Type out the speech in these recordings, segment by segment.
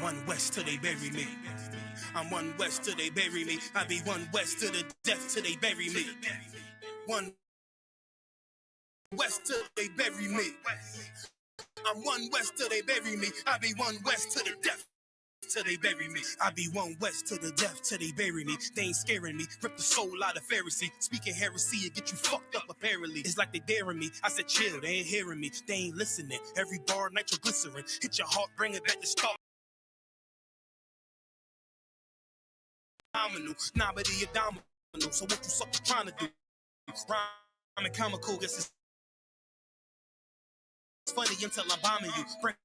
one West till they bury me. I'm one West till they bury me. I be one West to the death till they bury me. One West till they bury me. I'm one West till they bury me. I be one West to the death till they bury me. I be one West to the death till they bury me. They ain't scaring me. Rip the soul out of Pharisee. Speaking heresy, it get you fucked up apparently. It's like they daring me. I said chill, they ain't hearing me. They ain't listening. Every bar nitroglycerin. Hit your heart, bring it back to start. Nah, but he a domino. So what you suckers trying to do? Rhyme and comical, guess it's funny until I'm bombing you. Bring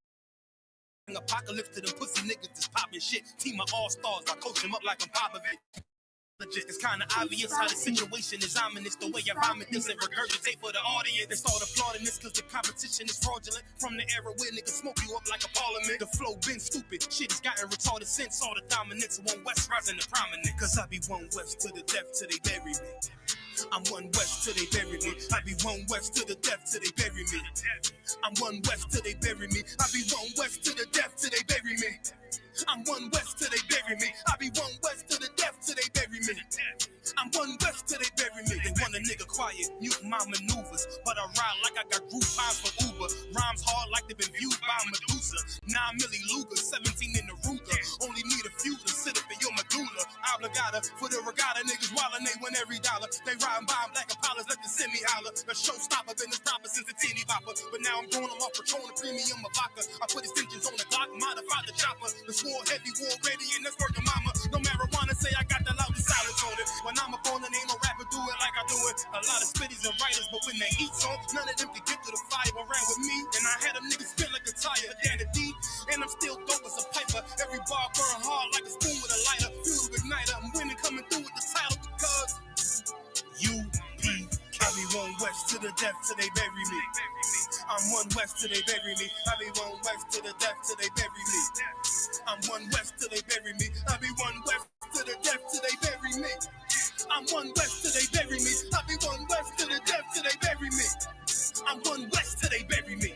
apocalypse to them pussy niggas that's popping shit. Team of all-stars, I coach them up like I'm Popovich. It's kind of obvious how the situation is ominous. The way I vomit this and regurgitate for the audience. They start applauding this because the competition is fraudulent. From the era where niggas smoke you up like a parliament. The flow been stupid. Shit has gotten retarded since all the dominance. One West rising to prominence. Cause I be one West to the death till they bury me. I'm one West till they bury me. I be one West to the death till they bury me. I'm one West till they bury me. I be one West to the death till they bury me. I'm one West till they bury me. I be one West to the death till they bury me. I'm one West till they bury me. They want a nigga quiet, mute my maneuvers, but I ride like I got group vibes for Uber. Rhymes hard like they've been viewed by Medusa. 9 milli Luger, 17 in the Ruger. Only need a few to sit up in your medulla. Obligata for the regatta niggas wildin', they win every dollar. They riding by black Impalas, let the semi holler. A showstopper been this proper since the teeny bopper. But now I'm going them off Patron, a premium of vodka. I put extensions on the Glock, modified the chopper. The swore heavy, war ready, and that's working mama. No marijuana, say I got the loudest silence on it. When I'm up on it, ain't no rapper do it like I do it. A lot of spitties and writers, but when they eat on, none of them can get to the fire around with me. And I had them niggas spin like a tire, down the deep. And I'm still dope as a piper. Every bar burn hard like a spoon with a lighter. Fuel igniter, I'm winning, coming through with the title because UP. I be one West to the death till they bury me. I'm one West till they bury me. I be one West to the death till they bury me. I'm one West till they bury me. I be one West to the death till they bury me. I'm one West till they bury me. I be one West to the death till they bury me. I'm one West till they bury me.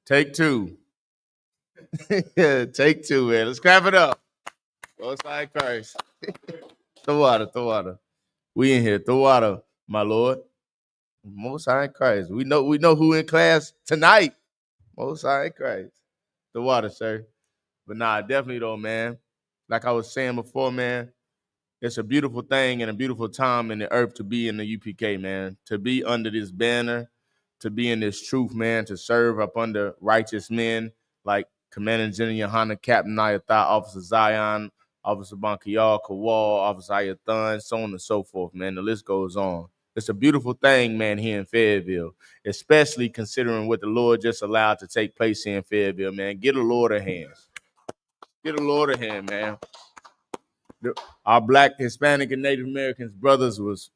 Take two. Yeah, take two, man. Let's clap it up. Most High Christ. Throw water. We in here. Throw water, my Lord. Most High Christ. We know who in class tonight. Most High Christ. The water, sir. But nah, definitely though, man. Like I was saying before, man, it's a beautiful thing and a beautiful time in the earth to be in the UPK, man. To be under this banner, to be in this truth, man, to serve up under righteous men like Commandant General Yohana, Captain Ayatha, Officer Zion, Officer Bankiyal, Kawal, Officer Ayathan, so on and so forth, man. The list goes on. It's a beautiful thing, man, here in Fayetteville, especially considering what the Lord just allowed to take place here in Fayetteville, man. Get the Lord a hand. Get the Lord a hand, man. Our Black, Hispanic, and Native Americans brothers was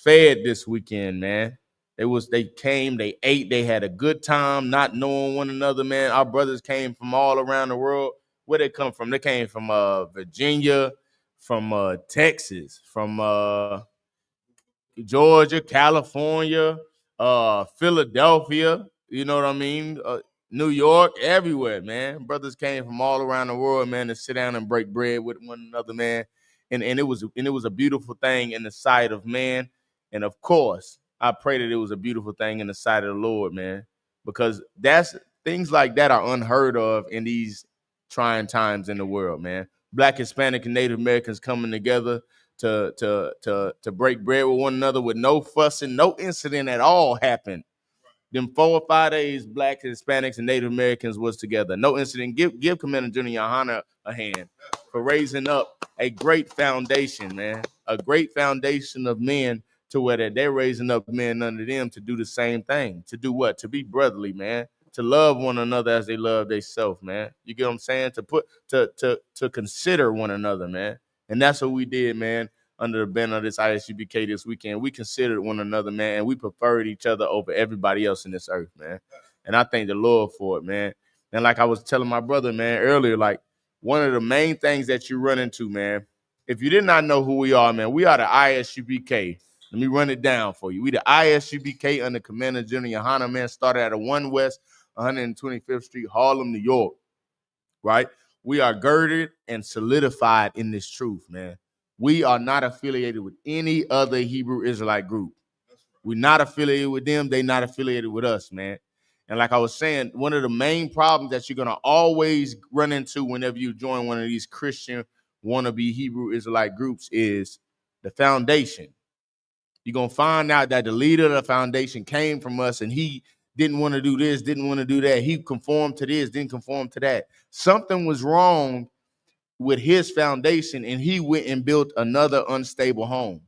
fed this weekend, man. They came, they ate, they had a good time, not knowing one another, man. Our brothers came from all around the world. Where they come from? They came from Virginia, from Texas, from Georgia, California, Philadelphia, you know what I mean? New York, everywhere, man. Brothers came from all around the world, man, to sit down and break bread with one another, man. And it was a beautiful thing in the sight of man. And of course, I pray that it was a beautiful thing in the sight of the Lord, man, because that's things like that are unheard of in these trying times in the world, man. Black, Hispanic, and Native Americans coming together to break bread with one another with no fussing, no incident at all happened. Them 4 or 5 days, Black, Hispanics, and Native Americans was together. No incident. Give Commander Junior Johanna a hand for raising up a great foundation, man. A great foundation of men to where that they're raising up men under them to do the same thing. To do what? To be brotherly, man. To love one another as they love themselves, man. You get what I'm saying? To consider one another, man. And that's what we did, man, under the banner of this ISUBK this weekend. We considered one another, man, and we preferred each other over everybody else in this earth, man. And I thank the Lord for it, man. And like I was telling my brother, man, earlier, like one of the main things that you run into, man, if you did not know who we are, man, we are the ISUBK. Let me run it down for you. We the ISUBK under Commander General Johanna, man, started at a 1 West 125th Street, Harlem, New York, right? We are girded and solidified in this truth, man. We are not affiliated with any other Hebrew Israelite group. We're not affiliated with them. They're not affiliated with us, man. And like I was saying, one of the main problems that you're going to always run into whenever you join one of these Christian wannabe Hebrew Israelite groups is the foundation. You're going to find out that the leader of the foundation came from us and he didn't want to do this, didn't want to do that. He conformed to this, didn't conform to that. Something was wrong with his foundation, and he went and built another unstable home.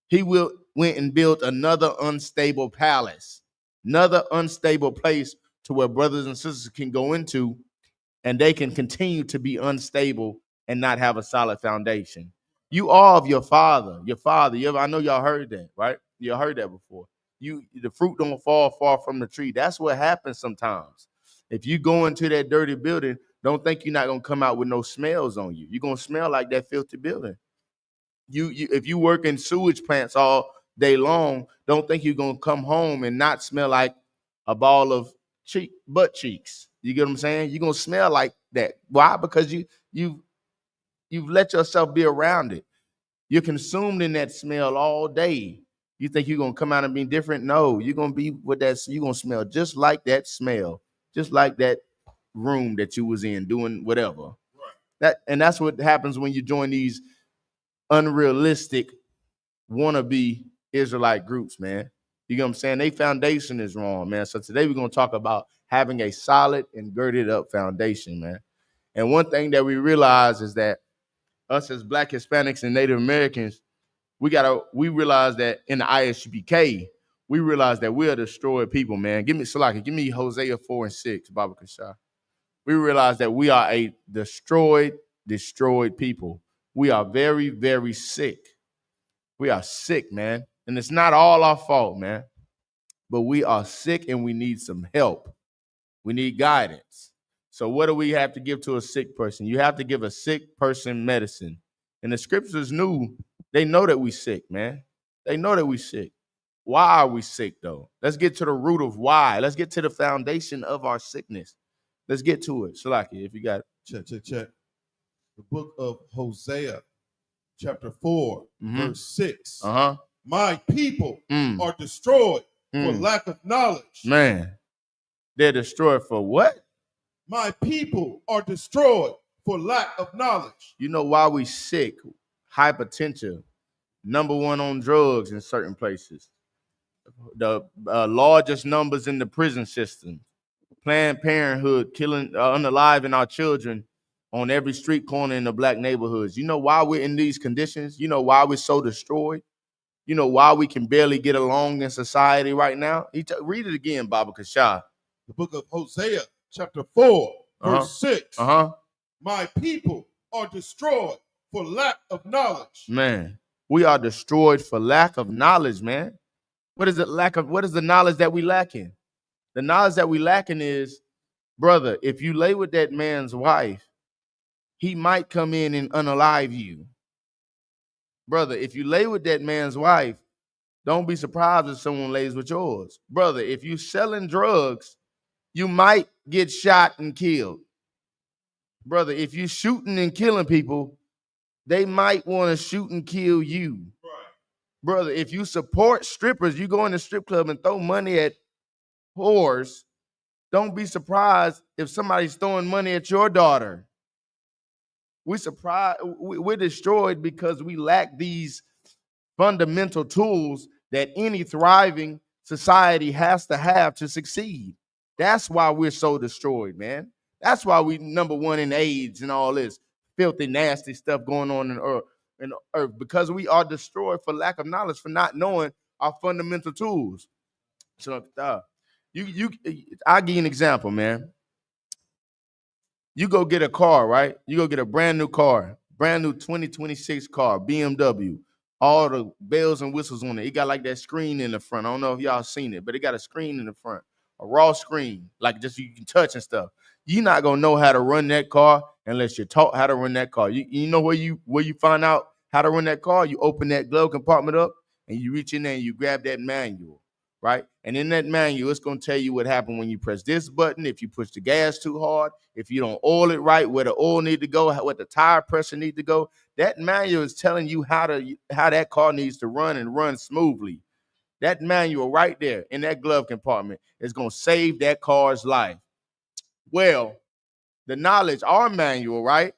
He went and built another unstable palace, another unstable place to where brothers and sisters can go into, and they can continue to be unstable and not have a solid foundation. You are of your father. I know y'all heard that, right? You heard that before. The fruit don't fall far from the tree. That's what happens sometimes. If you go into that dirty building, don't think you're not gonna come out with no smells on you. You're gonna smell like that filthy building. If you work in sewage plants all day long, don't think you're gonna come home and not smell like a ball of butt cheeks. You get what I'm saying? You're gonna smell like that. Why? Because you've let yourself be around it. You're consumed in that smell all day. You think you're gonna come out and be different? No, you're gonna be with that. You're gonna smell just like that smell, just like that room that you was in doing whatever. Right. That's what happens when you join these unrealistic wannabe Israelite groups, man. You get what I'm saying? Their foundation is wrong, man. So today we're gonna talk about having a solid and girded up foundation, man. And one thing that we realize is that us as Black, Hispanics, and Native Americans, we realize that in the ISUBK, we realize that we are destroyed people, man. Give me Hosea 4:6, Baba Kashah. We realize that we are a destroyed people. We are very, very sick. We are sick, man. And it's not all our fault, man. But we are sick and we need some help. We need guidance. So what do we have to give to a sick person? You have to give a sick person medicine. And the scriptures they know that we sick, man. They know that we sick. Why are we sick, though? Let's get to the root of why. Let's get to the foundation of our sickness. Let's get to it. Shalaki, if you got it. Check. The book of Hosea, chapter 4, verse 6. My people are destroyed for lack of knowledge. Man, they're destroyed for what? My people are destroyed for lack of knowledge. You know why we sick? Hypertension, number 1 on drugs in certain places. The largest numbers in the prison system. Planned Parenthood killing, unaliving our children on every street corner in the Black neighborhoods. You know why we're in these conditions? You know why we're so destroyed? You know why we can barely get along in society right now? Read it again, Baba Kashah. The book of Hosea, chapter 4, verse 6. My people are destroyed for lack of knowledge. Man, we are destroyed for lack of knowledge, man. What is the knowledge that we lacking? The knowledge that we lacking is, brother, if you lay with that man's wife, he might come in and unalive you. Brother, if you lay with that man's wife, don't be surprised if someone lays with yours. Brother, if you selling drugs, you might get shot and killed. Brother, if you shooting and killing people, they might want to shoot and kill you. Right. Brother, if you support strippers, you go in the strip club and throw money at whores, don't be surprised if somebody's throwing money at your daughter. We're destroyed because we lack these fundamental tools that any thriving society has to have to succeed. That's why we're so destroyed, man. That's why we number one in AIDS and all this filthy, nasty stuff going on in earth, because we are destroyed for lack of knowledge, for not knowing our fundamental tools. So, I'll give you an example, man. You go get a car, right? You go get a brand new car, brand new 2026 car, BMW. All the bells and whistles on it. It got like that screen in the front. I don't know if y'all seen it, but it got a screen in the front, a raw screen, like just you can touch and stuff. You're not gonna know how to run that car unless you're taught how to run that car. You know where you find out how to run that car? You open that glove compartment up and you reach in there and you grab that manual, right? And in that manual, it's gonna tell you what happened when you press this button, if you push the gas too hard, if you don't oil it right, where the oil need to go, what the tire pressure need to go. That manual is telling you how that car needs to run and run smoothly. That manual right there in that glove compartment is going to save that car's life. Well, the knowledge, our manual, right,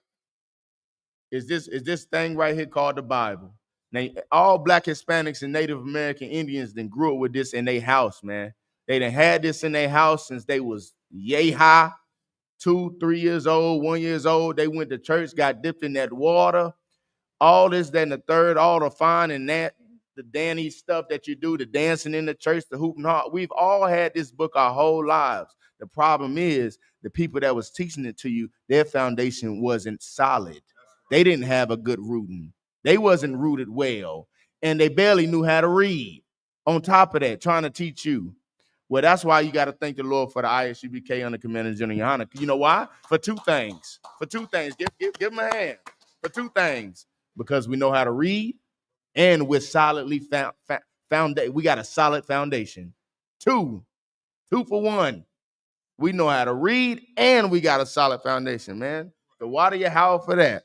is this thing right here called the Bible. Now, all Black Hispanics and Native American Indians then grew up with this in their house, man. They done had this in their house since they was yay high, 2, 3 years old, 1 year old. They went to church, got dipped in that water. All this, that, and the third, all the fine and that, the Danny stuff that you do, the dancing in the church, the hoop and heart. We've all had this book our whole lives. The problem is the people that was teaching it to you, their foundation wasn't solid. They didn't have a good rooting. They wasn't rooted well, and they barely knew how to read. On top of that, trying to teach you. Well, that's why you got to thank the Lord for the ISUBK under Commander General Yohana. You know why? For two things. Give them a hand. For two things. Because we know how to read, and we're solidly found. We got a solid foundation. Two for one. We know how to read, and we got a solid foundation, man. So why do you howl for that?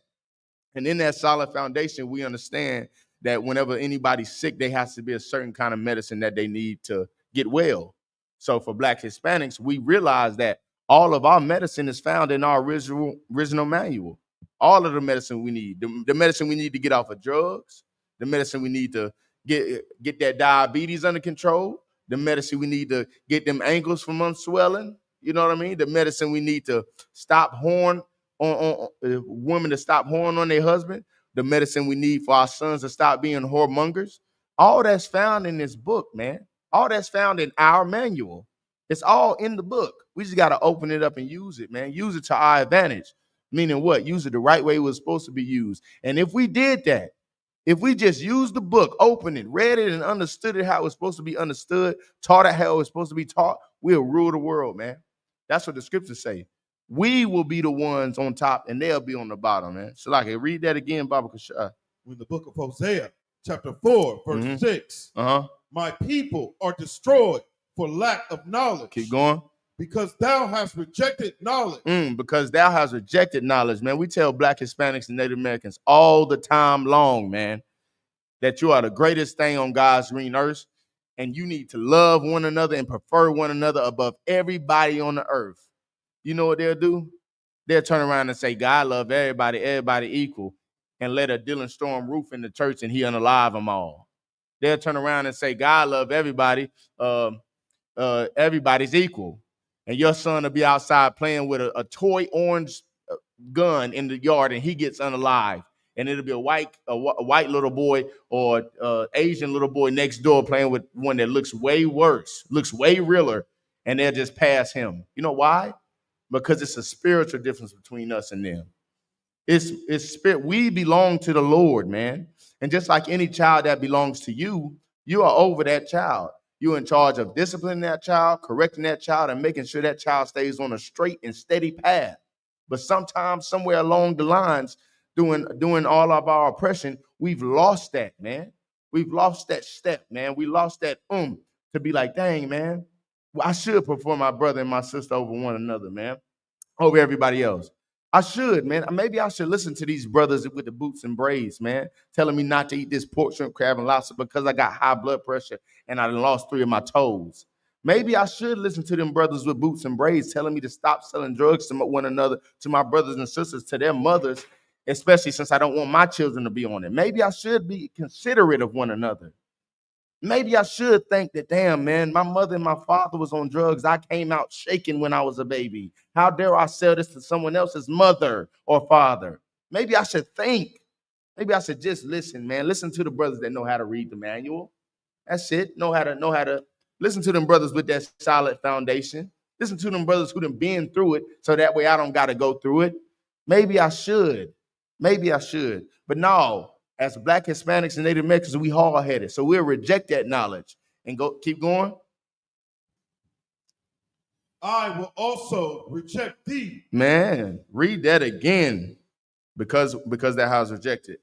And in that solid foundation, we understand that whenever anybody's sick, there has to be a certain kind of medicine that they need to get well. So for Black Hispanics, we realize that all of our medicine is found in our original manual. All of the medicine we need, the medicine we need to get off of drugs, the medicine we need to get that diabetes under control, the medicine we need to get them ankles from unswelling, you know what I mean? The medicine we need to stop on women to stop whoring on their husband, the medicine we need for our sons to stop being whoremongers. All that's found in this book, man. All that's found in our manual. It's all in the book. We just got to open it up and use it, man. Use it to our advantage. Meaning what? Use it the right way it was supposed to be used. And if we did that, if we just used the book, opened it, read it, and understood it how it was supposed to be understood, taught it how it was supposed to be taught, we'll rule the world, man. That's what the scriptures say. We will be the ones on top, and they'll be on the bottom, man. So, like, read that again, Baba Kashah. In the book of Hosea, chapter 4, verse 6. My people are destroyed for lack of knowledge. Keep going. Because thou hast rejected knowledge. Because thou hast rejected knowledge, man. We tell Black Hispanics and Native Americans all the time long, man, that you are the greatest thing on God's green earth, and you need to love one another and prefer one another above everybody on the earth. You know what they'll do? They'll turn around and say, God love everybody equal, and let a Dylan Storm roof in the church and he unalive them all. They'll turn around and say, God love everybody, everybody's equal. And your son will be outside playing with a toy orange gun in the yard and he gets unalive. and it'll be a white little boy or Asian little boy next door playing with one that looks way worse, looks way realer, and they'll just pass him. You know why? Because it's a spiritual difference between us and them. It's spirit. We belong to the Lord, man. And just like any child that belongs to you, you are over that child. You're in charge of disciplining that child, correcting that child, and making sure that child stays on a straight and steady path. But sometimes, somewhere along the lines, doing all of our oppression, we've lost that, man. We've lost that step, man. We lost that to be like, dang, man, I should prefer my brother and my sister over one another, man, over everybody else. I should, man. Maybe I should listen to these brothers with the boots and braids, man, telling me not to eat this pork, shrimp, crab, and lobster because I got high blood pressure and I lost 3 of my toes. Maybe I should listen to them brothers with boots and braids telling me to stop selling drugs to one another, to my brothers and sisters, to their mothers, especially since I don't want my children to be on it. Maybe I should be considerate of one another. Maybe I should think that, damn, man, my mother and my father was on drugs. I came out shaking when I was a baby. How dare I sell this to someone else's mother or father? Maybe I should think. Maybe I should just listen, man. Listen to the brothers that know how to read the manual. That's it. Know how to listen to them brothers with that solid foundation. Listen to them brothers who done been through it, so that way I don't got to go through it. Maybe I should. Maybe I should. But no. As Black, Hispanics, and Native Americans, we hard-headed. So we'll reject that knowledge and keep going. I will also reject thee. Man, read that again. Because that house rejected.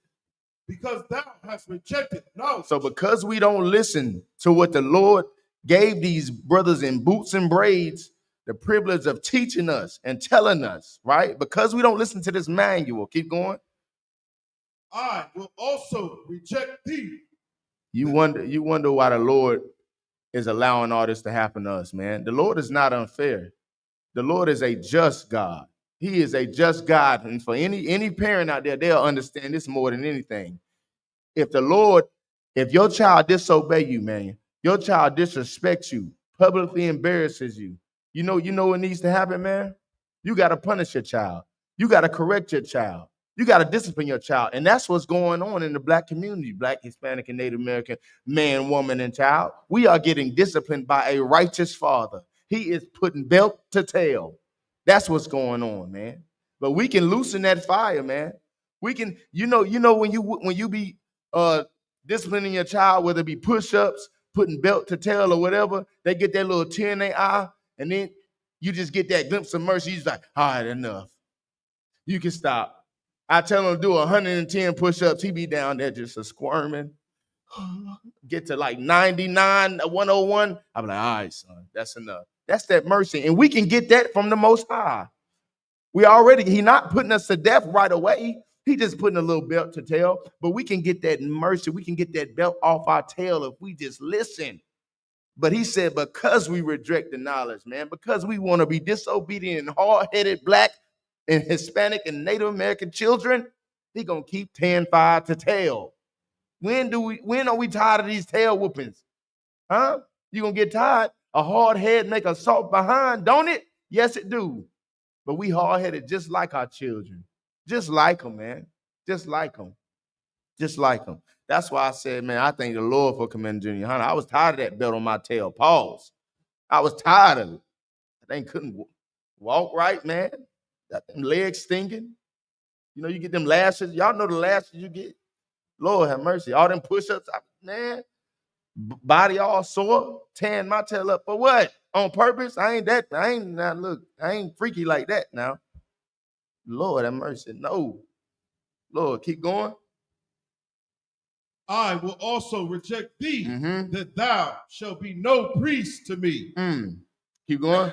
Because thou hast rejected knowledge. So because we don't listen to what the Lord gave these brothers in boots and braids the privilege of teaching us and telling us, right? Because we don't listen to this manual. Keep going. I will also reject thee. You wonder why the Lord is allowing all this to happen to us, man. The Lord is not unfair. The Lord is a just God. He is a just God. And for any parent out there, they'll understand this more than anything. If your child disobey you, man, your child disrespects you, publicly embarrasses you, you know what needs to happen, man? You got to punish your child. You got to correct your child. You got to discipline your child. And that's what's going on in the Black community, Black, Hispanic, and Native American man, woman, and child. We are getting disciplined by a righteous father. He is putting belt to tail. That's what's going on, man. But we can loosen that fire, man. We can, when you be disciplining your child, whether it be push-ups, putting belt to tail or whatever, they get that little tear in their eye, and then you just get that glimpse of mercy. You're like, all right, enough. You can stop. I tell him to do 110 push-ups. He be down there just a squirming. Get to like 99, 101. I'm like, all right, son, that's enough. That's that mercy. And we can get that from the Most High. He not putting us to death right away. He just putting a little belt to tail. But we can get that mercy. We can get that belt off our tail if we just listen. But he said, because we reject the knowledge, man, because we want to be disobedient and hard-headed Black and Hispanic and Native American children, he gonna keep tearing fire to tail. When are we tired of these tail whoopings? Huh? You gonna get tired? A hard head make a soft behind, don't it? Yes, it do. But we hard-headed just like our children. Just like them, man. Just like them. Just like them. That's why I said, man, I thank the Lord for Commander Junior Hunter. I was tired of that belt on my tail. Pause. I was tired of it. I think couldn't walk right, man. Got them legs stinging. You get them lashes. Y'all know the lashes you get. Lord have mercy. All them push-ups, man. Body all sore, tearing my tail up for what? On purpose? I ain't freaky like that now. Lord have mercy. No. Lord, keep going. I will also reject thee, that thou shalt be no priest to me. Keep going.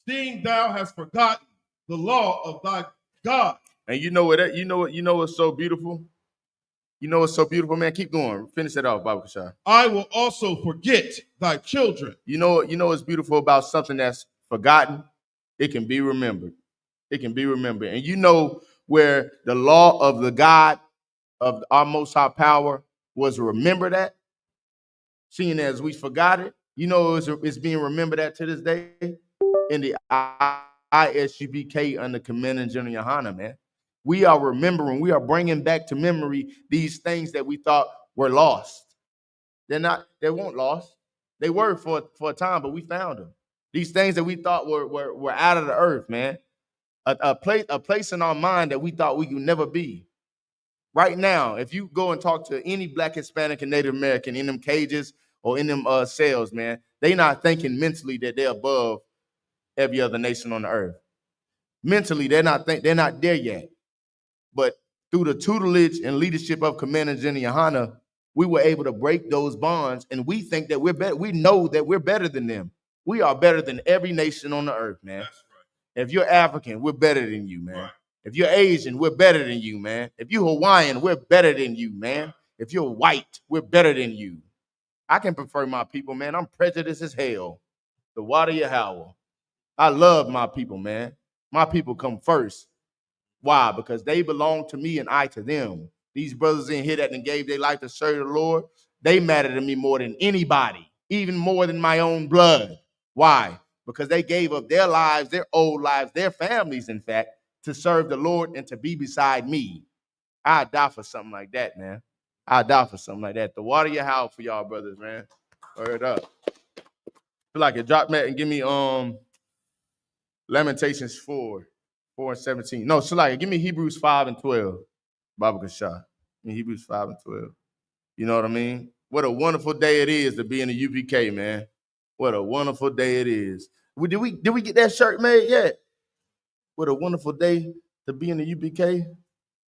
Seeing thou hast forgotten the law of thy God. And you know what's so beautiful? You know what's so beautiful, man? Keep going. Finish it off, Baba Kashai. I will also forget thy children. You know what's beautiful about something that's forgotten? It can be remembered. It can be remembered. And you know where the law of the God of our Most High power was remembered at? Seeing as we forgot it, it's being remembered at to this day in the Isupk under Commander Junior Hunter, man. We are remembering, we are bringing back to memory these things that we thought were lost. They weren't lost. They were for a time, but we found them. These things that we thought were out of the earth, man. A place in our mind that we thought we could never be. Right now, if you go and talk to any Black, Hispanic, and Native American in them cages or in them cells, man, they not thinking mentally that they're above every other nation on the earth. Mentally, they're not there yet. But through the tutelage and leadership of Commander Jenny Yohana, we were able to break those bonds, and we think that we're better. We know that we're better than them. We are better than every nation on the earth, man. That's right. If you're African, we're better than you, man. Right. If you're Asian, we're better than you, man. If you're Hawaiian, we're better than you, man. If you're white, we're better than you. I can prefer my people, man. I'm prejudiced as hell. The water Yahweh. I love my people, man. My people come first. Why? Because they belong to me and I to them. These brothers in here that gave their life to serve the Lord, they matter to me more than anybody, even more than my own blood. Why? Because they gave up their lives, their old lives, their families, in fact, to serve the Lord and to be beside me. I'd die for something like that, man. I'd die for something like that. The water your house for y'all brothers, man. Word up. Feel like it. Drop that and give me Lamentations 4:17. No, Shalaya, give me Hebrews 5:12. Baba Kashah. Hebrews 5:12. You know what I mean? What a wonderful day it is to be in the UPK, man. What a wonderful day it is. Did we get that shirt made yet? What a wonderful day to be in the UPK.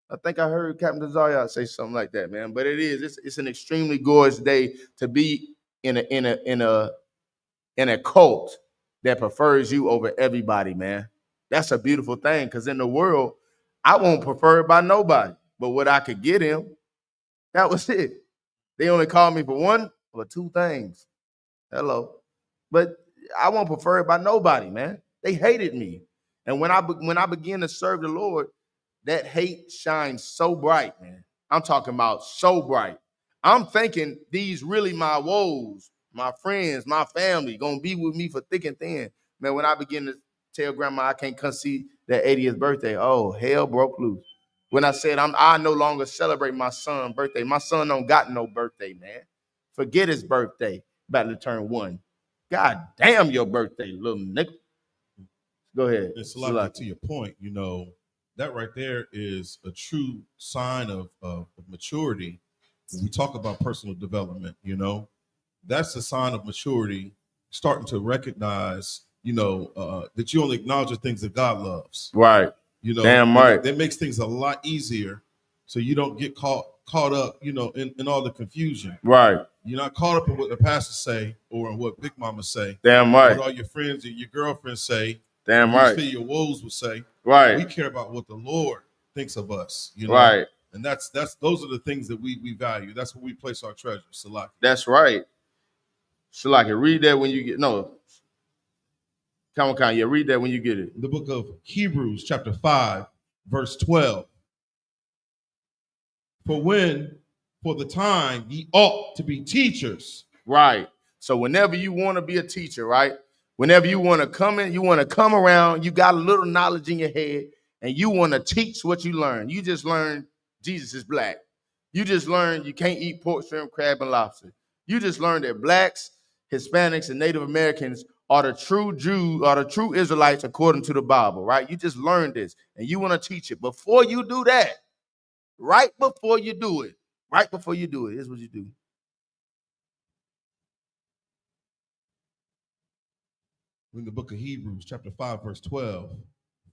I think I heard Captain Desire say something like that, man. But it is. It's an extremely gorgeous day to be in a cult that prefers you over everybody, man. That's a beautiful thing, because in the world, I won't prefer it by nobody. But what I could get him, that was it. They only called me for one or two things. Hello. But I won't prefer it by nobody, man. They hated me. And when I began to serve the Lord, that hate shines so bright, man. I'm talking about so bright. I'm thinking these really my woes, my friends, my family, gonna be with me for thick and thin. Man, when I begin to tell grandma I can't come see that 80th birthday, oh, hell broke loose. When I said I no longer celebrate my son's birthday. My son don't got no birthday, man. Forget his birthday. About to turn 1. God damn your birthday, little nigga. Go ahead. It's a lot to your point, you know. That right there is a true sign of maturity. When we talk about personal development, you know, that's a sign of maturity, starting to recognize, you know, that you only acknowledge the things that God loves. Right. You know, damn right. That makes things a lot easier, so you don't get caught up, you know, in all the confusion. Right. You're not caught up in what the pastors say or in what Big Mama say. Damn right. What all your friends and your girlfriends say. Damn right. Your woes will say. Right. We care about what the Lord thinks of us. You know? Right. And those are the things that we value. That's where we place our treasure. Salaki. That's right. Salaki, read that when you get Come on, yeah, read that when you get it. The book of Hebrews, chapter 5, verse 12. For the time ye ought to be teachers. Right. So whenever you want to be a teacher, right? Whenever you want to come in, you want to come around, you got a little knowledge in your head, and you want to teach what you learn. You just learned Jesus is black. You just learned you can't eat pork, shrimp, crab, and lobster. You just learned that blacks, Hispanics, and Native Americans are the true Jews, are the true Israelites according to the Bible, right? You just learned this, and you want to teach it. Before you do that, right before you do it, here's what you do. In the book of Hebrews, chapter 5, verse 12.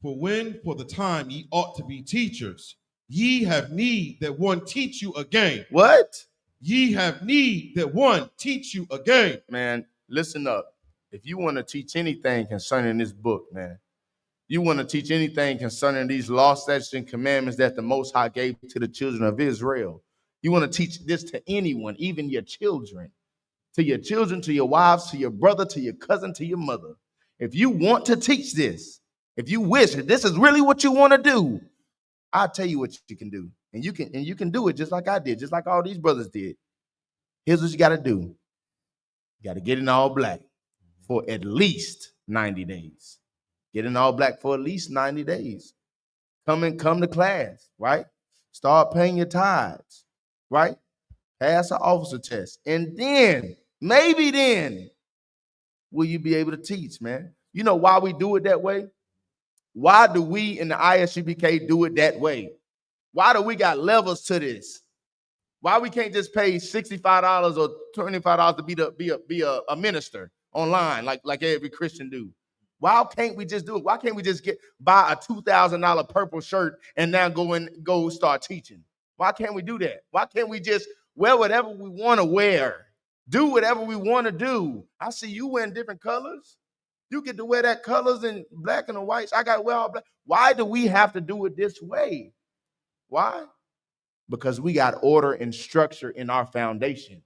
For the time ye ought to be teachers, ye have need that one teach you again. What? Ye have need that one teach you again. Man, listen up. If you want to teach anything concerning this book, man, you want to teach anything concerning these law, statutes, and commandments that the Most High gave to the children of Israel. You want to teach this to anyone, even your children, to your wives, to your brother, to your cousin, to your mother. If you want to teach this, if you wish that this is really what you want to do, I'll tell you what you can do. And you can do it just like I did, just like all these brothers did. Here's what you got to do. You got to get in all black for at least 90 days. Get in all black for at least 90 days. Come to class, right? Start paying your tithes, right? Pass an officer test. And then, maybe then, will you be able to teach, man? You know why we do it that way? Why do we in the ISUBK do it that way? Why do we got levels to this? Why we can't just pay $65 or $25 to be a minister online like every Christian do? Why can't we just do it? Why can't we just buy a $2,000 purple shirt and now go start teaching? Why can't we do that? Why can't we just wear whatever we want to wear? Do whatever we want to do. I see you wearing different colors. You get to wear that colors in black and the whites. I got to wear all black. Why do we have to do it this way? Why? Because we got order and structure in our foundation.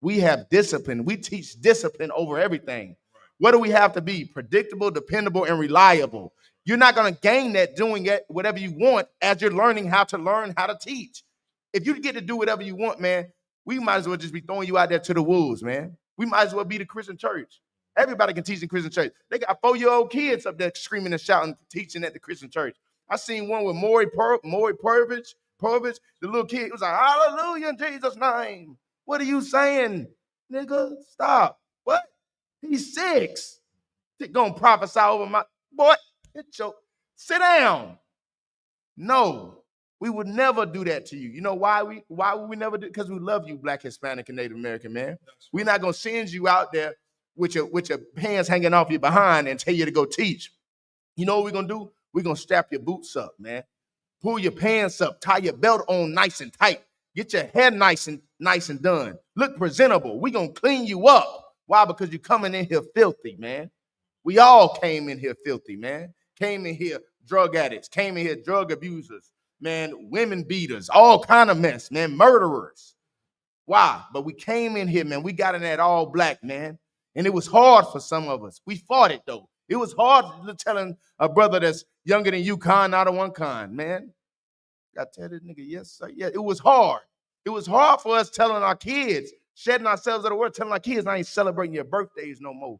We have discipline. We teach discipline over everything. What do we have to be? Predictable, dependable, and reliable. You're not going to gain that doing it whatever you want as you're learning how to teach. If you get to do whatever you want, man, we might as well just be throwing you out there to the wolves, man. We might as well be the Christian church. Everybody can teach in Christian church. They got 4-year-old kids up there screaming and shouting, teaching at the Christian church. I seen one with Maury Purvich, the little kid. He was like, hallelujah in Jesus' name. What are you saying, nigga? Stop. What? He's 6. He's gonna prophesy over my boy. Sit down. No, we would never do that to you. You know why would we never do it? Because we love you, Black, Hispanic, and Native American, man. We're not gonna send you out there with your hands hanging off your behind and tell you to go teach. You know what we're gonna do? We're gonna strap your boots up, man. Pull your pants up, tie your belt on nice and tight. Get your hair nice and done. Look presentable. We're gonna clean you up. Why? Because you're coming in here filthy, man. We all came in here filthy, man. Came in here drug addicts, came in here drug abusers, man, women beaters, all kind of mess, man, murderers. Why? But we came in here, man. We got in that all black, man. And it was hard for some of us. We fought it, though. It was hard telling a brother that's younger than you, kind, not of one kind, man. Got to tell this nigga, yes, sir. Yeah, it was hard. It was hard for us telling our kids, shedding ourselves of the word, telling our kids, I ain't celebrating your birthdays no more.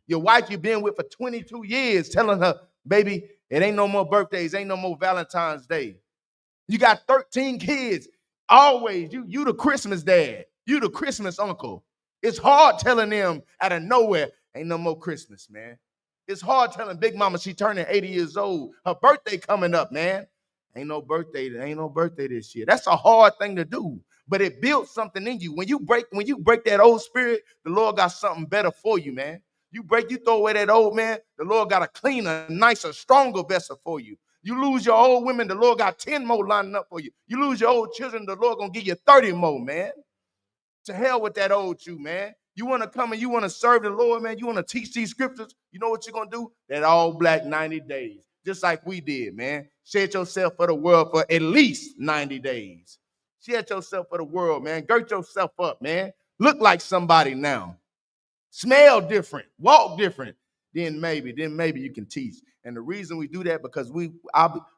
Your wife you've been with for 22 years, telling her, baby, it ain't no more birthdays, ain't no more Valentine's Day. You got 13 kids. Always, you the Christmas dad. You the Christmas uncle. It's hard telling them out of nowhere, ain't no more Christmas, man. It's hard telling Big Mama she turning 80 years old. Her birthday coming up, man. Ain't no birthday this year. That's a hard thing to do, but it builds something in you. When you break that old spirit, the Lord got something better for you, man. You throw away that old man, the Lord got a cleaner, nicer, stronger vessel for you. You lose your old women, the Lord got 10 more lining up for you. You lose your old children, the Lord gonna give you 30 more, man. To hell with that old you, man. You want to come and you want to serve the Lord, man. You want to teach these scriptures. You know what you're going to do? That all black 90 days, just like we did, man. Shed yourself for the world for at least 90 days. Shed yourself for the world, man. Girt yourself up, man. Look like somebody now. Smell different. Walk different. Then maybe you can teach. And the reason we do that, because we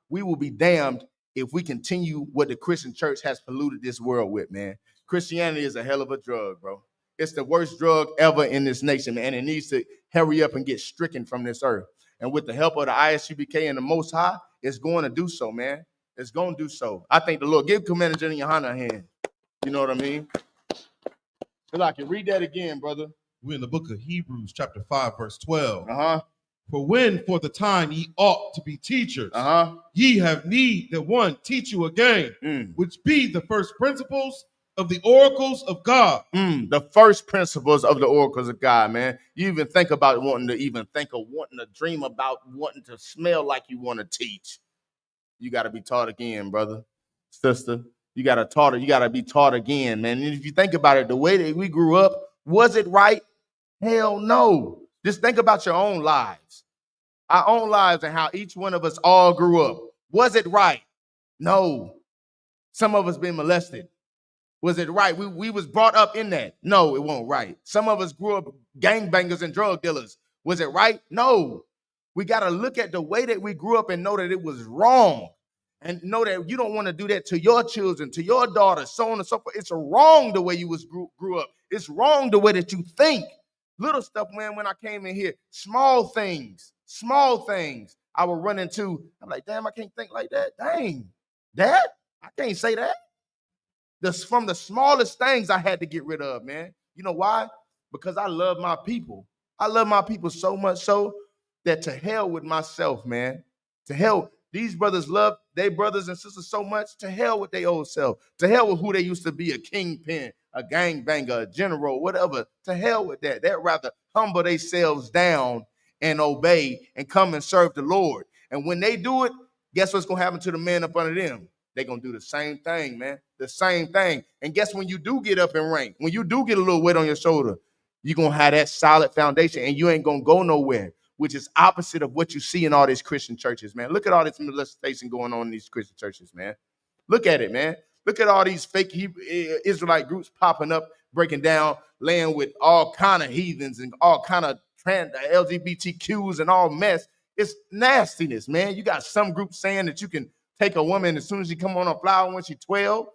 will be damned if we continue what the Christian church has polluted this world with, man. Christianity is a hell of a drug, bro. It's the worst drug ever in this nation, man. It needs to hurry up and get stricken from this earth. And with the help of the ISUBK and the Most High, it's going to do so, man. It's going to do so. I think the Lord, give Commander General Yohana a hand. You know what I mean? So I can read that again, brother. We're in the book of Hebrews, chapter 5, verse 12. Uh-huh. For when for the time ye ought to be teachers, ye have need that one teach you again, which be the first principles of the oracles of God. The first principles of the oracles of God, man. You even think about wanting to dream about wanting to smell like you want to teach. You got to be taught again, brother, sister. You got to be taught again, man. And if you think about it, the way that we grew up, was it right? Hell no. Just think about your own lives, our own lives, and how each one of us all grew up. Was it right? No. Some of us been molested. Was it right? We was brought up in that. No, it wasn't right. Some of us grew up gangbangers and drug dealers. Was it right? No. We got to look at the way that we grew up and know that it was wrong. And know that you don't want to do that to your children, to your daughters, so on and so forth. It's wrong the way you grew up. It's wrong the way that you think. Little stuff, man, when I came in here, small things I would run into, I'm like, damn, I can't think like that. Dang, that? I can't say that. From the smallest things I had to get rid of, man. You know why? Because I love my people. I love my people so much so that to hell with myself, man. To hell, these brothers love their brothers and sisters so much. To hell with their old self. To hell with who they used to be, a kingpin, a gangbanger, a general, whatever. To hell with that. They'd rather humble themselves down and obey and come and serve the Lord. And when they do it, guess what's going to happen to the man up under them? They're going to do the same thing, man. The same thing. And guess when you do get up in rank, when you do get a little weight on your shoulder, you're going to have that solid foundation and you ain't going to go nowhere, which is opposite of what you see in all these Christian churches, man. Look at all this molestation going on in these Christian churches, man. Look at it, man. Look at all these fake Israelite groups popping up, breaking down, laying with all kind of heathens and all kind of LGBTQs and all mess. It's nastiness, man. You got some groups saying that you can take a woman as soon as she come on a flower when she's 12.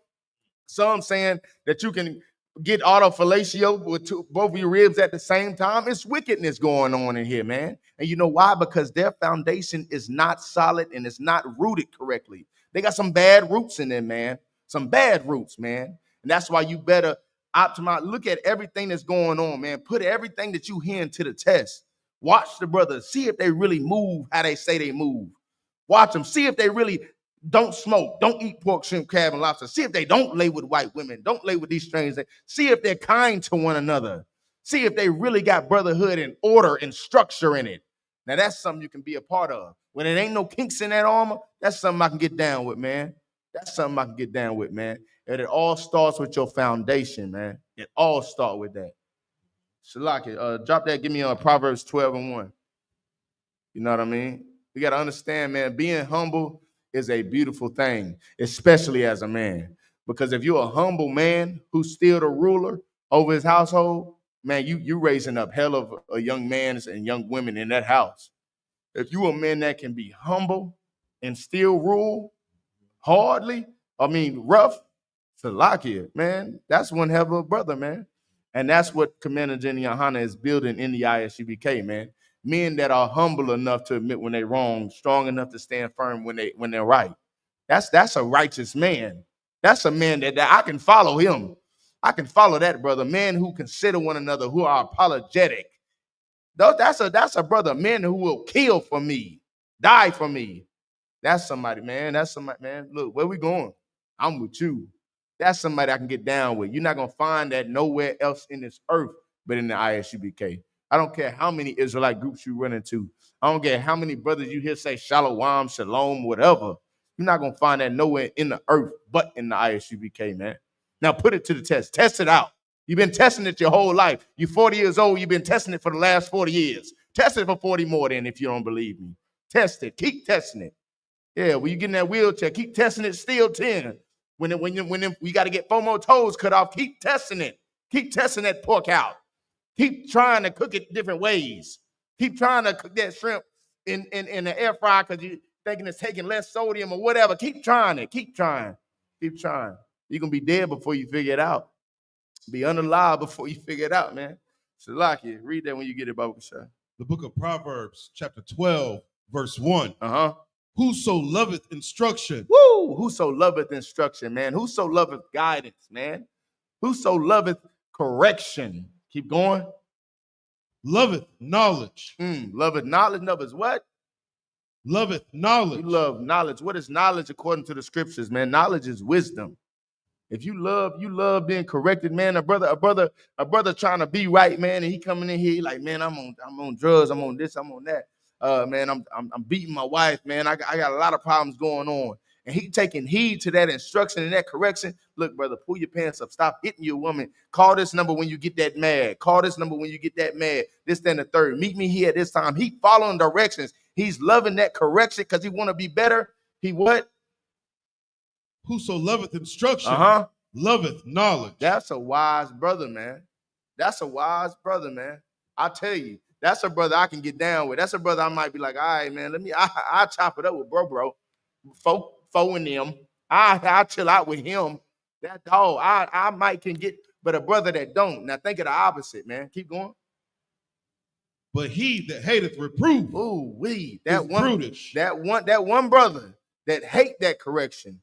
Some saying that you can get autofellatio with both of your ribs at the same time. It's wickedness going on in here, man. And you know why? Because their foundation is not solid and it's not rooted correctly. They got some bad roots in there, man. Some bad roots, man. And that's why you better optimize. Look at everything that's going on, man. Put everything that you hear into the test. Watch the brothers. See if they really move how they say they move. Watch them. See if they really don't smoke, don't eat pork, shrimp, crab, and lobster. See if they don't lay with white women, don't lay with these strangers. See if they're kind to one another. See if they really got brotherhood and order and structure in it. Now, that's something you can be a part of. When it ain't no kinks in that armor, that's something I can get down with, man. That's something I can get down with, man. And it all starts with your foundation, man. It all starts with that. Shalaki, drop that, give me Proverbs 12:1. You know what I mean? We got to understand, man, being humble is a beautiful thing, especially as a man. Because if you're a humble man who's still the ruler over his household, man, you raising up hell of a young man and young women in that house. If you a man that can be humble and still rule rough, Salakia, man, that's one hell of a brother, man. And that's what Commander Jenny Yohana is building in the ISUBK, man. Men that are humble enough to admit when they're wrong, strong enough to stand firm when they're right. That's a righteous man. That's a man that I can follow him. I can follow that brother. Men who consider one another, who are apologetic. That's a brother, men who will kill for me, die for me. That's somebody, man. That's somebody, man. Look, where we going? I'm with you. That's somebody I can get down with. You're not gonna find that nowhere else in this earth but in the ISUBK. I don't care how many Israelite groups you run into. I don't care how many brothers you hear say shalom, shalom, whatever. You're not going to find that nowhere in the earth but in the ISUBK, man. Now put it to the test. Test it out. You've been testing it your whole life. You're 40 years old. You've been testing it for the last 40 years. Test it for 40 more then if you don't believe me. Test it. Keep testing it. Yeah, when you get in that wheelchair, keep testing it still 10. When we got to get 4 more toes cut off, keep testing it. Keep testing that pork out. Keep trying to cook it different ways. Keep trying to cook that shrimp in the air fryer because you're thinking it's taking less sodium or whatever. Keep trying it. Keep trying. Keep trying. You're going to be dead before you figure it out. Be unalive before you figure it out, man. Salaki, read that when you get it, Baba Shah. The book of Proverbs, chapter 12, verse 1. Uh-huh. Whoso loveth instruction. Woo! Whoso loveth instruction, man. Whoso loveth guidance, man. Whoso loveth correction. Keep going. Loveth knowledge. Loveth knowledge. Loveth what? Loveth knowledge. You love knowledge. What is knowledge according to the scriptures, man? Knowledge is wisdom. If you love being corrected, man. A brother trying to be right, man, and he coming in here, he like, man, I'm on drugs, I'm on this, I'm on that. Man, I'm beating my wife, man. I got a lot of problems going on. And he taking heed to that instruction and that correction. Look, brother, pull your pants up. Stop hitting your woman. Call this number when you get that mad. Call this number when you get that mad. This, then the third. Meet me here at this time. He following directions. He's loving that correction because he want to be better. He what? Whoso loveth instruction, loveth knowledge. That's a wise brother, man. That's a wise brother, man. I tell you, that's a brother I can get down with. That's a brother I might be like, all right, man, I'll chop it up with bro. Foe in them. I'll chill out with him. That dog, I might can get, but a brother that don't. Now think of the opposite, man. Keep going. But he that hateth reproof Ooh, we is brutish. that one brother that hate that correction.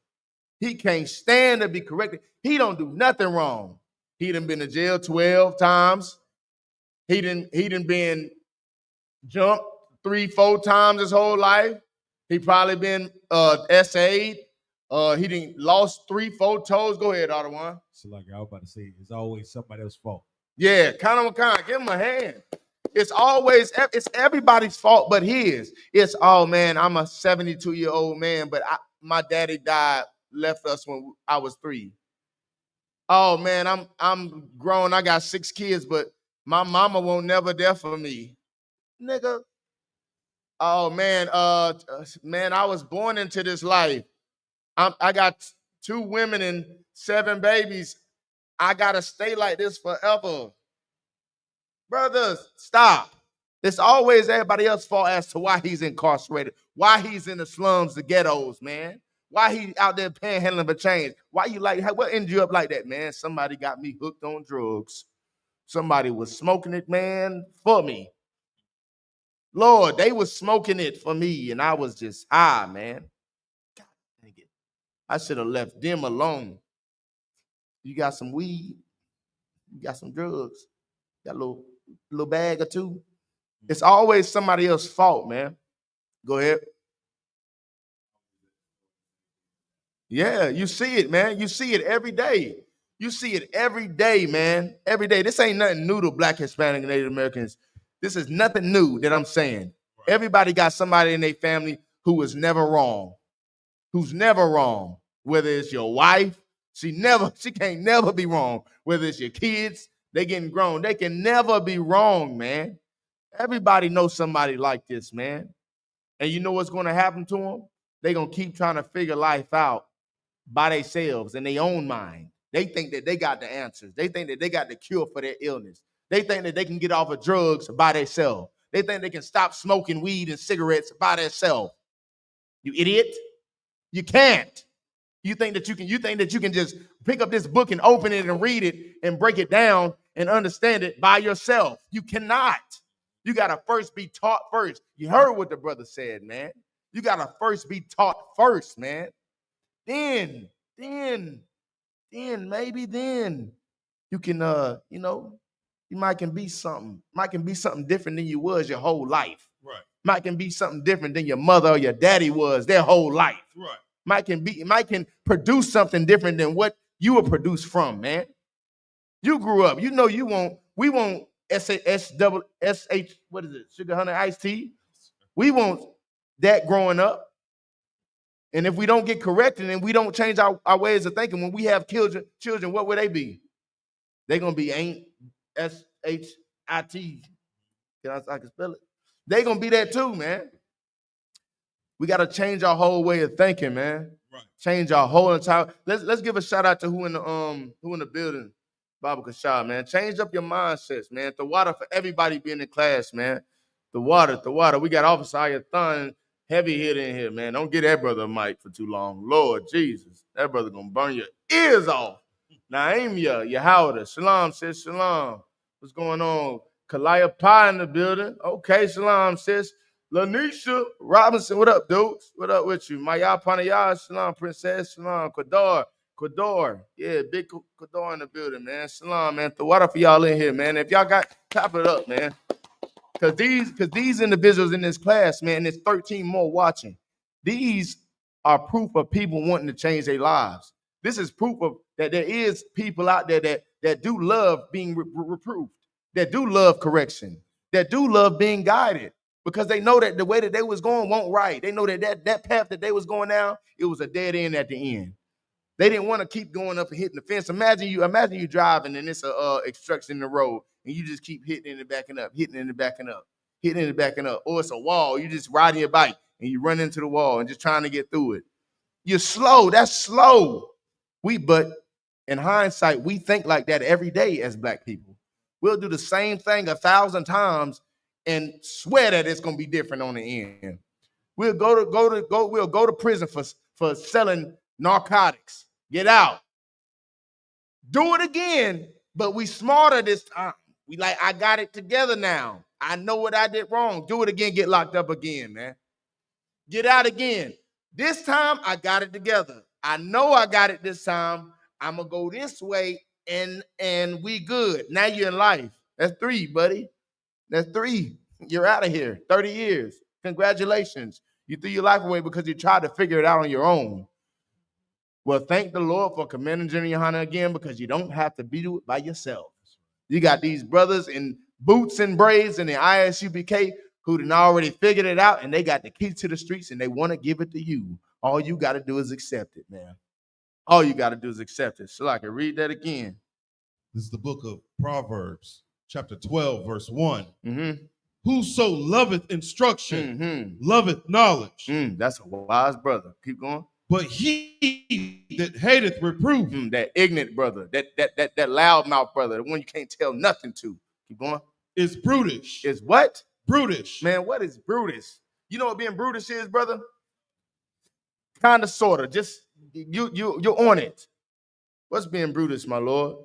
He can't stand to be corrected. He don't do nothing wrong. He done been to jail 12 times. He done been jumped 3-4 times his whole life. He probably been SA'd. He done lost 3-4 toes. Go ahead, Ottawa. So like I was about to say, it's always somebody else's fault. Yeah, kind of. Give him a hand. It's everybody's fault but his. It's, oh man, I'm a 72-year-old man, but my daddy died, left us when I was 3. Oh man, I'm grown. I got 6 kids, but my mama won't never there for me. Nigga. Oh man, man, I was born into this life. I got 2 women and 7 babies. I gotta stay like this forever. Brothers, stop. It's always everybody else's fault as to why he's incarcerated, why he's in the slums, the ghettos, man. Why he out there panhandling for change? Why you like, what ended you up like that, man? Somebody got me hooked on drugs. Somebody was smoking it, man, for me. Lord, they was smoking it for me, and I was just high, man. God dang it. I should have left them alone. You got some weed, you got some drugs, got a little bag or 2. It's always somebody else's fault, man. Go ahead. Yeah, you see it, man. You see it every day. You see it every day, man. Every day. This ain't nothing new to Black, Hispanic, and Native Americans. This is nothing new that I'm saying. Everybody got somebody in their family who is never wrong. Who's never wrong. Whether it's your wife, she can't never be wrong. Whether it's your kids, they getting grown. They can never be wrong, man. Everybody knows somebody like this, man. And you know what's going to happen to them? They're going to keep trying to figure life out by themselves in their own mind. They think that they got the answers. They think that they got the cure for their illness. They think that they can get off of drugs by themselves. They think they can stop smoking weed and cigarettes by themselves. You idiot. You can't. You think that you can just pick up this book and open it and read it and break it down and understand it by yourself. You cannot. You got to first be taught first. You heard what the brother said, man. You got to first be taught first, man. Then maybe you can, you might can be something. Might can be something different than you was your whole life. Right. Might can be something different than your mother or your daddy was their whole life. Right. Might can produce something different than what you were produced from, man. You grew up. You know we want SH, what is it? Sugar Honey Iced Tea. We want that growing up. And if we don't get corrected and we don't change our ways of thinking, when we have children, what will they be? They're going to be ain't SHIT. I can spell it. They're going to be that too, man. We got to change our whole way of thinking, man. Right. Change our whole entire. Let's give a shout out to who in the building. Baba Kashah, man. Change up your mindsets, man. The water for everybody being in class, man. The water. We got Officer Ayathan heavy hit in here, man. Don't get that brother a mic for too long. Lord Jesus. That brother gonna burn your ears off. Naimia, Yahawda. Shalom, sis. Shalom. What's going on? Kalaya Pie in the building. Okay, shalom, sis. Lanisha Robinson, what up, dudes? What up with you? Maya Panaya, shalom, princess. Shalom, Quador. Yeah, big Quador in the building, man. Shalom, man. The water for y'all in here, man. If y'all got, top it up, man. Because these individuals in this class, man, there's 13 more watching. These are proof of people wanting to change their lives. This is proof of that there is people out there that do love being reproved, that do love correction, that do love being guided, because they know that the way that they was going won't right. They know that path that they was going down, it was a dead end at the end. They didn't want to keep going up and hitting the fence. Imagine you driving and it's a obstruction in the road and you just keep hitting it and backing up, hitting it and backing up, hitting it and backing up. Or it's a wall. You just riding your bike and you run into the wall and just trying to get through it. You're slow. That's slow. But in hindsight, we think like that every day as Black people. We'll do the same thing 1,000 times and swear that it's gonna be different on the end. We'll go to prison for selling narcotics. Get out. Do it again, but we smarter this time. We like, I got it together now. I know what I did wrong. Do it again, get locked up again, man. Get out again. This time I got it together. I know I got it this time. I'm gonna go this way and we good. Now you're in life. That's 3, buddy. That's 3. You're out of here. 30 years. Congratulations. You threw your life away because you tried to figure it out on your own. Well, thank the Lord for commending Junior Johanna again, because you don't have to do it by yourself. You got these brothers in boots and braids in the Isupk who done already figured it out, and they got the key to the streets, and they want to give it to you. All you got to do is accept it, man. All you got to do is accept it. So I can read that again. This is the book of Proverbs, chapter 12, verse 1. Mm-hmm. Whoso loveth instruction, Mm-hmm. loveth knowledge. That's a wise brother. Keep going. But he that hateth reproof, That ignorant brother, that loudmouth brother, the one you can't tell nothing to. Keep going. is brutish. Is what? Brutish. Man, what is brutish? You know what being brutish is, brother? Kind of, sort of. Just you're on it. What's being brutish, my lord?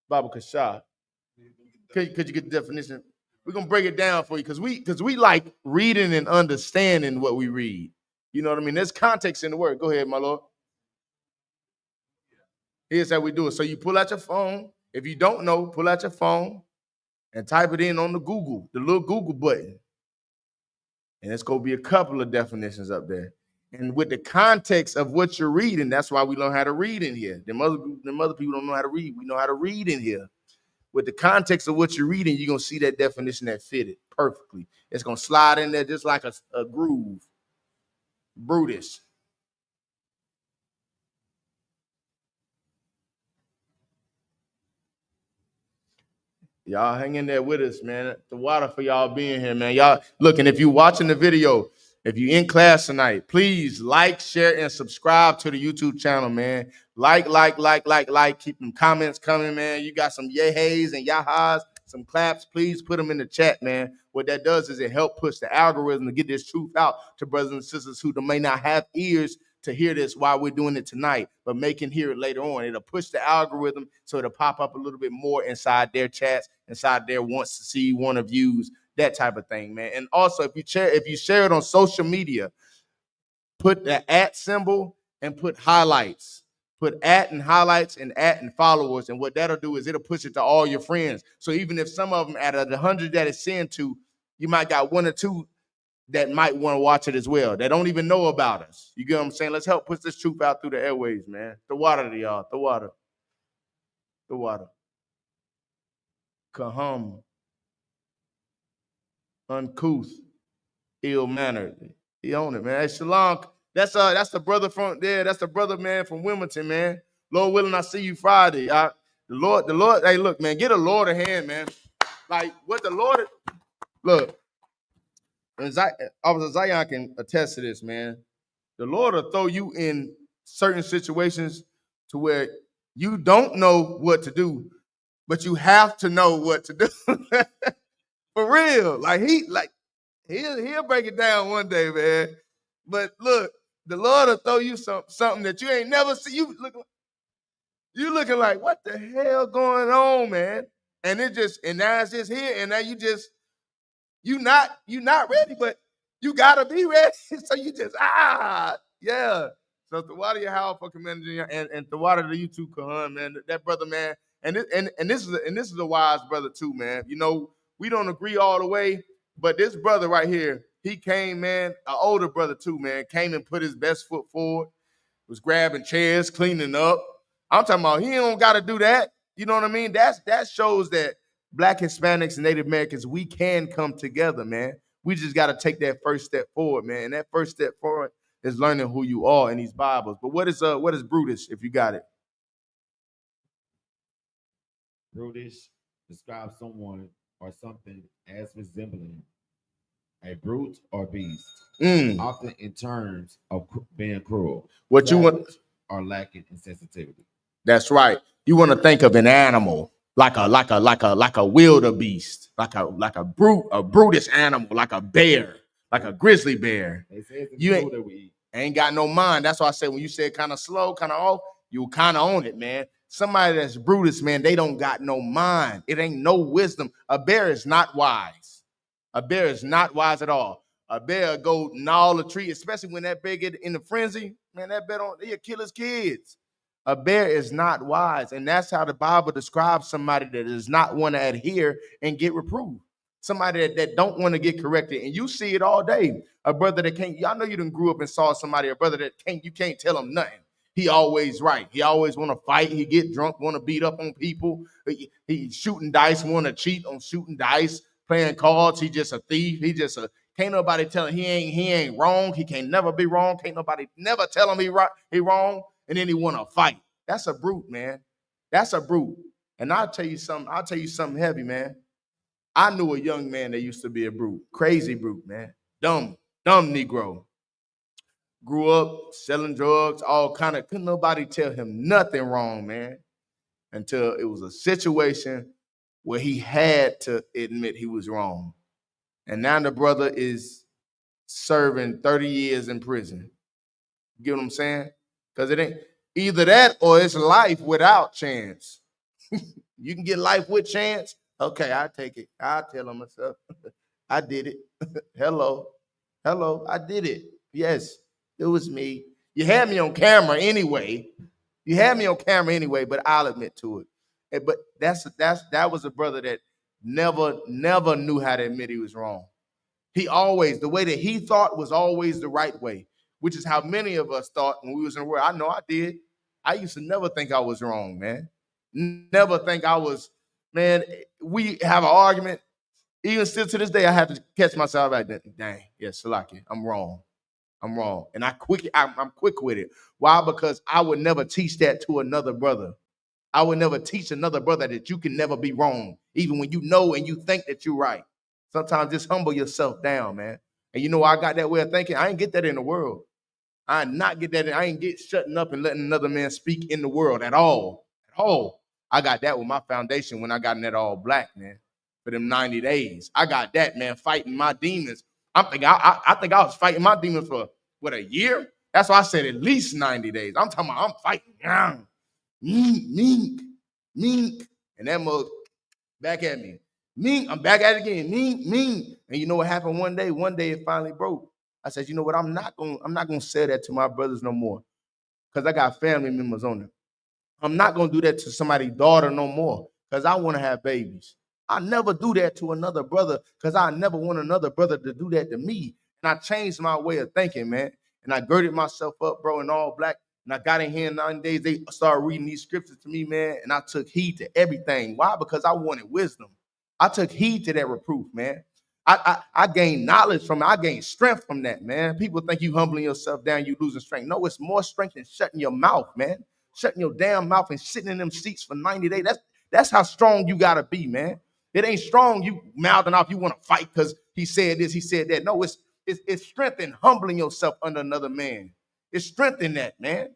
Baba Kashah. Could you get the definition? We're gonna break it down for you because we like reading and understanding what we read. You know what I mean? There's context in the word. Go ahead, my lord. Here's how we do it. So you pull out your phone. If you don't know, pull out your phone and type it in on the little Google button. And it's going to be a couple of definitions up there. And with the context of what you're reading, that's why we learn how to read in here. Them other people don't know how to read. We know how to read in here. With the context of what you're reading, you're going to see that definition that fit it perfectly. It's going to slide in there just like a groove. Brutish. Y'all hang in there with us, man. The water for y'all being here, man. Y'all look, and if you're watching the video, if you're in class tonight, please like, share, and subscribe to the YouTube channel, man. Like. Keep them comments coming, man. You got some yahays and yahas, some claps. Please put them in the chat, man. What that does is it helps push the algorithm to get this truth out to brothers and sisters who may not have ears to hear this while we're doing it tonight, but may can hear it later on. It'll push the algorithm so it'll pop up a little bit more inside their chats, inside their wants to see, want to views, that type of thing, man. And also, if you share it on social media, put the @ symbol and put highlights. Put @ and highlights and @ and followers. And what that'll do is it'll push it to all your friends. So even if some of them out of the 100 that it's sent to, you might got 1 or 2 that might want to watch it as well. They don't even know about us. You get what I'm saying? Let's help push this truth out through the airways, man. The water to y'all. The water. The water. Kahum. Uncouth. Ill-mannered. He on it, man. Hey, Shalom. That's the brother from there. That's the brother, man, from Wilmington, man. Lord willing, I see you Friday. The Lord, hey, look, man, get a Lord a hand, man. Like what the Lord, look. Officer Zion can attest to this, man. The Lord will throw you in certain situations to where you don't know what to do, but you have to know what to do. For real. He'll break it down one day, man. But look, the Lord will throw you something that you ain't never seen. You looking like, what the hell going on, man? And now it's just here, and now you not ready, but you gotta be ready. So you just yeah. So the water your house for commending and the water to you too, Kahan, man. That brother, man, and this is a wise brother too, man. You know, we don't agree all the way, but this brother right here, he came, man, an older brother too, man, came and put his best foot forward, was grabbing chairs, cleaning up. I'm talking about he don't gotta do that. You know what I mean? That shows that Black, Hispanics, and Native Americans, we can come together, man. We just got to take that first step forward, man. And that first step forward is learning who you are in these Bibles. But what is brutish, if you got it? Brutish describes someone or something as resembling a brute or beast, often in terms of being cruel. What you want? Or lacking in sensitivity. That's right. You want to think of an animal. Like a wildebeest, like a brutish animal, like a bear, like a grizzly bear. You ain't got no mind. That's why I say when you say kind of slow, kind of off, you kind of on it, man. Somebody that's brutish, man, they don't got no mind. It ain't no wisdom. A bear is not wise. A bear is not wise at all. A bear go gnaw the tree, especially when that bear get in the frenzy. Man, that bear he'll kill his kids. A bear is not wise, and that's how the Bible describes somebody that does not want to adhere and get reproved. Somebody that don't want to get corrected, and you see it all day. A brother that can't. Y'all know you done grew up and saw somebody, a brother that you can't tell him nothing. He always right. He always want to fight. He get drunk, want to beat up on people. He shooting dice, want to cheat on shooting dice, playing cards. He just a thief. He just a can't nobody tell him he ain't wrong. He can't never be wrong. Can't nobody never tell him he wrong. And then he want to fight. That's a brute, man. That's a brute. And I'll tell you something heavy, man. I knew a young man that used to be a brute, crazy brute, man. Dumb Negro. Grew up selling drugs, all kind of, couldn't nobody tell him nothing wrong, man. Until it was a situation where he had to admit he was wrong. And now the brother is serving 30 years in prison. You get what I'm saying? Because it ain't either that or it's life without chance. You can get life with chance. Okay, I'll take it. I'll tell him myself. I did it. Hello, I did it. Yes, it was me. You had me on camera anyway. But I'll admit to it. But that was a brother that never knew how to admit he was wrong. He always, the way that he thought was always the right way, which is how many of us thought when we was in the world. I know I did. I used to never think I was wrong, man. Never think I was, man. We have an argument. Even still to this day, I have to catch myself like, dang, yeah, Salaki, I'm wrong. And I'm quick with it. Why? Because I would never teach that to another brother. I would never teach another brother that you can never be wrong, even when you know and you think that you're right. Sometimes just humble yourself down, man. And you know, I got that way of thinking. I ain't get that in the world. I not get that. I ain't get shutting up and letting another man speak in the world at all. At all. I got that with my foundation when I got in that all black, man. For them 90 days. I got that, man, fighting my demons. I think I was fighting my demons for, what, a year? That's why I said at least 90 days. I'm talking about I'm fighting. Mink. And that mug back at me. Mink, I'm back at it again. Mink. And you know what happened one day? One day it finally broke. I said, you know what? I'm not gonna say that to my brothers no more. Because I got family members on it. I'm not gonna do that to somebody's daughter no more. Because I want to have babies. I never do that to another brother because I never want another brother to do that to me. And I changed my way of thinking, man. And I girded myself up, bro, in all black. And I got in here in 9 days. They started reading these scriptures to me, man. And I took heed to everything. Why? Because I wanted wisdom. I took heed to that reproof, man. I gained knowledge from it. I gained strength from that, man. People think you humbling yourself down, you losing strength. No, it's more strength than shutting your mouth, man. Shutting your damn mouth and sitting in them seats for 90 days. That's how strong you got to be, man. It ain't strong you mouthing off you want to fight because he said this, he said that. No, it's strength in humbling yourself under another man. It's strength in that, man.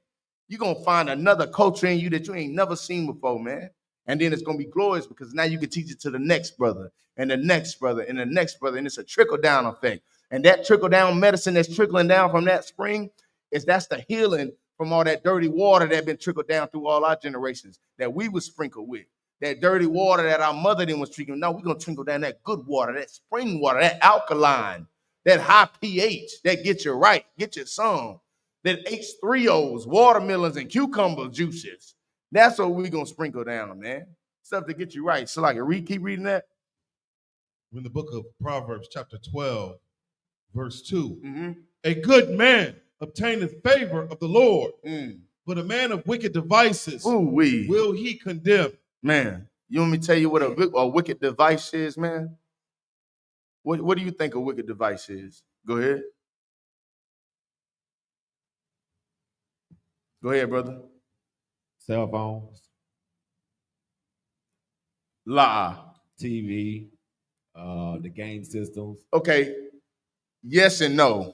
You're going to find another culture in you that you ain't never seen before, man. And then it's going to be glorious because now you can teach it to the next brother and the next brother and the next brother. And it's a trickle-down effect. And that trickle-down medicine that's trickling down from that spring, that's the healing from all that dirty water that been trickled down through all our generations that we was sprinkled with. That dirty water that our mother then was drinking. Now we're going to trickle down that good water, that spring water, that alkaline, that high pH that gets you right, get you some. That H3Os, watermelons, and cucumber juices. That's what we're going to sprinkle down, man. Stuff to get you right. So like, keep reading that. In the book of Proverbs, chapter 12, verse 2, a good man obtaineth favor of the Lord, but a man of wicked devices will he condemn. Man, you want me to tell you what a wicked device is, man? What do you think a wicked device is? Go ahead. Go ahead, brother. Cell phones. TV. The game systems. Okay. Yes and no.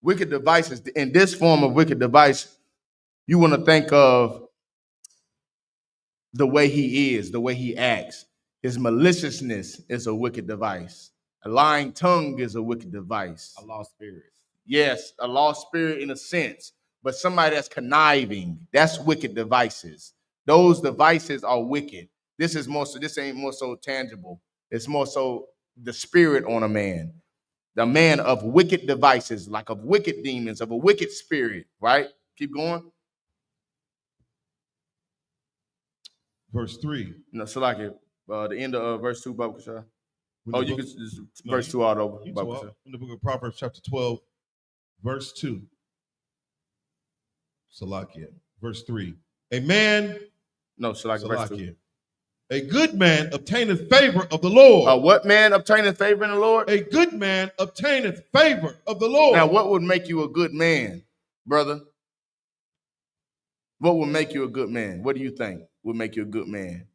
Wicked devices, in this form of wicked device, you want to think of the way he is, the way he acts. His maliciousness is a wicked device. A lying tongue is a wicked device. A lost spirit. Yes, a lost spirit in a sense, but somebody that's conniving, that's wicked devices. Those devices are wicked. This ain't more so tangible. It's more so the spirit on a man. The man of wicked devices, like of wicked demons, of a wicked spirit, right? Keep going. Verse 3. No, so like it, the end of verse 2, Baba Kasha. When Oh, the you book- can just no, verse you- 2 all over. you Baba talk Kasha. in the book of Proverbs, chapter 12, verse 2. Salakia. Verse 3. A man, No, so like verse 2. Salakia. A good man obtaineth favor of the Lord. What man obtaineth favor in the Lord? A good man obtaineth favor of the Lord. Now, what would make you a good man, brother? What would make you a good man? What do you think would make you a good man?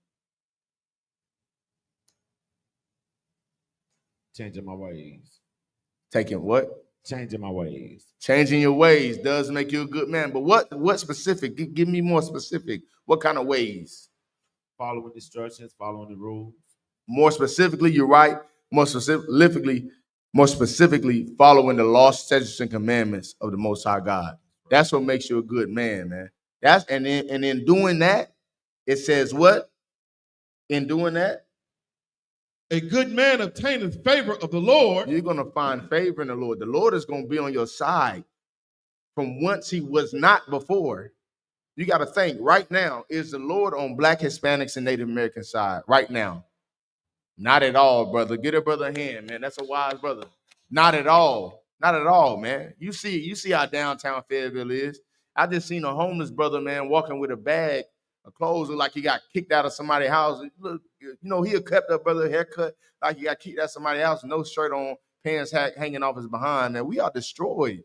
Changing my ways. Taking what? Changing my ways. Changing your ways does make you a good man. But what specific? Give me more specific. What kind of ways? Following instructions, following the rules. More specifically, you're right. More specifically, following the law, statutes, and commandments of the Most High God. That's what makes you a good man, man. That's and in doing that, it says what? In doing that, a good man obtaineth favor of the Lord. You're gonna find favor in the Lord. The Lord is gonna be on your side from whence He was not before. You got to think right now, is the Lord on Black, Hispanics, and Native American side right now? Not at all, brother. Get a brother a hand, man. That's a wise brother. Not at all. Not at all, man. You see how downtown Fayetteville is. I just seen a homeless brother, man, walking with a bag of clothes, look like he got kicked out of somebody's house. Look, you know, he a kept up brother, haircut like he got kicked out of somebody's house, no shirt on, pants hanging off his behind. Man, we are destroyed.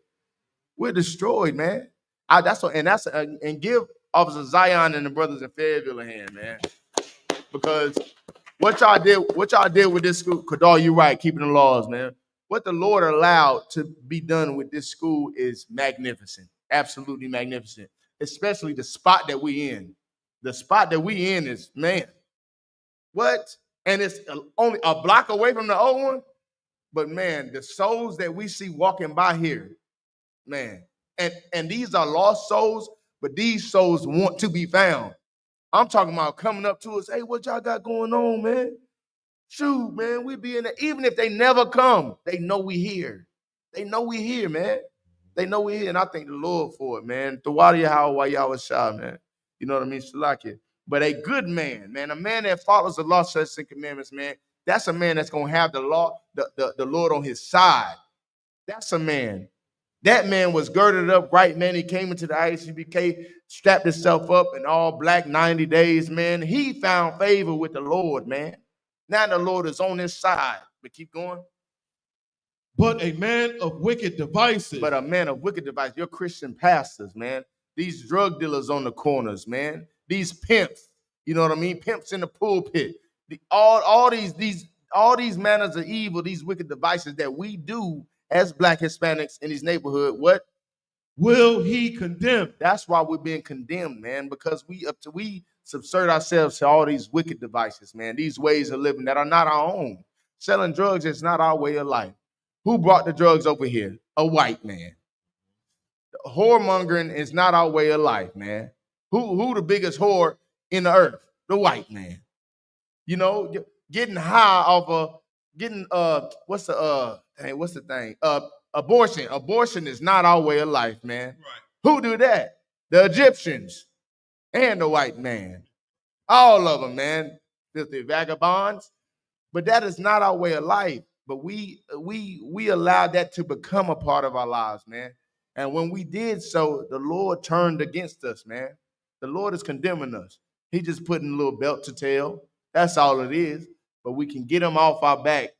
We're destroyed, man. And give Officer Zion and the brothers in Fayetteville a hand, man, because what y'all did with this school, Kadal, you right, keeping the laws, man. What the Lord allowed to be done with this school is magnificent, absolutely magnificent, especially the spot that we in. The spot that we in is, man, what? And it's only a block away from the old one, but man, the souls that we see walking by here, man, and these are lost souls, but these souls want to be found. I'm talking about coming up to us, hey, what y'all got going on, man? Shoot, man, we be in there. Even if they never come, they know we here. They know we here, man. They know we here, and I thank the Lord for it, man. Tawadi how while y'all was shy, man. You know what I mean? Shalakia. But a good man, man, a man that follows the law, statutes, and commandments, man, that's a man that's gonna have the law, the Lord on his side. That's a man. That man was girded up right, man. He came into the ISUPK, strapped himself up in all black 90 days, man. He found favor with the Lord, man. Now the Lord is on his side. But keep going. But a man of wicked devices. But a man of wicked devices. Your Christian pastors, man. These drug dealers on the corners, man. These pimps. You know what I mean? Pimps in the pulpit. All these manners of evil, these wicked devices that we do as Black Hispanics in these neighborhoods, what will He condemn? That's why we're being condemned, man, because we subvert ourselves to all these wicked devices, man, these ways of living that are not our own. Selling drugs is not our way of life. Who brought the drugs over here? A white man. Whoremongering is not our way of life, man. Who the biggest whore in the earth? The white man. You know, getting high off of what's the thing? Abortion. Abortion is not our way of life, man. Right. Who do that? The Egyptians and the white man. All of them, man. Filthy vagabonds. But that is not our way of life. But we allowed that to become a part of our lives, man. And when we did so, the Lord turned against us, man. The Lord is condemning us. He just putting a little belt to tail. That's all it is. But we can get him off our back.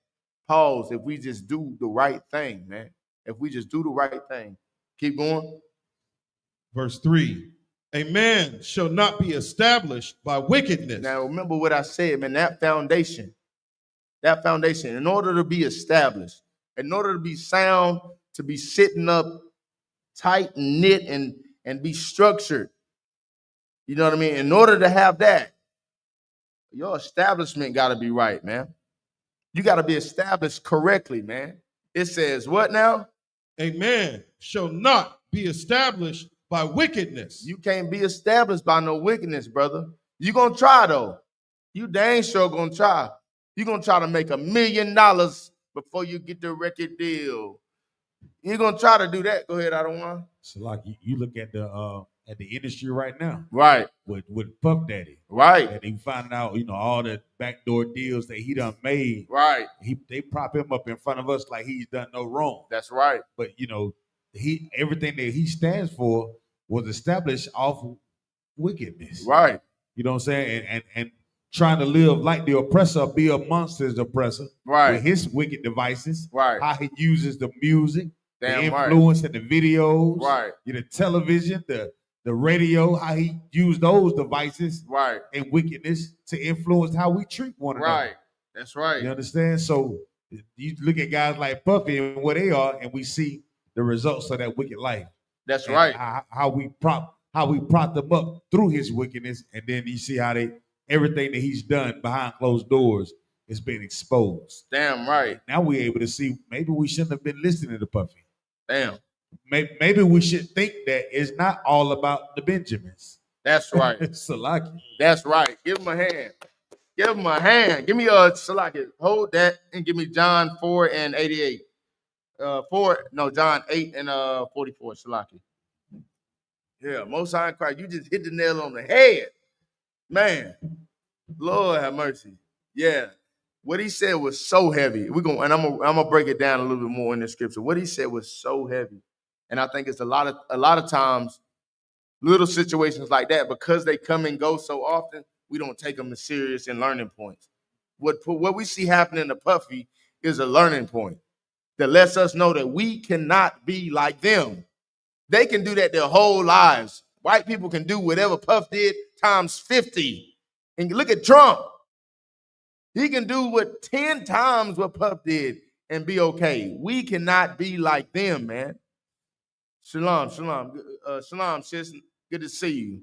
Pause if we just do the right thing, man. If we just do the right thing. Keep going. Verse 3. A man shall not be established by wickedness. Now remember what I said, man. That foundation, in order to be established, in order to be sound, to be sitting up tight and knit and be structured. You know what I mean? In order to have that, your establishment got to be right, man. You got to be established correctly, man. It says what now? A man shall not be established by wickedness. You can't be established by no wickedness, brother. You gonna try though. You dang sure gonna try. You're going to try to make $1 million before you get the record deal. You're going to try to do that. Go ahead, I don't want. So like you look at the industry right now, Right. With Puff Daddy, right, and they finding out, all the backdoor deals that he done made. right. They prop him up in front of us like he's done no wrong. That's right. But everything that he stands for was established off of wickedness. Right. You know what I'm saying? And trying to live like the oppressor, be amongst his oppressor. Right. With his wicked devices. Right. How he uses the music, Damn the right. influence and the videos. Right. The television, the radio, how he used those devices. Right. And wickedness to influence how we treat one another. Right. That's right. You understand? So you look at guys like Puffy and where they are, and we see the results of that wicked life. That's and right. How we prop them up through his wickedness, and then you see how everything that he's done behind closed doors is being exposed. Damn right. Now we're able to see maybe we shouldn't have been listening to Puffy. Damn. Maybe we should think that it's not all about the Benjamins. That's right. Salaki. That's right. Give him a hand. Give him a hand. Give me a Salaki. Hold that and give me John 4 and 88. John 8 and 44. Salaki. Yeah, Most High in Christ. You just hit the nail on the head. Man. Lord have mercy. Yeah. What he said was so heavy. I'm gonna break it down a little bit more in the scripture. What he said was so heavy. And I think it's a lot of times, little situations like that, because they come and go so often, we don't take them as serious in learning points. What we see happening to Puffy is a learning point that lets us know that we cannot be like them. They can do that their whole lives. White people can do whatever Puff did times 50. And look at Trump. He can do 10 times what Puff did and be okay. We cannot be like them, man. Shalom. Shalom, sis. Good to see you.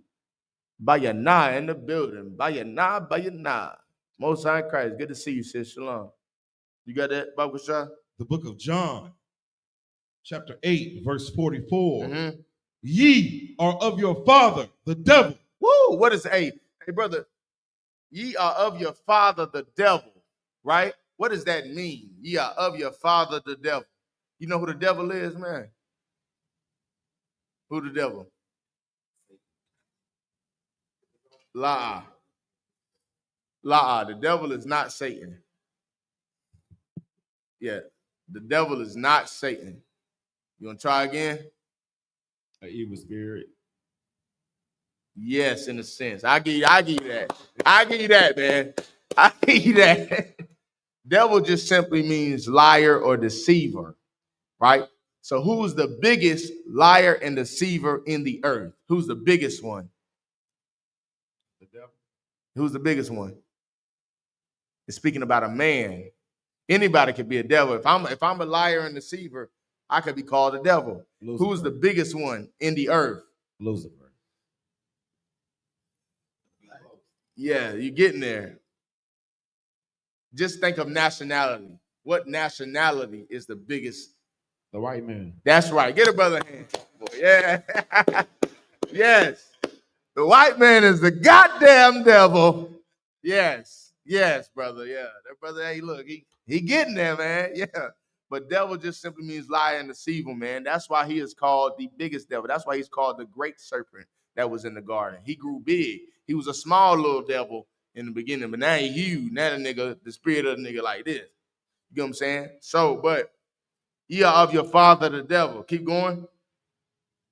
Bayana in the building. Bayana. Most High in Christ. Good to see you, sis. Shalom. You got that, Baba Shah? The book of John, chapter 8, verse 44. Mm-hmm. Ye are of your father, the devil. Woo! What is 8? Hey, brother, ye are of your father, the devil, right? What does that mean? Ye are of your father, the devil. You know who the devil is, man? Who the devil? La. The devil is not Satan. Yeah, the devil is not Satan. You want to try again? An evil spirit. Yes, in a sense. I give you that. I give you that, man. I give you that. Devil just simply means liar or deceiver, right? So who's the biggest liar and deceiver in the earth? Who's the biggest one? The devil. Who's the biggest one? It's speaking about a man. Anybody could be a devil. If I'm a liar and deceiver, I could be called a devil. Lucifer. Who's the biggest one in the earth? Lucifer. Yeah, you're getting there. Just think of nationality. What nationality is the biggest? The white man. That's right. Get a brother hand. Boy. Yeah. Yes. The white man is the goddamn devil. Yes, brother. Yeah. That brother, hey, look, he getting there, man. Yeah. But devil just simply means liar and deceiver, man. That's why he is called the biggest devil. That's why he's called the great serpent that was in the garden. He grew big. He was a small little devil in the beginning, but now he huge. Now the spirit of the nigga like this. You get what I'm saying? So, but ye are of your father, the devil. Keep going.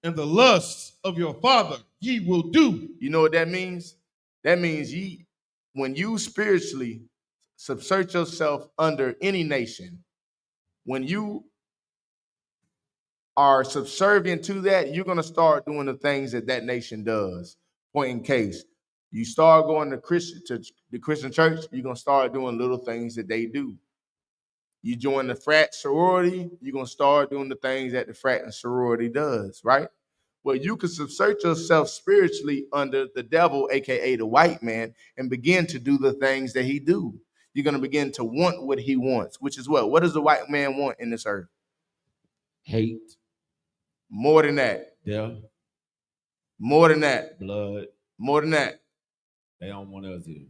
And the lusts of your father ye will do. You know what that means? That means when you spiritually subvert yourself under any nation, when you are subservient to that, you're going to start doing the things that nation does. Point in case, you start going to the Christian church, you're going to start doing little things that they do. You join the frat sorority, you're going to start doing the things that the frat and sorority does, right? Well, you can subvert yourself spiritually under the devil, a.k.a. the white man, and begin to do the things that he do. You're going to begin to want what he wants, which is what? What does the white man want in this earth? Hate. More than that. Death. More than that. Blood. More than that. They don't want us here.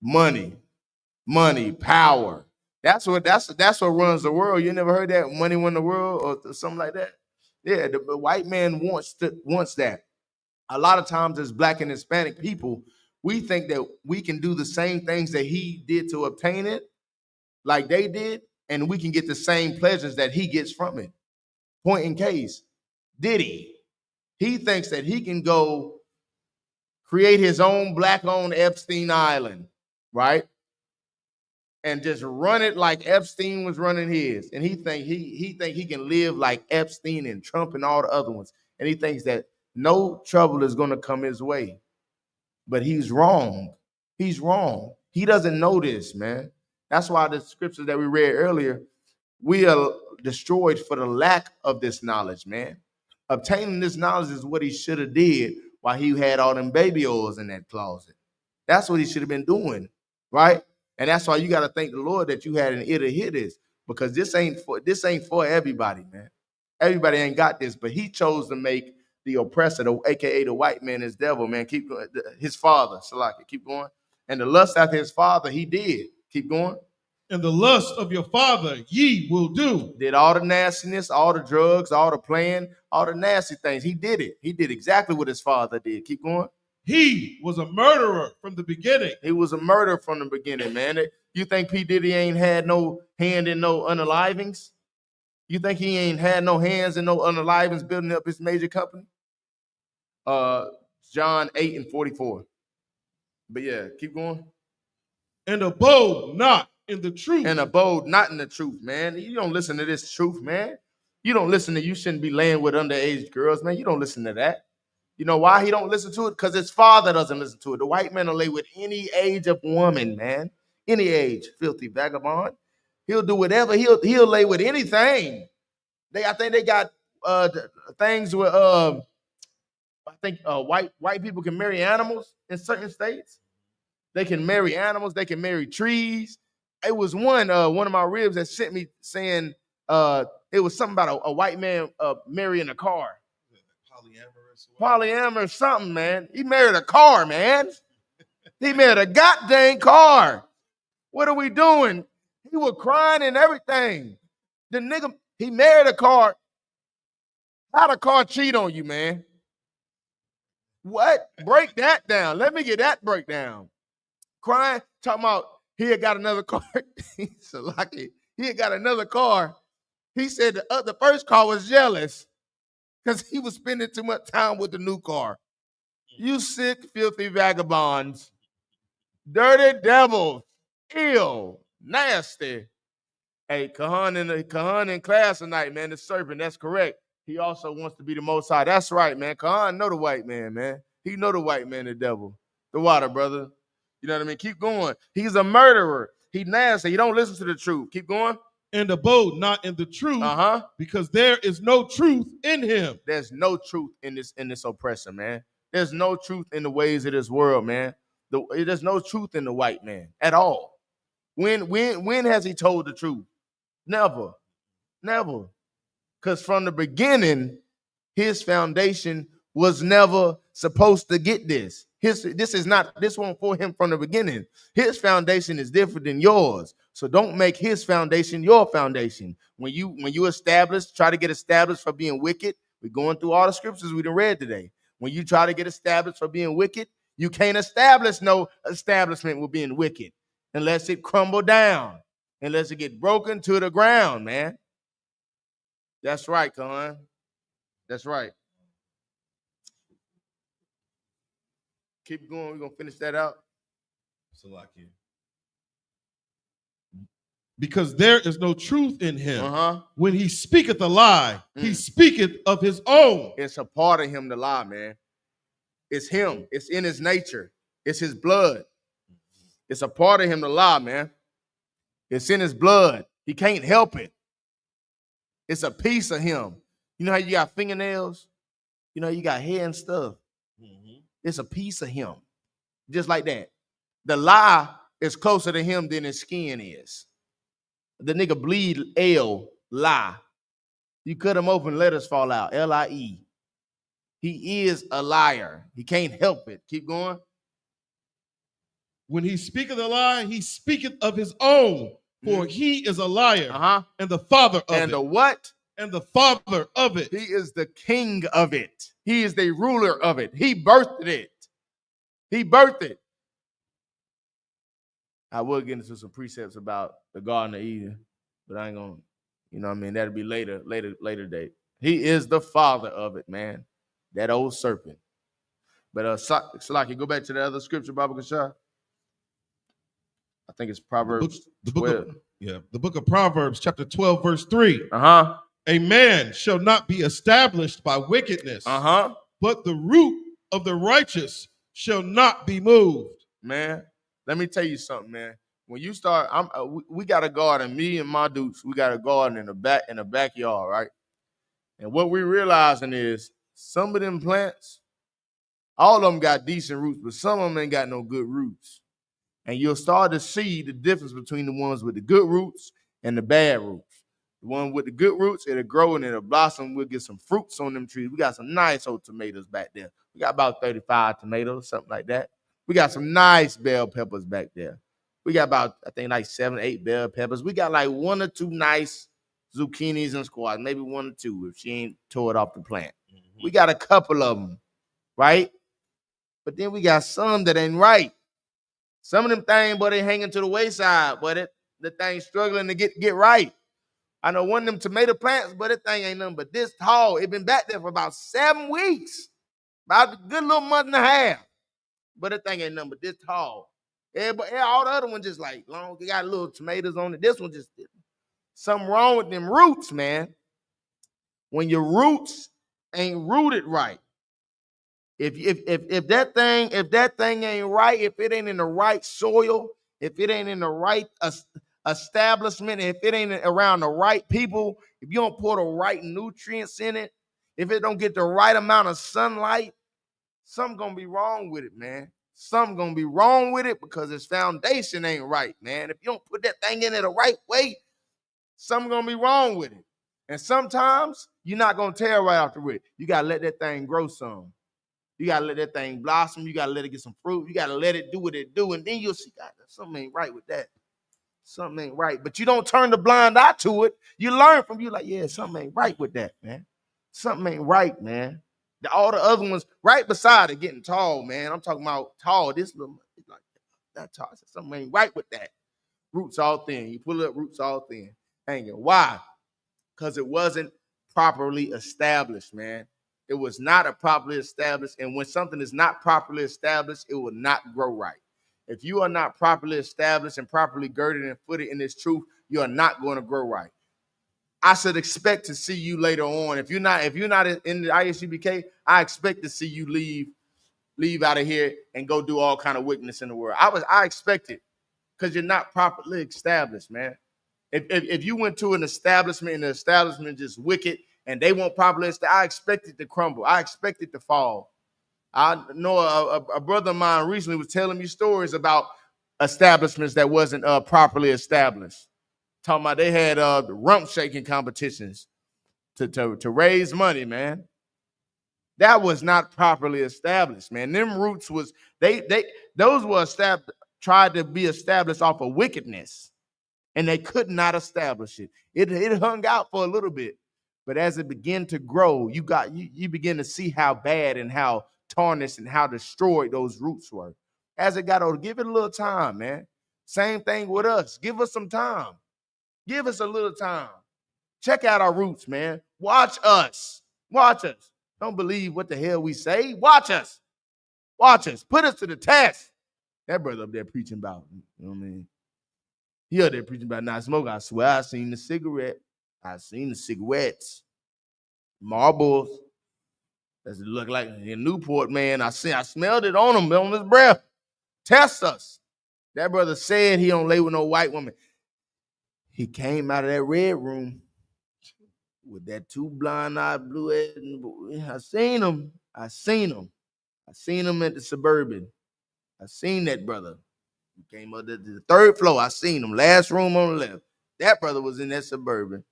Money. money, power. That's what runs the world. You never heard that? Money won the world or something like that? Yeah, the white man wants that. A lot of times as Black and Hispanic people, we think that we can do the same things that he did to obtain it, like they did, and we can get the same pleasures that he gets from it. Point in case, Diddy, he thinks that he can go create his own Black-owned Epstein Island, right? And just run it like Epstein was running his. And he think he can live like Epstein and Trump and all the other ones. And he thinks that no trouble is going to come his way. But he's wrong. He's wrong. He doesn't know this, man. That's why the scriptures that we read earlier, we are destroyed for the lack of this knowledge, man. Obtaining this knowledge is what he should have did while he had all them baby oils in that closet. That's what he should have been doing, right? And that's why you got to thank the Lord that you had an ear to hear this, because this ain't for everybody, man. Everybody ain't got this, but he chose to make the oppressor, aka the white man, his devil, man. Keep going. His father, Salaki, keep going. And the lust after his father, he did. Keep going. And the lust of your father ye will do. Did all the nastiness, all the drugs, all the playing, all the nasty things. He did it. He did exactly what his father did. Keep going. He was a murderer from the beginning. He was a murderer from the beginning, man. You think P. Diddy ain't had no hand in no unalivings? You think he ain't had no hands in no unalivings building up his major company? John 8:44. But yeah, keep going. And abode not in the truth. And abode not in the truth, man. You don't listen to this truth, man. You don't listen to, you shouldn't be laying with underage girls, man. You don't listen to that. You know why he don't listen to it? Because his father doesn't listen to it. The white man will lay with any age of woman, man. Any age, filthy vagabond. He'll do whatever. He'll lay with anything. I think they got things where I think white people can marry animals in certain states. They can marry animals. They can marry trees. It was one of my ribs that sent me saying it was something about a white man marrying a car. Polyamorous something, man. He married a car, man. He married a goddamn car. What are we doing? He was crying and everything. The nigga, he married a car. How'd a car cheat on you, man? What? Break that down. Let me get that breakdown. Crying, talking about he had got another car. He's lucky. He had got another car. He said the first car was jealous because he was spending too much time with the new car. You sick, filthy vagabonds. Dirty devils. Ill. Nasty. Hey, Kahan in class tonight, man. The serpent, that's correct. He also wants to be the Most High. That's right, man. Kahan know the white man, man. He know the white man, the devil. The water, brother. You know what I mean? Keep going. He's a murderer. He nasty. He don't listen to the truth. Keep going. And abode not in the truth, because there is no truth in him. There's no truth in this oppressor, man. There's no truth in the ways of this world, man. There's no truth in the white man at all. When has he told the truth? Never. Because from the beginning, his foundation was never supposed to get this. This one for him from the beginning. His foundation is different than yours. So don't make his foundation your foundation. When you try to get established for being wicked, we're going through all the scriptures we done read today. When you try to get established for being wicked, you can't establish no establishment with being wicked unless it crumble down, unless it get broken to the ground, man. That's right, Con. That's right. Keep going. We're going to finish that out. Salakia. Because there is no truth in him. When he speaketh a lie, he speaketh of his own. It's a part of him to lie, man. It's him. It's in his nature. It's his blood. It's a part of him to lie, man. It's in his blood. He can't help it. It's a piece of him. You know how you got fingernails? You know, you got hair and stuff. It's a piece of him. Just like that. The lie is closer to him than his skin is. The nigga bleed L, lie. You cut him open, letters fall out. L-I-E. He is a liar. He can't help it. Keep going. When he speaketh a lie, he speaketh of his own, for he is a liar and the father of it. And the what? And the father of it. He is the king of it. He is the ruler of it. He birthed it. He birthed it. I will get into some precepts about the Garden of Eden, but I ain't gonna, you know what I mean? That'll be later date. He is the father of it, man. That old serpent. But Salaki, go back to the other scripture, Baba Kashar. I think it's Proverbs. The book of Proverbs, chapter 12, verse 3. A man shall not be established by wickedness, but the root of the righteous shall not be moved. Man, let me tell you something, man. When you start, we got a garden. Me and my dudes, we got a garden in the backyard, right? And what we're realizing is some of them plants, all of them got decent roots, but some of them ain't got no good roots. And you'll start to see the difference between the ones with the good roots and the bad roots. The one with the good roots, it'll grow and it'll blossom. We'll get some fruits on them trees. We got some nice old tomatoes back there. We got about 35 tomatoes, something like that. We got some nice bell peppers back there. We got about, I think, like 7 or 8 bell peppers. We got like 1 or 2 nice zucchinis and squash, maybe 1 or 2 if she ain't tore it off the plant. We got a couple of them, right? But then we got some that ain't right. Some of them things, boy, they hanging to the wayside, but the thing's struggling to get right. I know one of them tomato plants, but that thing ain't nothing but this tall. It been back there for about 7 weeks, about a good little month and a half. But that thing ain't nothing but this tall. But all the other ones just like long. They got little tomatoes on it. This one just something wrong with them roots, man. When your roots ain't rooted right. If that thing ain't right, if it ain't in the right soil, if it ain't in the right establishment, if it ain't around the right people, if you don't put the right nutrients in it, if it don't get the right amount of sunlight, something gonna be wrong with it, man. Something gonna be wrong with it because its foundation ain't right, man. If you don't put that thing in it the right way, something gonna be wrong with it. And sometimes you're not gonna tell right off the rip. You gotta let that thing grow some. You gotta let that thing blossom. You gotta let it get some fruit. You gotta let it do what it do, and then you'll see, God, something ain't right with that. Something ain't right. But you don't turn the blind eye to it. You learn from you like, yeah, something ain't right with that, man. Something ain't right, man. All the other ones right beside it getting tall, man. I'm talking about tall. This little, like that tall. Something ain't right with that. Roots all thin. You pull it up, roots all thin. Hanging. Why? Because it wasn't properly established, man. It was not a properly established. And when something is not properly established, it will not grow right. If you are not properly established and properly girded and footed in this truth, you are not going to grow right. I should expect to see you later on. If you're not in the ISUBK, I expect to see you leave out of here and go do all kind of wickedness in the world. I expect it because you're not properly established, man. If you went to an establishment and the establishment just wicked and they won't properly established, I expect it to crumble. I expect it to fall. I know a brother of mine recently was telling me stories about establishments that wasn't properly established. Talking about they had the rump shaking competitions to raise money, man. That was not properly established, man. Them roots was those were tried to be established off of wickedness, and they could not establish it. It hung out for a little bit, but as it began to grow, you begin to see how bad and how tarnished and how destroyed those roots were. As it got older, give it a little time, man. Same thing with us. Give us some time. Give us a little time. Check out our roots, man. Watch us. Watch us. Don't believe what the hell we say. Watch us. Watch us. Put us to the test. That brother up there preaching about, you know what I mean? He up there preaching about not smoking. I swear I seen the cigarette. I seen the cigarettes. Marbles. Does it look like in Newport, man? I smelled it on him, on his breath. Test us. That brother said he don't lay with no white woman. He came out of that red room with that 2 blind-eyed blue head. I seen him. I seen him at the Suburban. I seen that brother. He came up to the 3rd floor. I seen him. Last room on the left. That brother was in that Suburban.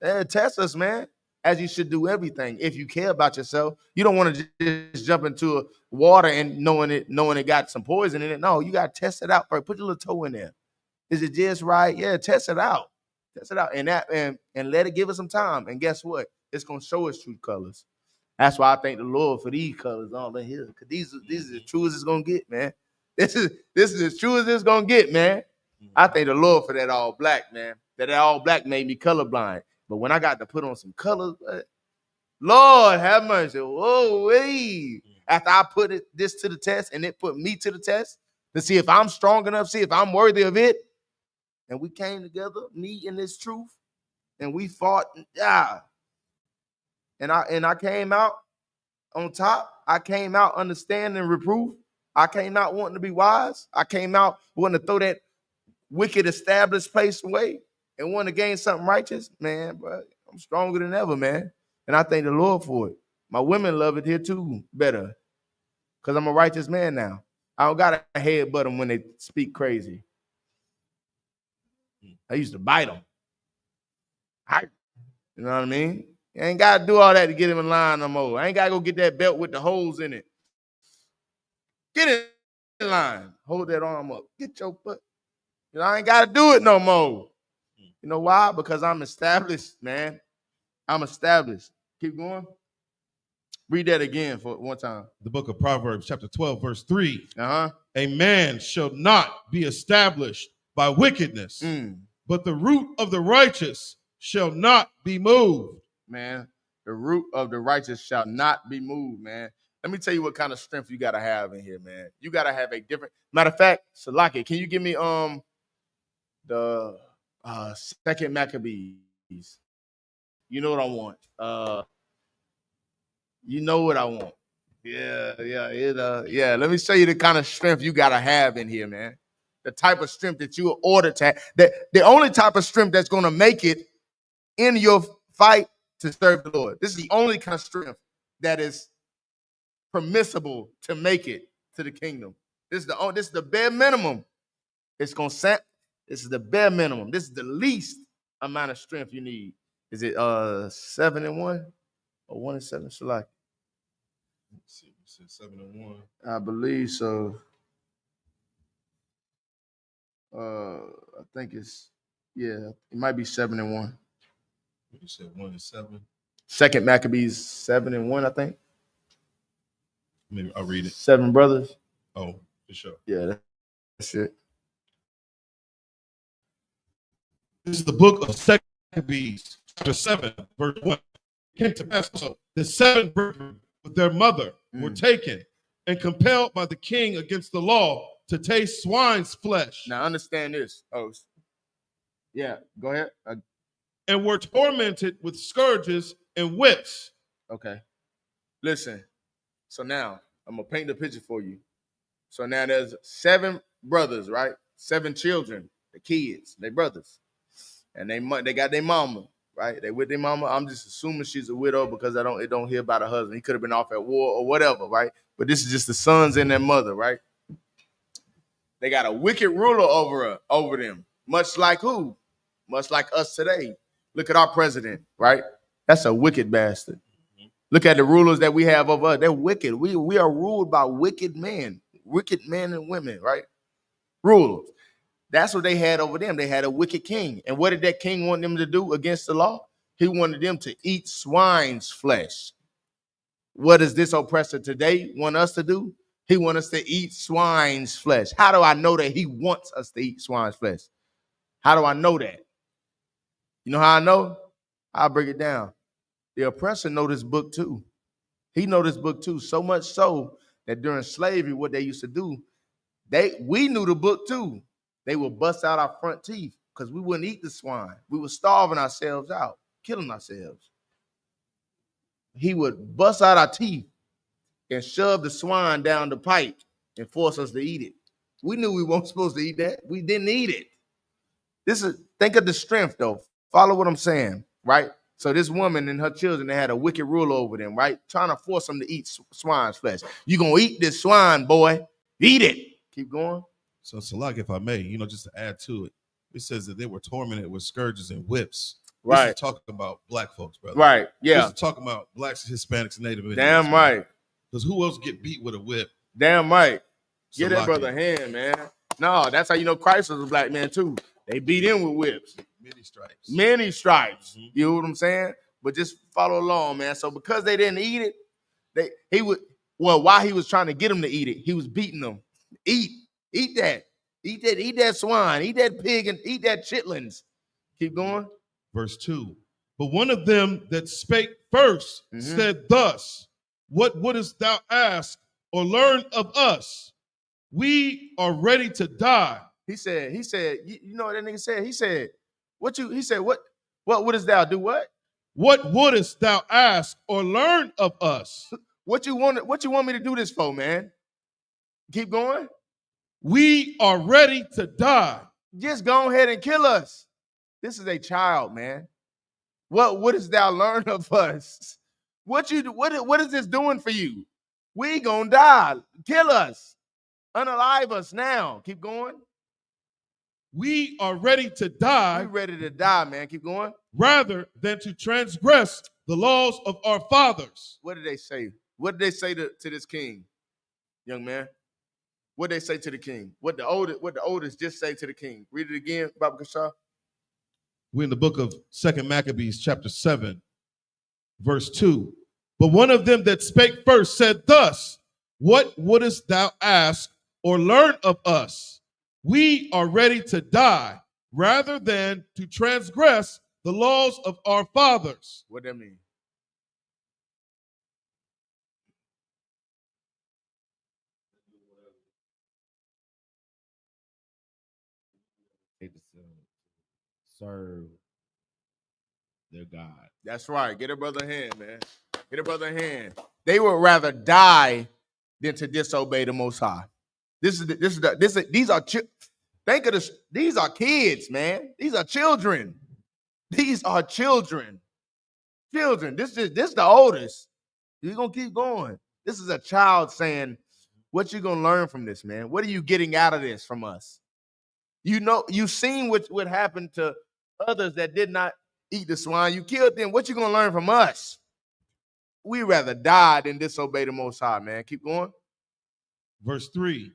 Test us, man. as you should do everything. If you care about yourself, you don't want to just jump into water and knowing it got some poison in it. No, you got to test it out first. Put your little toe in there. Is it just right? Yeah, test it out. Test it out. And let it give it some time. And guess what? It's gonna show its true colors. That's why I thank the Lord for these colors all in here. Cause these is as true as it's gonna get, man. This is as true as it's gonna get, man. I thank the Lord for that all black, man. That all black made me colorblind. But when I got to put on some colors, Lord have mercy. Whoa, wee. After I put this to the test and it put me to the test to see if I'm strong enough, see if I'm worthy of it. And we came together, me and this truth, and we fought. And I came out on top. I came out understanding reproof. I came out wanting to be wise. I came out wanting to throw that wicked established place away and wanting to gain something righteous. Man, bro, I'm stronger than ever, man. And I thank the Lord for it. My women love it here too better because I'm a righteous man now. I don't got to headbutt them when they speak crazy. I used to bite them. You know what I mean? You ain't got to do all that to get him in line no more. I ain't got to go get that belt with the holes in it. Get in line. Hold that arm up. Get your butt. You know, I ain't got to do it no more. You know why? Because I'm established, man. I'm established. Keep going. Read that again for one time. The book of Proverbs, chapter 12, verse 3. Uh-huh. A man shall not be established by wickedness, but the root of the righteous shall not be moved. Man, the root of the righteous shall not be moved, man. Let me tell you what kind of strength you got to have in here, man. You got to have a different... Matter of fact, Salaki, can you give me the second Maccabees? You know what I want. You know what I want. Yeah. Let me show you the kind of strength you got to have in here, man. The type of strength that you are ordered to have. The only type of strength that's going to make it in your fight to serve the Lord. This is the only kind of strength that is permissible to make it to the kingdom. This is the bare minimum. This is the bare minimum. This is the least amount of strength you need. Is it 7 and 1 or 1 and 7? Shalak? Let's see. It says 7 and 1. I believe so. I think it might be 7 and 1. You said 1 and 7. Second Maccabees 7 and 1, I think. Maybe I'll read it. 7 brothers. Oh, for sure. Yeah, that's it. This is the book of Second Maccabees, chapter 7, verse 1. It came to pass also, the 7 brethren with their mother were taken and compelled by the king against the law to taste swine's flesh. Now understand this. Oh, yeah, go ahead. And were tormented with scourges and whips. Okay. Listen. So now I'm gonna paint the picture for you. So now there's 7 brothers, right? 7 children, the kids, they brothers, and they got their mama, right? They with their mama. I'm just assuming she's a widow because it don't hear about her husband. He could have been off at war or whatever, right? But this is just the sons and their mother, right? They got a wicked ruler over them, much like who? Much like us today. Look at our president, right? That's a wicked bastard. Look at the rulers that we have over us. They're wicked. We are ruled by wicked men and women, right? Rulers. That's what they had over them. They had a wicked king. And what did that king want them to do against the law? He wanted them to eat swine's flesh. What does this oppressor today want us to do? He wants us to eat swine's flesh. How do I know that he wants us to eat swine's flesh? How do I know that? You know how I know? I'll break it down. The oppressor know this book too. He know this book too, so much so that during slavery, what they used to do, we knew the book too. They would bust out our front teeth because we wouldn't eat the swine. We were starving ourselves out, killing ourselves. He would bust out our teeth and shove the swine down the pipe and force us to eat it. We knew we weren't supposed to eat that. We didn't eat it. Think of the strength though. Follow what I'm saying, right? So this woman and her children, they had a wicked ruler over them, right? Trying to force them to eat swine's flesh. You gonna eat this swine, boy. Eat it. Keep going. So Salak, if I may, just to add to it, it says that they were tormented with scourges and whips. Right. This is talking about black folks, brother. Right. This Yeah. is talking about blacks, Hispanics, and Native Indians. Damn right. Because who else get beat with a whip? Damn right. Get that Salaki. brother a hand, man. No, that's how you know Christ was a black man too. They beat him with whips. Many stripes. Many stripes. Mhm. You know what I'm saying? But just follow along, man. So because they didn't eat it, while he was trying to get them to eat it, he was beating them. Eat that swine, eat that pig, and eat that chitlins. Keep going. Verse 2. But one of them that spake first said thus, what wouldest thou ask or learn of us? We are ready to die. He said, you know what that nigga said? He said, what wouldest thou do what? What wouldest thou ask or learn of us? What you want me to do this for, man? Keep going. We are ready to die. Just go ahead and kill us. This is a child, man. What wouldst thou learn of us? What is this doing for you? We gonna die. Kill us. Unalive us now. Keep going. We are ready to die. We ready to die, man. Keep going. Rather than to transgress the laws of our fathers. What did they say? What did they say to this king, young man? What did they say to the king? What the oldest just say to the king? Read it again, Baba Kasha. We're in the book of 2 Maccabees, chapter 7, verse 2. But one of them that spake first said thus, what wouldest thou ask or learn of us? We are ready to die rather than to transgress the laws of our fathers. What that mean? Serve their God. That's right. Get a brother a hand, man. Get a brother a hand. They would rather die than to disobey the Most High. These are think of this. These are kids, man. These are children. These are children. Children. This is the oldest. You're gonna keep going. This is a child saying, "What you gonna learn from this, man? What are you getting out of this from us? You know, you've seen what happened to others that did not eat the swine. You killed them. What you gonna learn from us? We rather die than disobey the Most High, man. Keep going. Verse 3.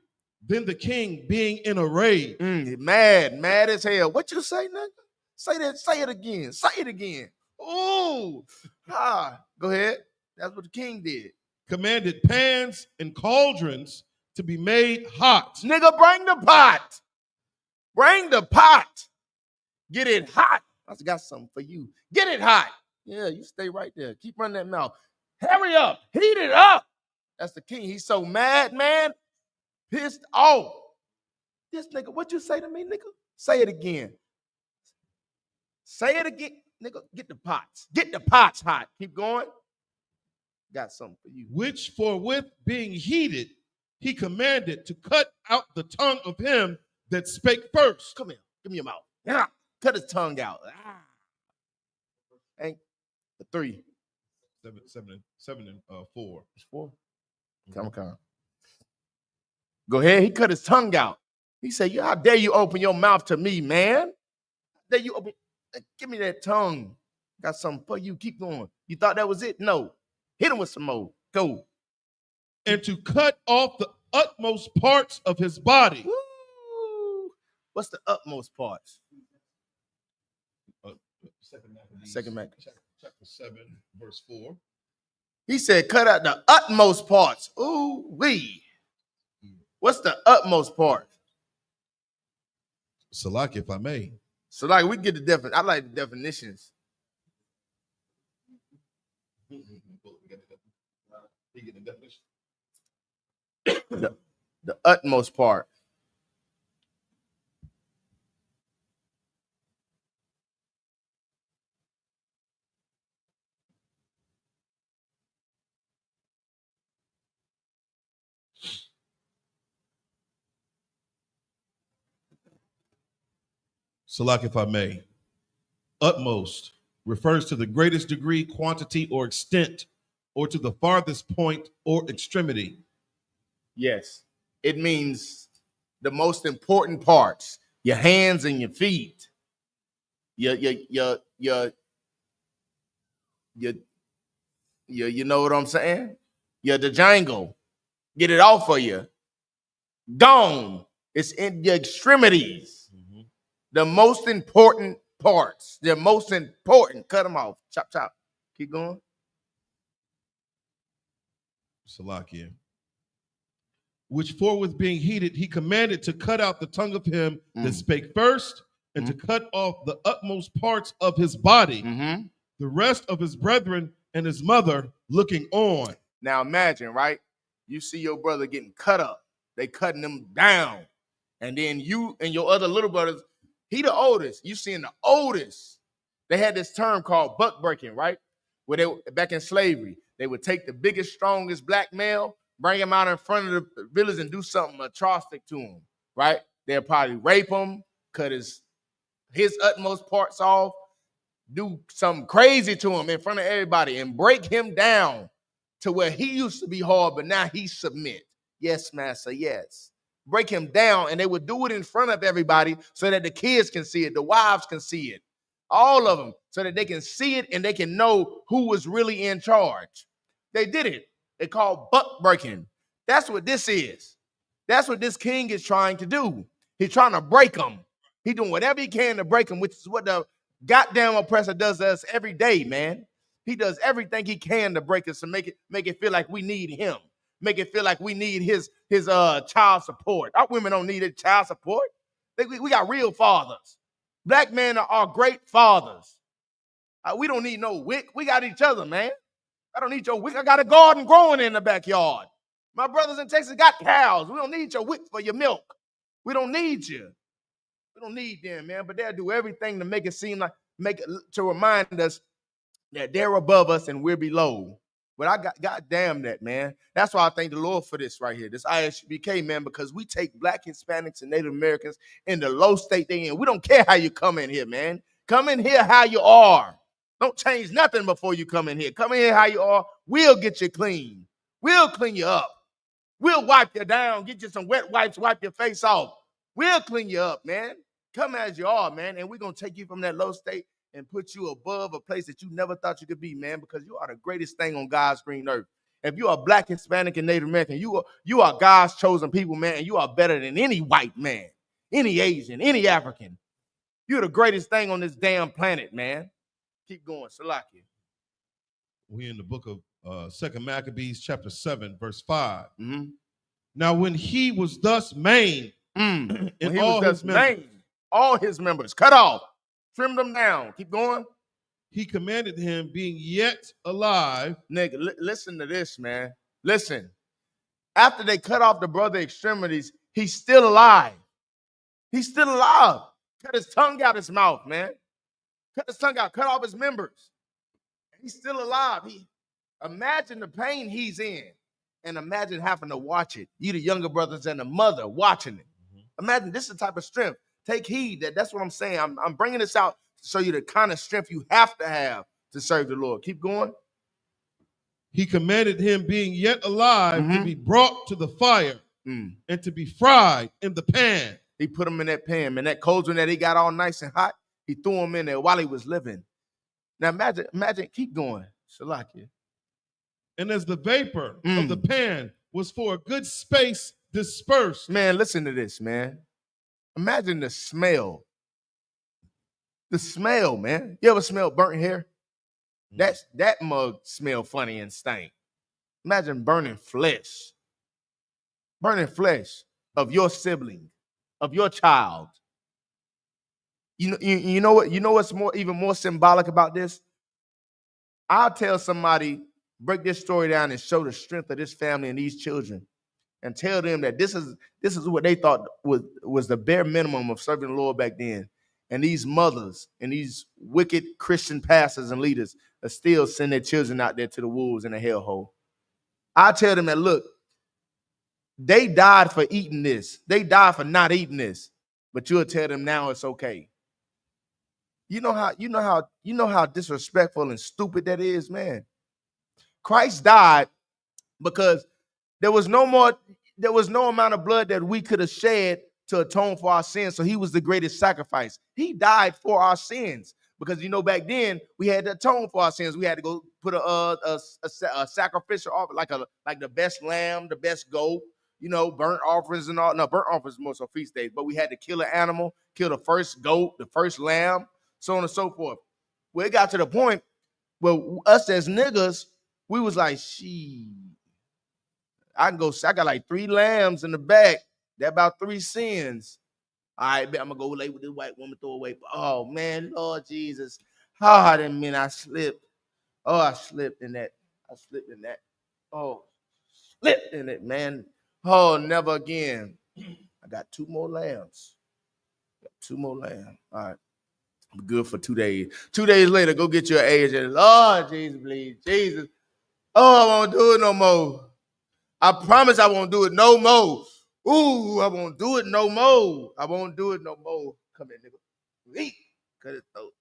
Then the king, being in a rage, mad as hell. What you say, nigga? Say that. Say it again. Say it again. Ooh, go ahead. That's what the king did. Commanded pans and cauldrons to be made hot. Nigga, bring the pot. Bring the pot. Get it hot. I got something for you. Get it hot. Yeah, you stay right there. Keep running that mouth. Hurry up. Heat it up. That's the king. He's so mad, man. Pissed off. This nigga, what you say to me, nigga? Say it again. Say it again. Nigga, get the pots. Get the pots hot. Keep going. Got something for you. Which forthwith being heated, he commanded to cut out the tongue of him that spake first. Come here. Give me your mouth. Yeah. Cut his tongue out. Ain't the 3. 7 and 4. It's 4. Come. Go ahead. He cut his tongue out. He said, how dare you open your mouth to me, man? How dare you open? Give me that tongue. Got something for you. Keep going. You thought that was it? No. Hit him with some more. Go. And to cut off the utmost parts of his body. Woo. What's the utmost parts? Second Maccabees. Chapter 7, verse 4. He said, cut out the utmost parts. Ooh, wee. What's the utmost part? Salaki, if I may. So, like, we get the definition. I like the definitions. The utmost part. Salak, if I may. Utmost refers to the greatest degree, quantity, or extent, or to the farthest point or extremity. Yes. It means the most important parts, your hands and your feet. you know what I'm saying? The jangle. Get it off of you. Gone. It's in the extremities. Mm-hmm. The most important parts. The most important. Cut them off. Chop, chop. Keep going. Salakia. Which forthwith being heated, he commanded to cut out the tongue of him that spake first, and to cut off the utmost parts of his body, the rest of his brethren and his mother looking on. Now imagine, right? You see your brother getting cut up. They cutting him down. And then you and your other little brothers, he the oldest. You seeing the oldest. They had this term called buck breaking, right? Where they back in slavery, they would take the biggest, strongest black male, bring him out in front of the village and do something atrocious to him, right? They'll probably rape him, cut his utmost parts off, do something crazy to him in front of everybody and break him down to where he used to be hard, but now he submit. Yes, master, yes. Break him down, and they would do it in front of everybody so that the kids can see it, the wives can see it, all of them, so that they can see it and they can know who was really in charge. They did it. They called buck breaking. That's what this is. That's what this king is trying to do. He's trying to break them. He's doing whatever he can to break them, which is what the goddamn oppressor does to us every day, man. He does everything he can to break us and make it feel like we need him. Make it feel like we need his child support. Our women don't need child support. We got real fathers. Black men are great fathers. We don't need no wick. We got each other, man. I don't need your wick. I got a garden growing in the backyard. My brothers in Texas got cows. We don't need your wick for your milk. We don't need you. We don't need them, man. But they'll do everything to make it seem like, to remind us that they're above us and we're below. But I got goddamn that, man. That's why I thank the Lord for this right here, this ISBK, man, because we take Black, Hispanics, and Native Americans in the low state they in. We don't care how you come in here, man. Come in here how you are. Don't change nothing before you come in here. Come in here how you are. We'll get you clean. We'll clean you up. We'll wipe you down. Get you some wet wipes. Wipe your face off. We'll clean you up, man. Come as you are, man. And we're going to take you from that low state and put you above a place that you never thought you could be, man, because you are the greatest thing on God's green earth. If you are Black, Hispanic, and Native American, you are God's chosen people, man, and you are better than any white man, any Asian, any African. You're the greatest thing on this damn planet, man. Keep going, Salakia. We in the book of 2 Maccabees, chapter 7, verse 5. Now, when he was thus maimed, all his members cut off, trim them down. Keep going. He commanded him, being yet alive. Nigga, listen to this, man. Listen. After they cut off the brother extremities, he's still alive. He's still alive. Cut his tongue out his mouth, man. Cut his tongue out. Cut off his members. He's still alive. Imagine the pain he's in. And imagine having to watch it. You, the younger brothers and the mother, watching it. Imagine this is the type of strength. Take heed. That's what I'm saying. I'm bringing this out to show you the kind of strength you have to serve the Lord. Keep going. He commanded him, being yet alive, to be brought to the fire and to be fried in the pan. He put him in that pan, man. That cauldron that he got all nice and hot, he threw him in there while he was living. Now imagine, keep going. Shalakia. And as the vapor of the pan was for a good space dispersed. Man, listen to this, man. Imagine the smell. The smell, man. You ever smell burnt hair? That mug smell funny and stank. Imagine burning flesh. Burning flesh of your sibling, of your child. You know what? You know what's even more symbolic about this? I'll tell somebody, break this story down and show the strength of this family and these children, and tell them that this is what they thought was the bare minimum of serving the Lord back then. And these mothers and these wicked Christian pastors and leaders are still sending their children out there to the wolves and the hellhole. I tell them that, look, they died for eating this. They died for not eating this. But you'll tell them now it's okay. You know how disrespectful and stupid that is, man. Christ died because there was no amount of blood that we could have shed to atone for our sins. So he was the greatest sacrifice. He died for our sins because, back then we had to atone for our sins. We had to go put a sacrificial offering, like the best lamb, the best goat, burnt offerings and all. No, burnt offerings more so feast days, but we had to kill an animal, kill the first goat, the first lamb, so on and so forth. Well, it got to the point where us as niggas, we was like, I got like 3 lambs in the back. That about 3 sins. All right, I'm gonna go lay with this white woman, throw away. Oh man, Lord Jesus. I didn't mean I slipped. Oh, I slipped in that. Oh, slipped in it, man. Oh, never again. I got 2 more lambs. All right. I'm good for 2 days. 2 days later, go get your agent. Lord Jesus, please. Jesus. Oh, I won't do it no more. I promise I won't do it no more. Ooh, I won't do it no more. Come here, nigga. Cut it throat.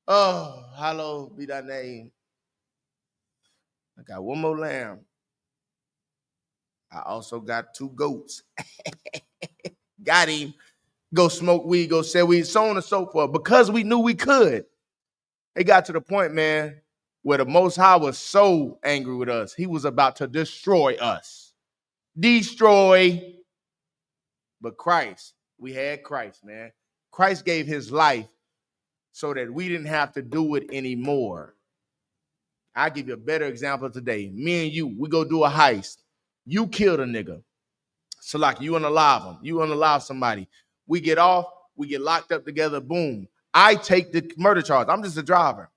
Oh, hallowed be thy name. I got 1 more lamb. I also got 2 goats. Got him. Go smoke weed, go sell weed, so on and so forth. Because we knew we could. It got to the point, man, where the Most High was so angry with us. He was about to destroy us. Destroy. But Christ, we had Christ, man. Christ gave his life so that we didn't have to do it anymore. I'll give you a better example today. Me and you, we go do a heist. You killed a nigga. So like you unalive him. You unalive somebody. We get off. We get locked up together. Boom. I take the murder charge. I'm just a driver.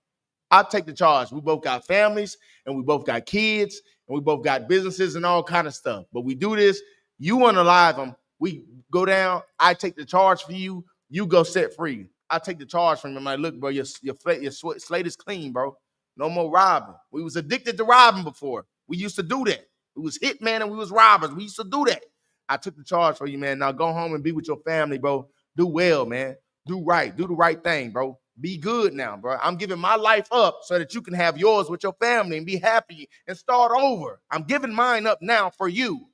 I take the charge. We both got families and we both got kids and we both got businesses and all kind of stuff. But we do this. You unalive them. We go down. I take the charge for you. You go set free. I take the charge from you. I'm like, look, bro, your slate is clean, bro. No more robbing. We was addicted to robbing before. We used to do that. We was hitman and we was robbers. We used to do that. I took the charge for you, man. Now go home and be with your family, bro. Do well, man. Do right. Do the right thing, bro. Be good now, bro. I'm giving my life up so that you can have yours with your family and be happy and start over. I'm giving mine up now for you.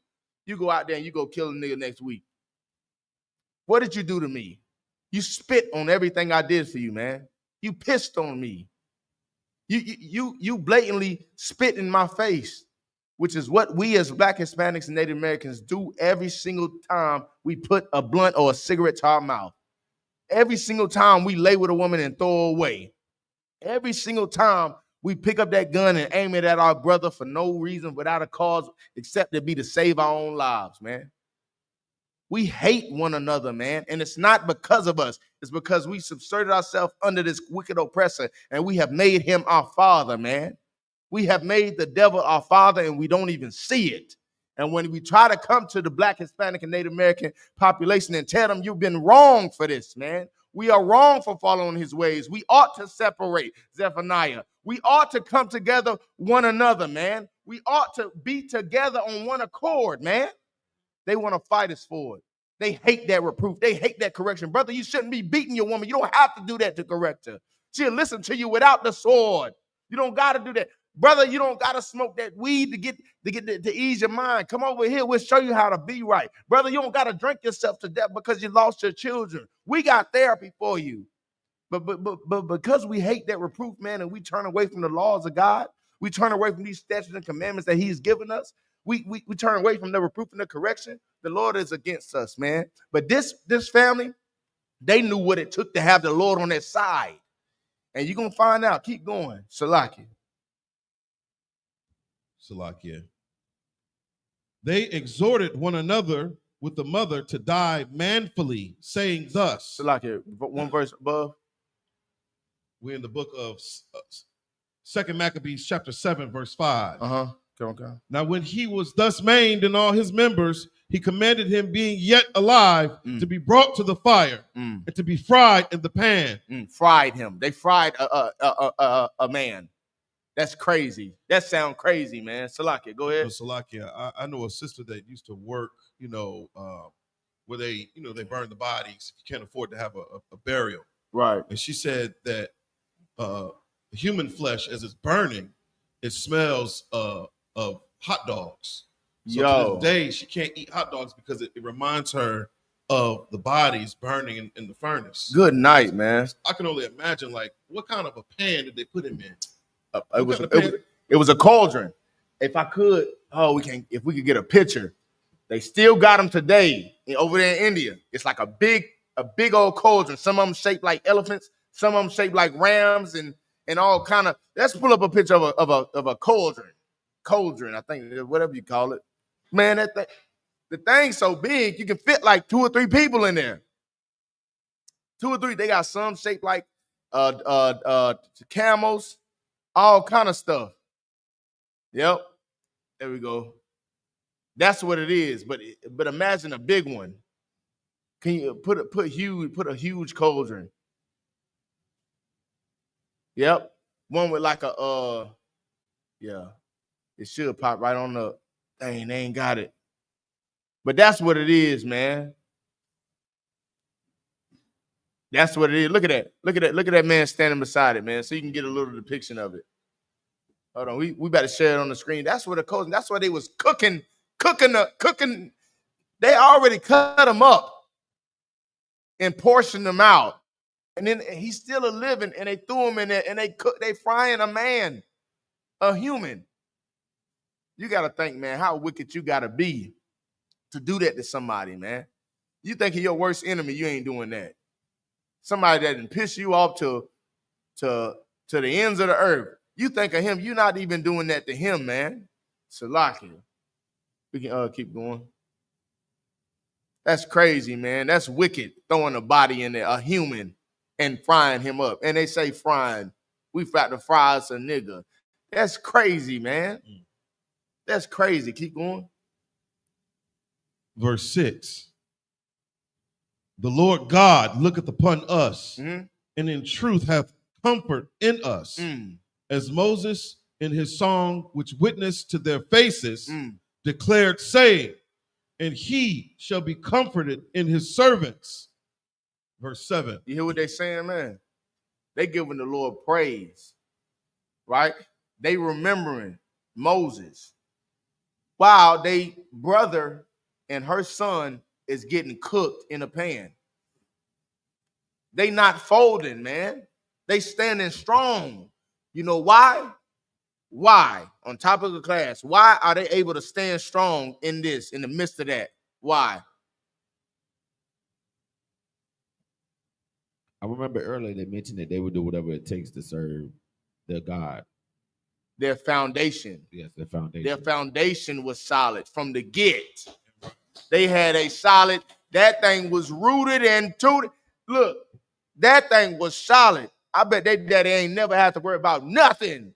You go out there and you go kill a nigga next week. What did you do to me? You spit on everything I did for you, man. You pissed on me. You blatantly spit in my face, which is what we as Black Hispanics and Native Americans do every single time we put a blunt or a cigarette to our mouth. Every single time we lay with a woman and throw away. Every single time we pick up that gun and aim it at our brother for no reason, without a cause, except to be to save our own lives, man. We hate one another, man. And it's not because of us. It's because we subserted ourselves under this wicked oppressor and we have made him our father, man. We have made the devil our father and we don't even see it. And when we try to come to the Black, Hispanic, and Native American population and tell them you've been wrong for this, man. We are wrong for following his ways. We ought to separate, Zephaniah. We ought to come together one another, man. We ought to be together on one accord, man. They want to fight us for it. They hate that reproof. They hate that correction. Brother, you shouldn't be beating your woman. You don't have to do that to correct her. She'll listen to you without the sword. You don't got to do that. Brother, you don't got to smoke that weed to ease your mind. Come over here. We'll show you how to be right. Brother, you don't got to drink yourself to death because you lost your children. We got therapy for you. But because we hate that reproof, man, and we turn away from the laws of God, we turn away from these statutes and commandments that he's given us, we turn away from the reproof and the correction, the Lord is against us, man. But this family, they knew what it took to have the Lord on their side. And you're going to find out. Keep going. Salakia. They exhorted one another with the mother to die manfully, saying thus. Salakia, one verse above. We're in the book of 2 Maccabees chapter 7, verse 5. Uh-huh. Okay. Now, when he was thus maimed and all his members, he commanded him, being yet alive, to be brought to the fire and to be fried in the pan. Fried him. They fried a man. That's crazy. That sounds crazy, man. Salakia, go ahead. Salakia, I know a sister that used to work, where they burn the bodies if you can't afford to have a burial. Right. And she said that human flesh, as it's burning, it smells of hot dogs. So to this day, she can't eat hot dogs because it reminds her of the bodies burning in the furnace. Good night, man. I can only imagine, like, what kind of a pan did they put him in? It was a cauldron. If I could, if we could get a picture. They still got them today over there in India. It's like a big old cauldron. Some of them shaped like elephants, some of them shaped like rams, and all kind of. Let's pull up a picture of a cauldron, I think, whatever you call it. Man, the thing's so big you can fit like 2 or 3 people in there. 2 or 3. They got some shaped like camels, all kind of stuff. Yep, there we go. That's what it is, but imagine a big one. Can you put a huge cauldron? Yep, one with like a yeah, it should pop right on up. Dang, they ain't got it, but that's what it is, man. That's what it is. Look at that man standing beside it, man, so you can get a little depiction of it. Hold on, we better share it on the screen. That's what the cauldron. That's why they was cooking. They already cut them up and portioned them out, and then he's still a living, and they threw him in there, and they frying a man, a human. You gotta think, man, how wicked you gotta be to do that to somebody, man. You think of your worst enemy, you ain't doing that. Somebody that can piss you off to the ends of the earth. You think of him, you're not even doing that to him, man. Salakia. We can keep going. That's crazy, man. That's wicked, throwing a body in there, a human, and frying him up. And they say frying. We got to fry us a nigga. That's crazy, man. That's crazy. Keep going. Verse 6. The Lord God looketh upon us, and in truth hath comfort in us, as Moses in his song, which witnessed to their faces, declared, saying, and he shall be comforted in his servants. Verse 7. You hear what they saying, man? They giving the Lord praise, right? They remembering Moses while they brother and her son is getting cooked in a pan. They not folding, man. They standing strong. You know why? Why? On top of the class, why are they able to stand strong in the midst of that? Why? I remember earlier they mentioned that they would do whatever it takes to serve their God. Their foundation. Yes, their foundation. Their foundation was solid from the get. They had a solid, that thing was rooted and tooted. Look, that thing was solid. I bet they daddy ain't never had to worry about nothing.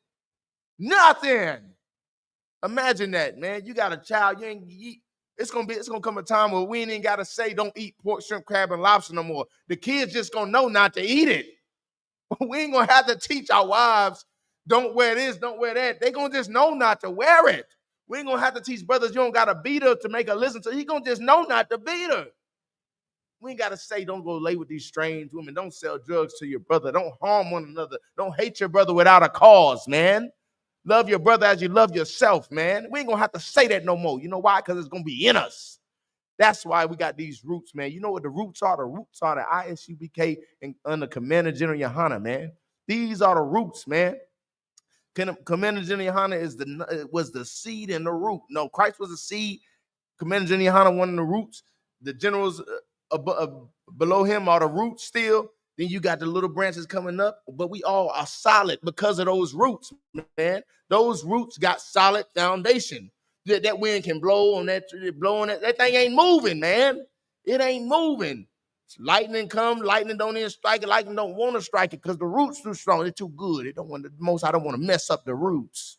Nothing. Imagine that, man. You got a child, it's gonna come a time where we ain't gotta say don't eat pork, shrimp, crab, and lobster no more. The kids just gonna know not to eat it. We ain't gonna have to teach our wives, don't wear this, don't wear that. They gonna just know not to wear it. We ain't gonna have to teach brothers you don't gotta beat her to make her listen to. He gonna just know not to beat her. We ain't gotta say don't go lay with these strange women. Don't sell drugs to your brother. Don't harm one another. Don't hate your brother without a cause, man. Love your brother as you love yourself, man. We ain't gonna have to say that no more. You know why? Because it's gonna be in us. That's why we got these roots, man. You know what the roots are? The roots are the Isupk and under Commander General Yohana, man. These are the roots, man. Commander General Yohana was the seed and the root. No, Christ was the seed. Commander General Yohana one of the roots. The generals below him are the roots still. Then you got the little branches coming up, but we all are solid because of those roots, man. Those roots got solid foundation. That wind can blow on that, that thing ain't moving, man. It ain't moving. Lightning come, lightning don't even strike it, lightning don't want to strike it because the roots too strong. They're too good. I don't want to mess up the roots.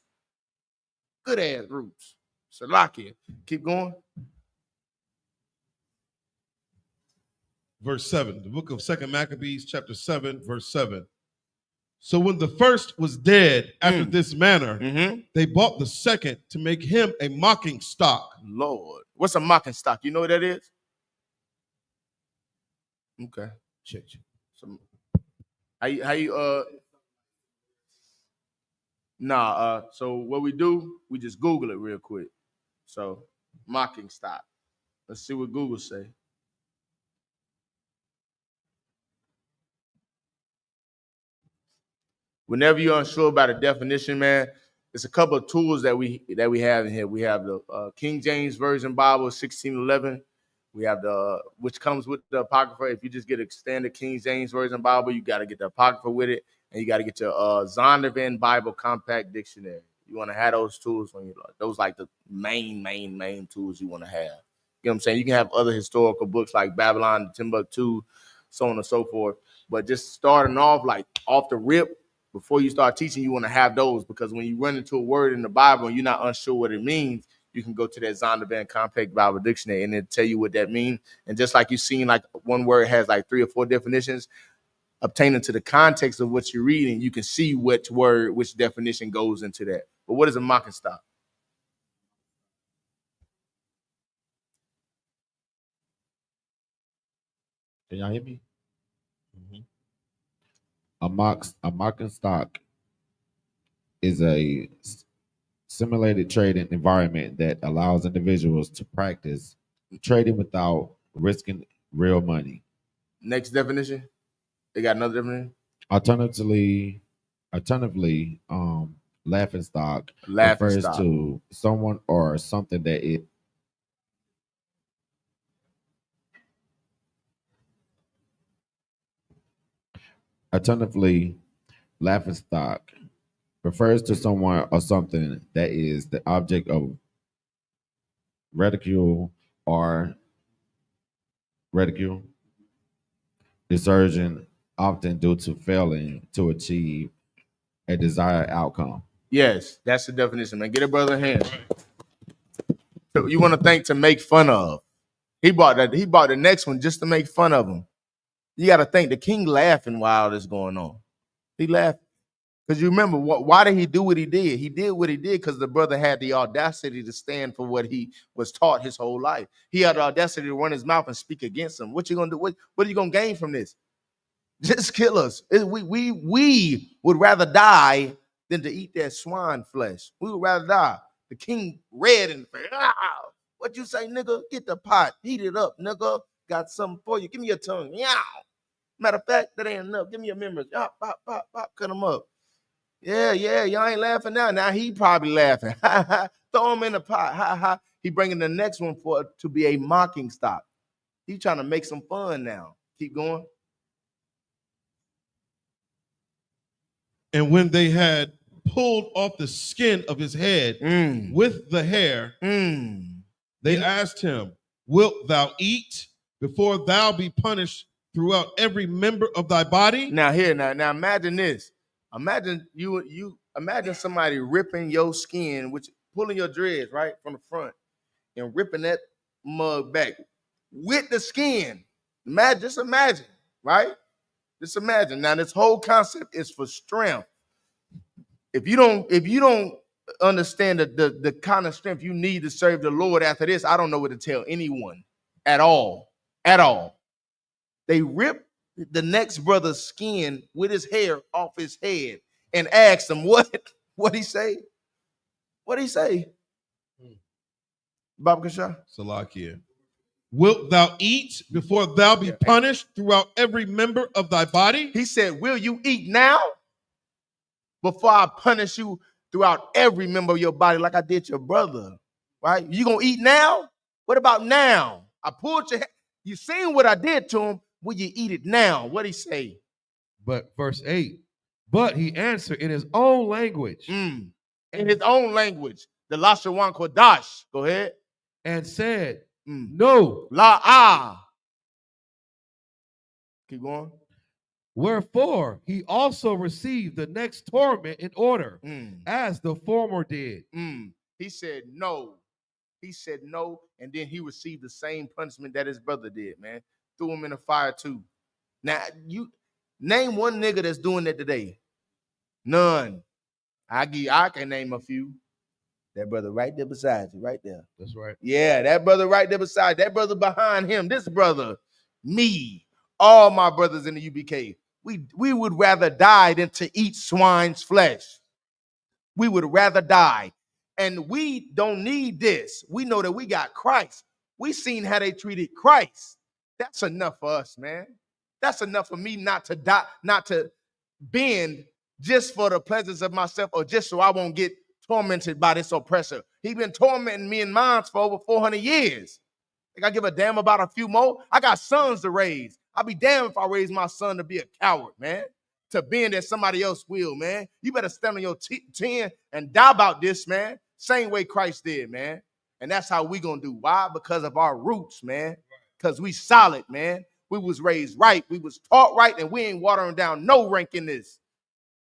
Good ass roots. Salakia. Keep going. Verse 7, the book of 2 Maccabees, chapter 7, verse 7. So when the first was dead after this manner, they bought the second to make him a mocking stock. Lord, what's a mocking stock? You know what that is? Okay, check. How you so what we do, we just Google it real quick. So mocking stock. Let's see what Google say. Whenever you're unsure about a definition, man, it's a couple of tools that we have in here. We have the King James Version Bible 1611. We have which comes with the Apocrypha. If you just get a standard King James Version Bible, you got to get the Apocrypha with it, and you got to get your Zondervan Bible Compact Dictionary. You want to have those tools when those like the main tools you want to have. You know what I'm saying? You can have other historical books like Babylon, Timbuktu, so on and so forth. But just starting off like off the rip, before you start teaching, you want to have those, because when you run into a word in the Bible and you're not unsure what it means, you can go to that Zondervan Compact Bible Dictionary and it'll tell you what that means. And just like you've seen, like one word has like 3 or 4 definitions, obtaining to the context of what you're reading, you can see which word, which definition goes into that. But what is a mocking stock? Can y'all hear me? Mm-hmm. A mocking stock is a simulated trading environment that allows individuals to practice trading without risking real money. Next definition. They got another definition. Alternatively, laughing stock refers to someone or something that it Alternatively, laughing stock refers to someone or something that is the object of ridicule or discouraging, often due to failing to achieve a desired outcome. Yes, that's the definition, man. Get a brother a hand. So you want to think to make fun of. He bought the next one just to make fun of him. You got to think the king laughing while this going on. He laughed. Because you remember, why did he do what he did? He did what he did because the brother had the audacity to stand for what he was taught his whole life. He had the audacity to run his mouth and speak against him. What you going to do? What are you going to gain from this? Just kill us. We would rather die than to eat that swine flesh. We would rather die. The king red in the face. What you say, nigga? Get the pot. Heat it up, nigga. Got something for you. Give me your tongue. Yeah. Matter of fact, that ain't enough. Give me your members. Pop, pop, pop. Cut them up. Yeah. Y'all ain't laughing now. Now he probably laughing. Throw him in the pot. Ha ha. He bringing the next one to be a mocking stock. He trying to make some fun now. Keep going. And when they had pulled off the skin of his head with the hair, they asked him, "Wilt thou eat before thou be punished throughout every member of thy body?" Now imagine this. Imagine imagine somebody ripping your skin, pulling your dreads right from the front and ripping that mug back with the skin. Just imagine, right? Just imagine. Now, this whole concept is for strength. If you don't understand the kind of strength you need to serve the Lord after this, I don't know what to tell anyone at all. At all. They ripped the next brother's skin with his hair off his head and asked him what he say? What he say? Bob Kasha? Salakia. Wilt thou eat before thou be punished throughout every member of thy body? He said, will you eat now before I punish you throughout every member of your body like I did your brother? Right? You gonna eat now? What about now? I pulled your head. You seen what I did to him. Will you eat it now? What'd he say? But verse 8, but he answered in his own language. In his own language. The Lashawan Kodash. Go ahead. And said, no. Keep going. Wherefore he also received the next torment in order, as the former did. He said no. He said no, and then he received the same punishment that his brother did, man. Threw him in the fire too. Now, you name one nigga that's doing that today. None. I can name a few. That brother right there beside you, right there. That's right. Yeah, that brother right there beside, that brother behind him, this brother, me, all my brothers in the UBK. We would rather die than to eat swine's flesh. We would rather die. And we don't need this. We know that we got Christ. We seen how they treated Christ. That's enough for us, man. That's enough for me not to die, not to bend just for the pleasures of myself or just so I won't get tormented by this oppressor. He been tormenting me and mine for over 400 years. Think I give a damn about a few more? I got sons to raise. I'll be damned if I raise my son to be a coward, man. To bend at somebody else's will, man. You better stand on your 10 and die about this, man. Same way Christ did, man. And that's how we gonna do. Why? Because of our roots, man. Because we solid, man. We was raised right. We was taught right, and we ain't watering down no rank in this.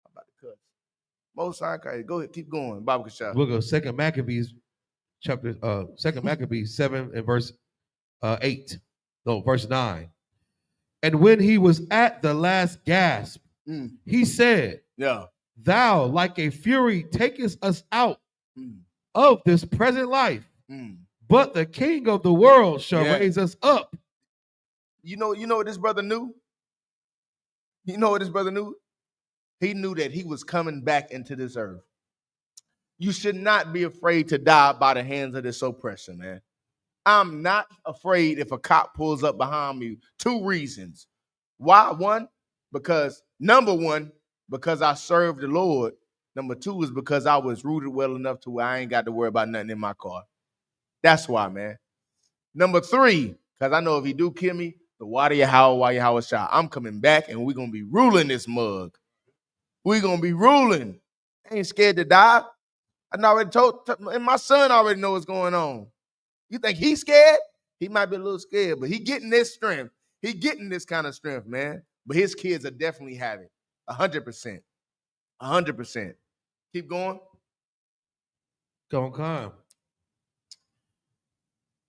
I'm about to cut. Most High Christ. Go ahead, keep going. Bob Kashaf. We'll go 2 Maccabees chapter 2 Maccabees 7 and verse 8. No, verse 9. And when he was at the last gasp, he said, Yeah. Thou, like a fury, takest us out of this present life, but the King of the world shall raise us up. You know what this brother knew? You know what this brother knew? He knew that he was coming back into this earth. You should not be afraid to die by the hands of this oppressor, man. I'm not afraid if a cop pulls up behind me. 2 reasons. Why? One, because number one, because I served the Lord. Number 2 is because I was rooted well enough to where I ain't got to worry about nothing in my car. That's why, man. Number 3, because I know if he do kill me, the water Yahweh shot. I'm coming back and we're going to be ruling this mug. We're going to be ruling. I ain't scared to die. I already told, and my son already know what's going on. You think he's scared? He might be a little scared, but he getting this strength. He getting this kind of strength, man. But his kids are definitely having 100%. 100%. Keep going. Go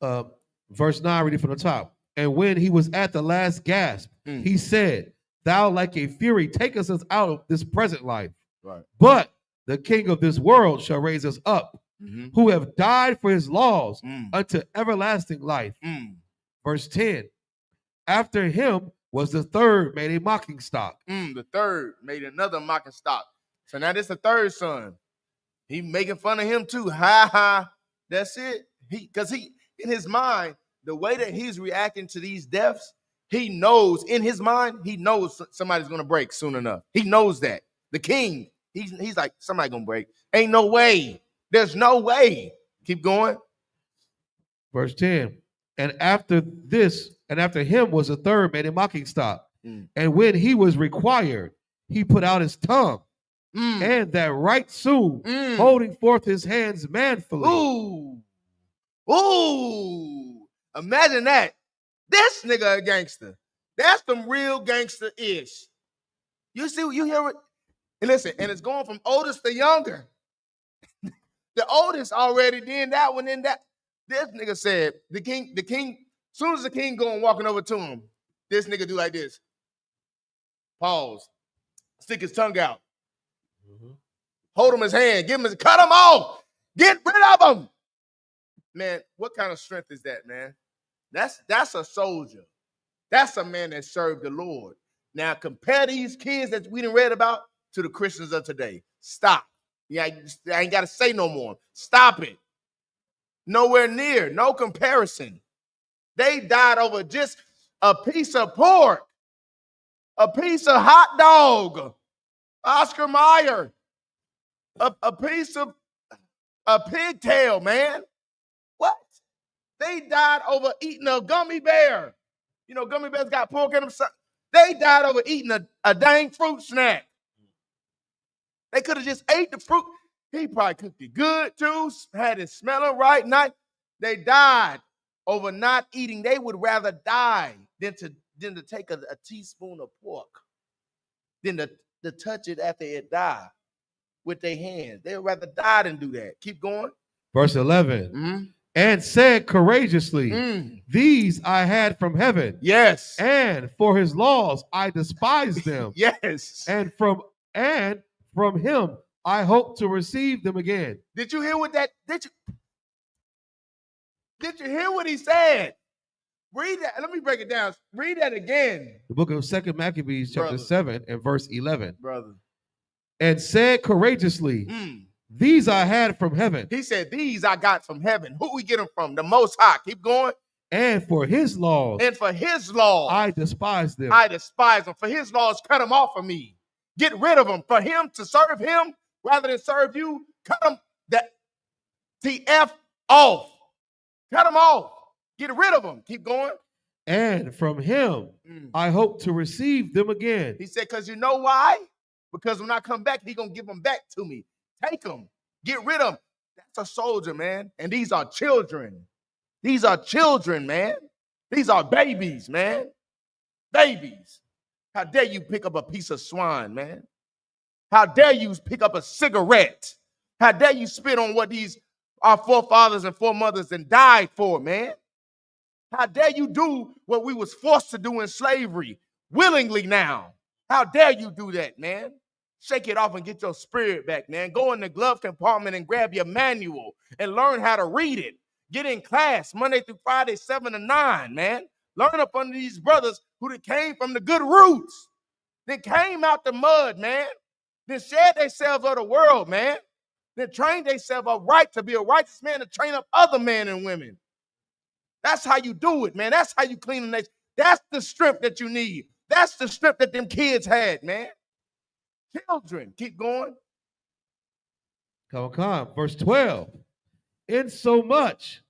on. Verse 9, reading from the top. And when he was at the last gasp, he said, Thou, like a fury, takest us out of this present life. Right. But the King of this world shall raise us up, who have died for his laws unto everlasting life. Verse 10. After him was the third made a mocking stock. The third made another mocking stock. So now this is the third son. He making fun of him too. Ha ha. That's it. Because he in his mind, the way that he's reacting to these deaths, he knows in his mind, he knows somebody's gonna break soon enough. He knows that. The king, he's like, somebody gonna break. Ain't no way. There's no way. Keep going. Verse 10. And after him was a third made a mocking stock. And when he was required, he put out his tongue. And that right soon, holding forth his hands manfully. Ooh. Imagine that. This nigga a gangster. That's some real gangster-ish. You see, you hear it? And listen, and it's going from oldest to younger. The oldest already did that one in that. This nigga said, the king, as soon as the king going walking over to him, this nigga do like this. Pause. Stick his tongue out. Hold him his hand. Cut him off. Get rid of him. Man, what kind of strength is that, man? That's a soldier. That's a man that served the Lord. Now compare these kids that we done read about to the Christians of today. Stop. Yeah, I ain't got to say no more. Stop it. Nowhere near. No comparison. They died over just a piece of pork, a piece of hot dog, Oscar Mayer, a piece of a pigtail, man. What? They died over eating a gummy bear. You know, gummy bears got pork in them. They died over eating a dang fruit snack. They could have just ate the fruit. He probably cooked it good too, had it smelling right. They died over not eating. They would rather die than to take a teaspoon of pork, than to touch it after it died with their hands. They would rather die than do that. Keep going. Verse 11. And said courageously, These I had from heaven. Yes. And for his laws I despised them. Yes. And from him I hope to receive them again. Did you hear what that? Did you hear what he said? Read that. Let me break it down. Read that again. The book of 2 Maccabees, chapter 7 and verse 11. Brother. And said courageously, These I had from heaven. He said, these I got from heaven. Who we get them from? The Most High. Keep going. And for his laws. And for his laws. I despise them. I despise them. For his laws cut them off of me. Get rid of them. For him to serve him rather than serve you, cut them that TF off. Cut them off. Get rid of them. Keep going. And from him, I hope to receive them again. He said, because you know why? Because when I come back, he's going to give them back to me. Take them. Get rid of them. That's a soldier, man. And these are children. These are children, man. These are babies, man. Babies. How dare you pick up a piece of swine, man? How dare you pick up a cigarette? How dare you spit on what our forefathers and foremothers and died for, man? How dare you do what we was forced to do in slavery willingly now? How dare you do that, man? Shake it off and get your spirit back, man. Go in the glove compartment and grab your manual and learn how to read it. Get in class Monday through Friday, 7 to 9, man. Learn up under these brothers who came from the good roots. They came out the mud, man. Then shed themselves of the world, man. Then trained themselves up right to be a righteous man to train up other men and women. That's how you do it, man. That's how you clean the nation. That's the strength that you need. That's the strength that them kids had, man. Children, keep going. Come on. Verse 12. Insomuch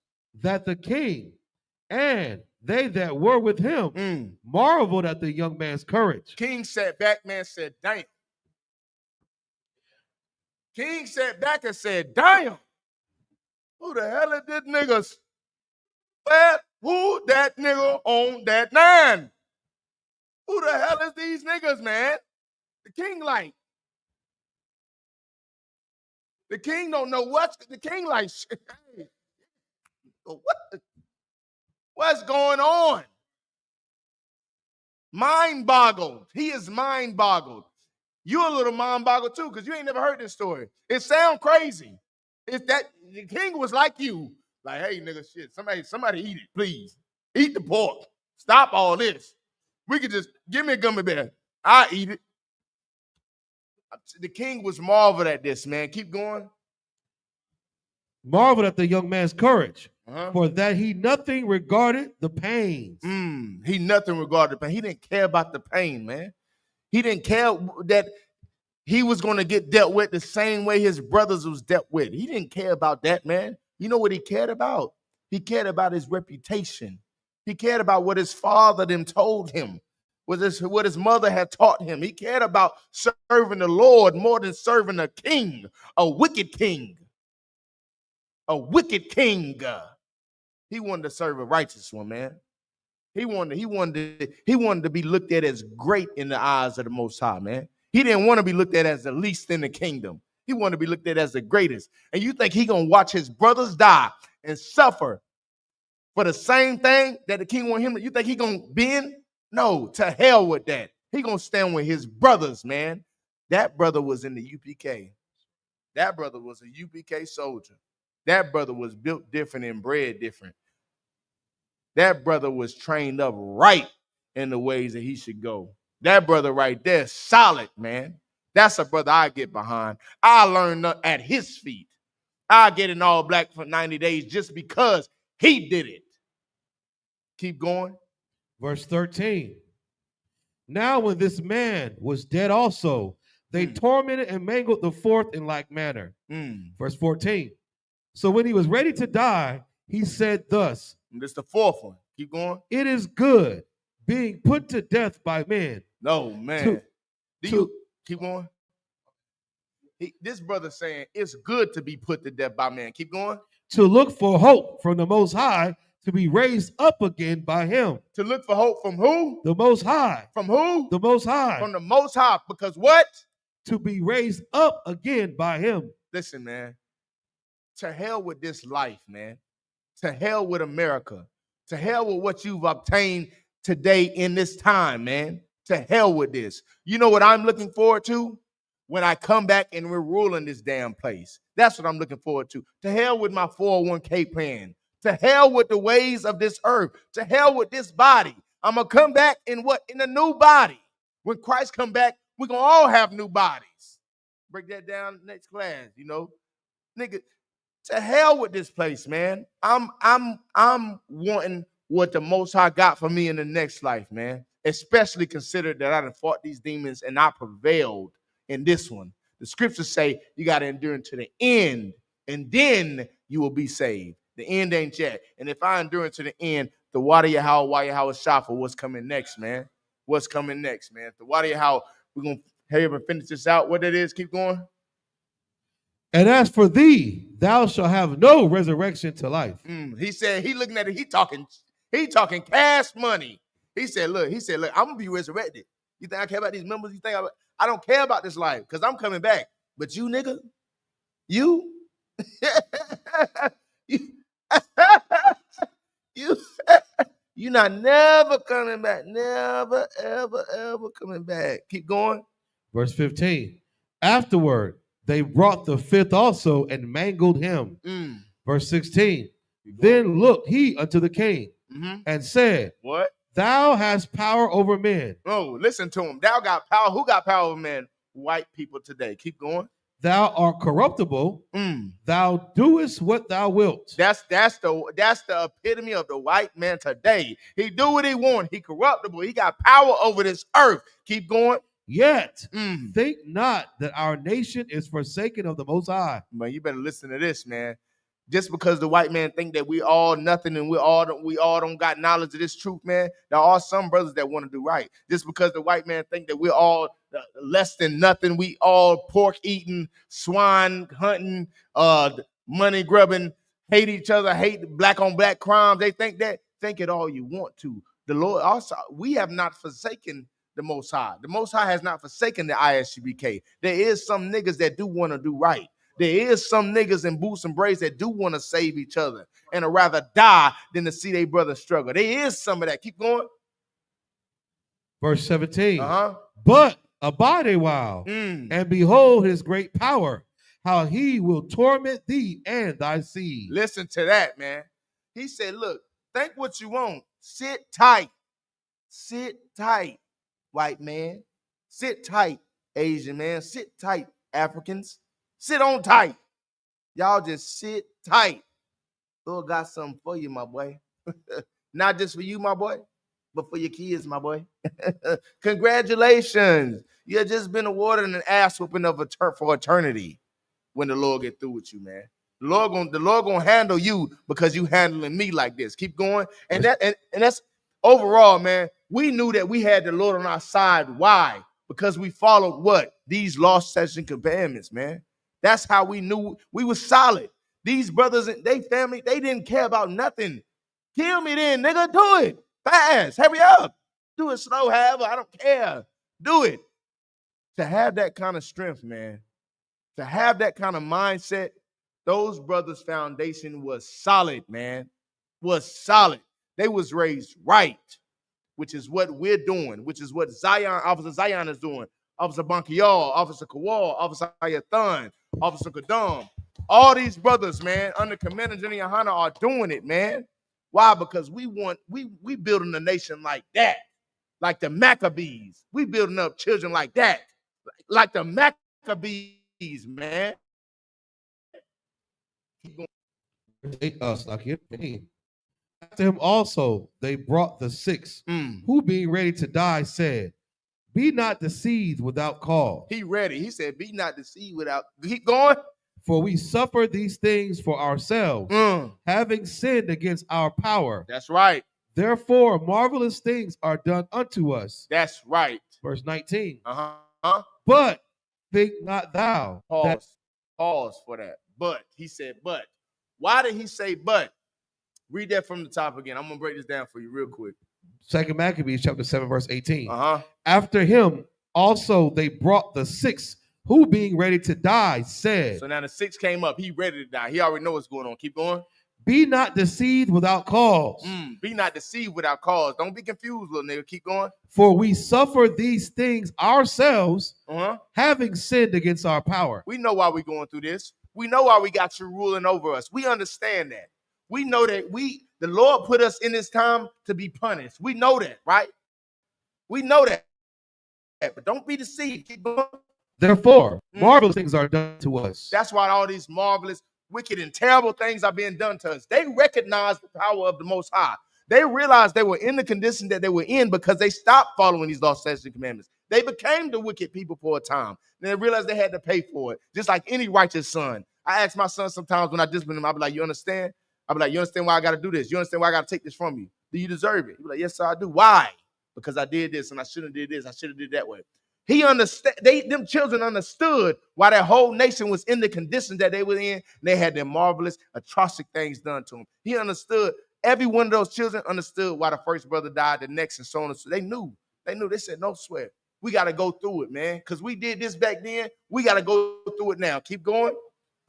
that the king and they that were with him marveled at the young man's courage. King sat back, man, said, damn. King sat back and said, damn. Who the hell is this nigga? Who that nigga on that 9? Who the hell is these niggas, man? The king like. The king don't know what's. The king like, hey, what's going on? Mind boggled. He is mind boggled. You a little mind boggled too, because you ain't never heard this story. It sound crazy. It's that the king was like you. Like, hey, nigga, shit, somebody eat it, please. Eat the pork. Stop all this. We could just, give me a gummy bear. I'll eat it. The king was marveled at this, man. Keep going. Marveled at the young man's courage, for that he nothing regarded the pains. He nothing regarded the pain. He didn't care about the pain, man. He didn't care that he was going to get dealt with the same way his brothers was dealt with. He didn't care about that, man. You know what he cared about? He cared about his reputation. He cared about what his father them told him, what his mother had taught him. He cared about serving the Lord more than serving a king, a wicked king. A wicked king. He wanted to serve a righteous one, man. He wanted to be looked at as great in the eyes of the Most High, man. He didn't want to be looked at as the least in the kingdom. He wanted to be looked at as the greatest. And you think he gonna watch his brothers die and suffer for the same thing that the king want him to? You think he gonna bend? No, to hell with that. He gonna stand with his brothers, man. That brother was in the UPK. That brother was a UPK soldier. That brother was built different and bred different. That brother was trained up right in the ways that he should go. That brother right there, solid, man. That's a brother I get behind. I learned at his feet. I get in all black for 90 days just because he did it. Keep going. Verse 13. Now when this man was dead also, they tormented and mangled the fourth in like manner. Verse 14. So when he was ready to die, he said thus. This is the fourth one. Keep going. It is good being put to death by men. No, man. Keep going? This brother saying it's good to be put to death by man. Keep going. To look for hope from the Most High to be raised up again by him. To look for hope from who? The Most High. From who? The Most High. From the Most High. Because what? To be raised up again by him. Listen, man. To hell with this life, man. To hell with America. To hell with what you've obtained today in this time, man. To hell with this. You know what I'm looking forward to? When I come back and we're ruling this damn place. That's what I'm looking forward to. To hell with my 401k plan. To hell with the ways of this earth. To hell with this body. I'm going to come back in what? In a new body. When Christ come back, we're going to all have new bodies. Break that down next class, you know. Nigga, to hell with this place, man. I'm wanting what the Most High got for me in the next life, man. Especially considered that I done fought these demons and I prevailed in this one. The scriptures say you got to endure to the end, and then you will be saved. The end ain't yet. And if I endure to the end, the water Yahweh, why Yahweh Shafa, what's coming next, man? What's coming next, man? The water Yahweh, we're going to hurry up and finish this out. What that is, keep going. And as for thee, thou shalt have no resurrection to life. He said, he looking at it, he talking cash money. He said, look, I'm going to be resurrected. You think I care about these members? You think I don't care about this life because I'm coming back. But you, nigga, you, you're not never coming back. Never, ever, ever coming back. Keep going. Verse 15. Afterward, they brought the fifth also and mangled him. Verse 16. Then looked he unto the king and said, what? Thou hast power over men. Oh, listen to him. Thou got power. Who got power over men? White people today. Keep going. Thou art corruptible. Thou doest what thou wilt. That's the epitome of the white man today. He do what he want. He corruptible. He got power over this earth. Keep going. Yet think not that our nation is forsaken of the Most High. Man, you better listen to this, man. Just because the white man think that we all nothing and we all don't got knowledge of this truth, man. There are some brothers that want to do right. Just because the white man think that we're all less than nothing, we all pork eating, swine hunting, money grubbing, hate each other, hate black on black crimes. They think that. Think it all you want to. The Lord also, we have not forsaken the Most High. The Most High has not forsaken the ISUBK. There is some niggas that do want to do right. There is some niggas in boots and braids that do want to save each other and would rather die than to see their brother struggle. There is some of that. Keep going. Verse 17. But abide a while and behold his great power, how he will torment thee and thy seed. Listen to that, man. He said, look, think what you want. Sit tight. Sit tight, white man. Sit tight, Asian man. Sit tight, Africans. Sit on tight. Y'all just sit tight. Lord got something for you, my boy. Not just for you, my boy, but for your kids, my boy. Congratulations. You have just been awarded an ass whooping for eternity when the Lord get through with you, man. The Lord gonna handle you because you handling me like this. Keep going. And that's overall, man. We knew that we had the Lord on our side. Why? Because we followed what? These lost session commandments, man. That's how we knew we were solid. These brothers and they family, they didn't care about nothing. Kill me then, nigga. Do it. Fast. Hurry up. Do it slow, however. I don't care. Do it. To have that kind of strength, man. To have that kind of mindset, those brothers' foundation was solid, man. Was solid. They was raised right, which is what we're doing, which is what Officer Zion is doing. Officer Bankial, Officer Kawal, Officer Ayathan, Officer Kadam. All these brothers, man, under Commander General Yohana are doing it, man. Why? Because we building a nation like that, like the Maccabees. We building up children like that, like the Maccabees, man. After him also they brought the six, who being ready to die said, be not deceived without cause. He ready. He said, be not deceived without. Keep going. For we suffer these things for ourselves, having sinned against our power. That's right. Therefore, marvelous things are done unto us. That's right. Verse 19. But think not thou. Pause for that. But he said, but. Why did he say but? Read that from the top again. I'm gonna break this down for you real quick. 2 Maccabees chapter 7, verse 18. After him also they brought the six, who being ready to die said. So now the six came up. He ready to die. He already know what's going on. Keep going. Be not deceived without cause. Be not deceived without cause. Don't be confused, little nigga. Keep going. For we suffer these things ourselves, having sinned against our power. We know why we're going through this. We know why we got you ruling over us. We understand that. We know that the Lord put us in this time to be punished. We know that, right? We know that. But don't be deceived. Keep going. Therefore, marvelous things are done to us. That's why all these marvelous, wicked, and terrible things are being done to us. They recognize the power of the Most High. They realized they were in the condition that they were in because they stopped following these lost statutes and commandments. They became the wicked people for a time. Then they realized they had to pay for it, just like any righteous son. I ask my son sometimes when I discipline him, I be like, you understand? I be like, you understand why I got to do this? You understand why I got to take this from you? Do you deserve it? He be like, yes, sir, I do. Why? Because I did this and I shouldn't have did this. I should have did that way. He understand. Them children understood why that whole nation was in the conditions that they were in. And they had their marvelous, atrocious things done to them. He understood. Every one of those children understood why the first brother died, the next, and so on. So they knew. They said, no sweat. We got to go through it, man. Because we did this back then. We got to go through it now. Keep going.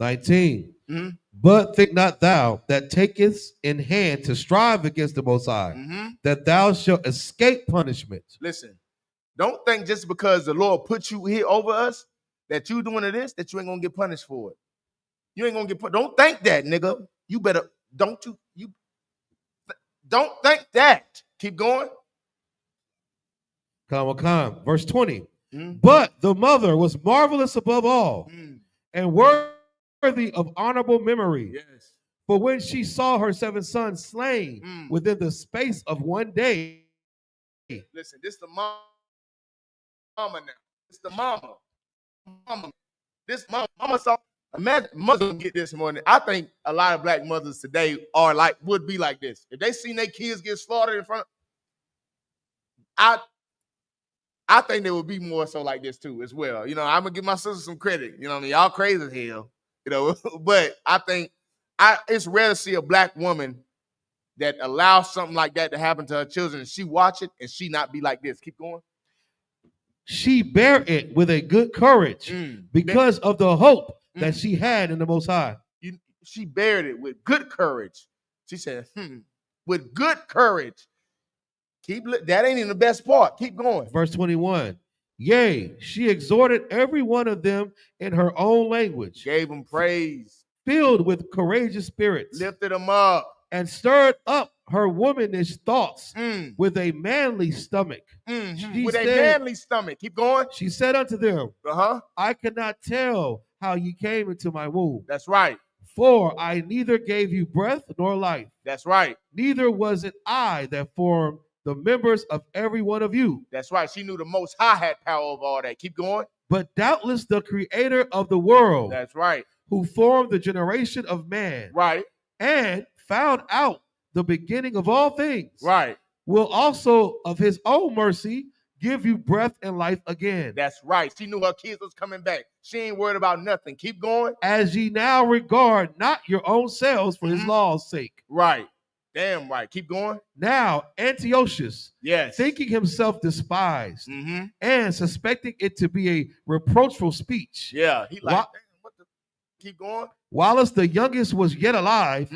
19. Mm-hmm. But think not thou that takest in hand to strive against the Most High, that thou shalt escape punishment. Listen, don't think just because the Lord put you here over us, that you doing this, that you ain't going to get punished for it. You ain't going to get punished. Don't think that, nigga. You better, don't think that. Keep going. Come. Verse 20. But the mother was marvelous above all and worthy of honorable memory. Yes. For when she saw her 7 sons slain within the space of one day. Listen, this the mama now. It's the mama. This mama saw. Imagine mother gonna get this morning. I think a lot of black mothers today would be like this. If they seen their kids get slaughtered in front, I think they would be more so like this too as well. You know, I'm gonna give my sister some credit. You know what I mean? Y'all crazy as hell. You know, but I think it's rare to see a black woman that allows something like that to happen to her children and she watch it and she not be like this. Keep going. She bare it with a good courage because of the hope that she had in the Most High. She bared it with good courage. She said, with good courage. That ain't even the best part. Keep going. Verse 21. Yea, she exhorted every one of them in her own language. Gave them praise. Filled with courageous spirits. Lifted them up. And stirred up her womanish thoughts with a manly stomach. With a manly stomach. Keep going. She said unto them, I cannot tell how ye came into my womb. That's right. For I neither gave you breath nor life. That's right. Neither was it I that formed the members of every one of you. That's right. She knew the Most High had power over all that. Keep going. But doubtless the creator of the world. That's right. Who formed the generation of man. Right. And found out the beginning of all things. Right. Will also of his own mercy give you breath and life again. That's right. She knew her kids was coming back. She ain't worried about nothing. Keep going. As ye now regard not your own selves for his law's sake. Right. Damn right. Keep going. Now Antiochus, yes, thinking himself despised and suspecting it to be a reproachful speech. Yeah. He like, keep going. Whilst the youngest was yet alive,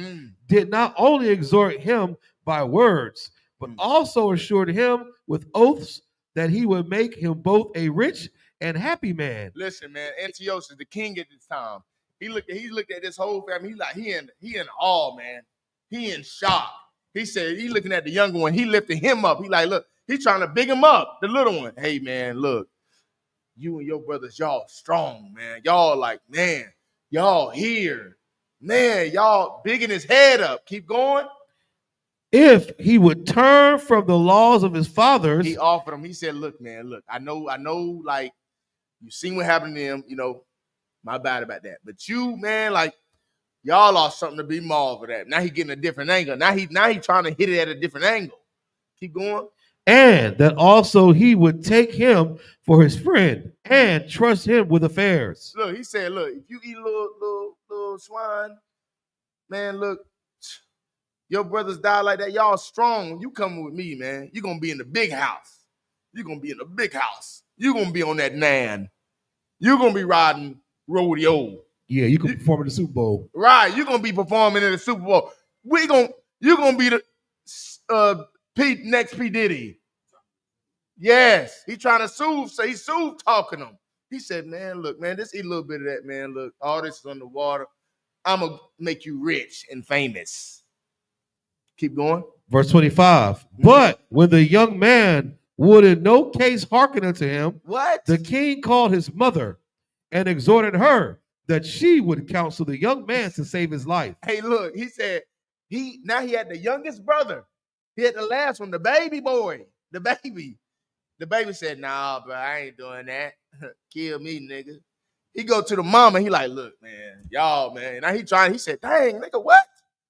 did not only exhort him by words, but also assured him with oaths that he would make him both a rich and happy man. Listen, man, Antiochus, the king at this time, he looked at this whole family. He in awe, man. He in shock. He said, he looking at the younger one. He lifted him up. He like, look, he trying to big him up, the little one. Hey, man, look, you and your brothers, y'all strong, man. Y'all like, man, y'all here. Man, y'all bigging his head up. Keep going. If he would turn from the laws of his fathers. He offered him. He said, look, man, look, I know, like, you seen what happened to them, you know, my bad about that. But you, man, like, y'all lost something to be marveled at. Now he getting a different angle. Now he trying to hit it at a different angle. Keep going. And that also he would take him for his friend and trust him with affairs. Look, he said, look, if you eat a little swine, man, look, your brothers die like that. Y'all strong. You coming with me, man. You're going to be in the big house. You're going to be in the big house. You're going to be on that nan. You're going to be riding rodeo. Yeah, you can perform in the Super Bowl. Right. You're going to be performing in the Super Bowl. You're going to be the next P. Diddy. Yes. He trying to soothe. So he soothe talking him. He said, man, look, man, just eat a little bit of that, man. Look, all this is on the water. I'm going to make you rich and famous. Keep going. Verse 25. But when the young man would in no case hearken unto him, the king called his mother and exhorted her that she would counsel the young man to save his life. Hey, look, he said now he had the youngest brother. He had the last one, the baby boy, the baby. The baby said, nah, bro, I ain't doing that. Kill me, nigga. He go to the mama. He like, look, man, y'all, man. Now he said, dang, nigga, what?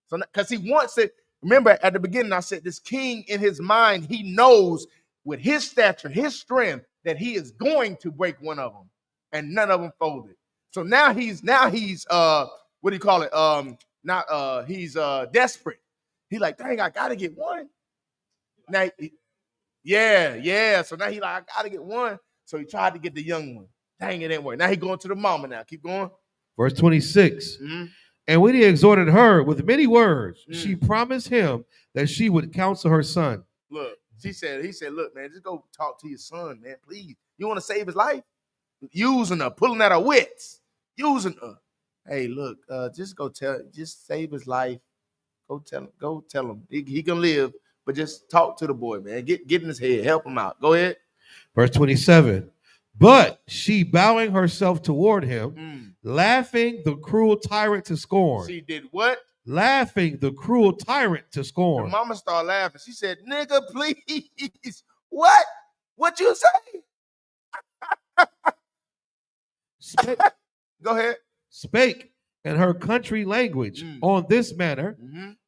So, because he wants it. Remember, at the beginning, I said this king in his mind, he knows with his stature, his strength, that he is going to break one of them, and none of them folded. So now he's what do you call it? He's desperate. He like, dang, I gotta get one. Now, yeah. So now he like, I gotta get one. So he tried to get the young one. Dang, it ain't work. Now he going to the mama now. Keep going. Verse 26. Mm-hmm. And when he exhorted her with many words, she promised him that she would counsel her son. Look, he said, look, man, just go talk to your son, man, please. You want to save his life? Using her, pulling at her wits, using her. Hey, look, just save his life. Go tell him. He can live, but just talk to the boy, man. Get in his head, help him out. Go ahead. Verse 27. But she, bowing herself toward him, laughing the cruel tyrant to scorn. She did what? Laughing the cruel tyrant to scorn. The mama started laughing. She said, nigga, please. What? What you say? Go ahead. Spake in her country language on this manner,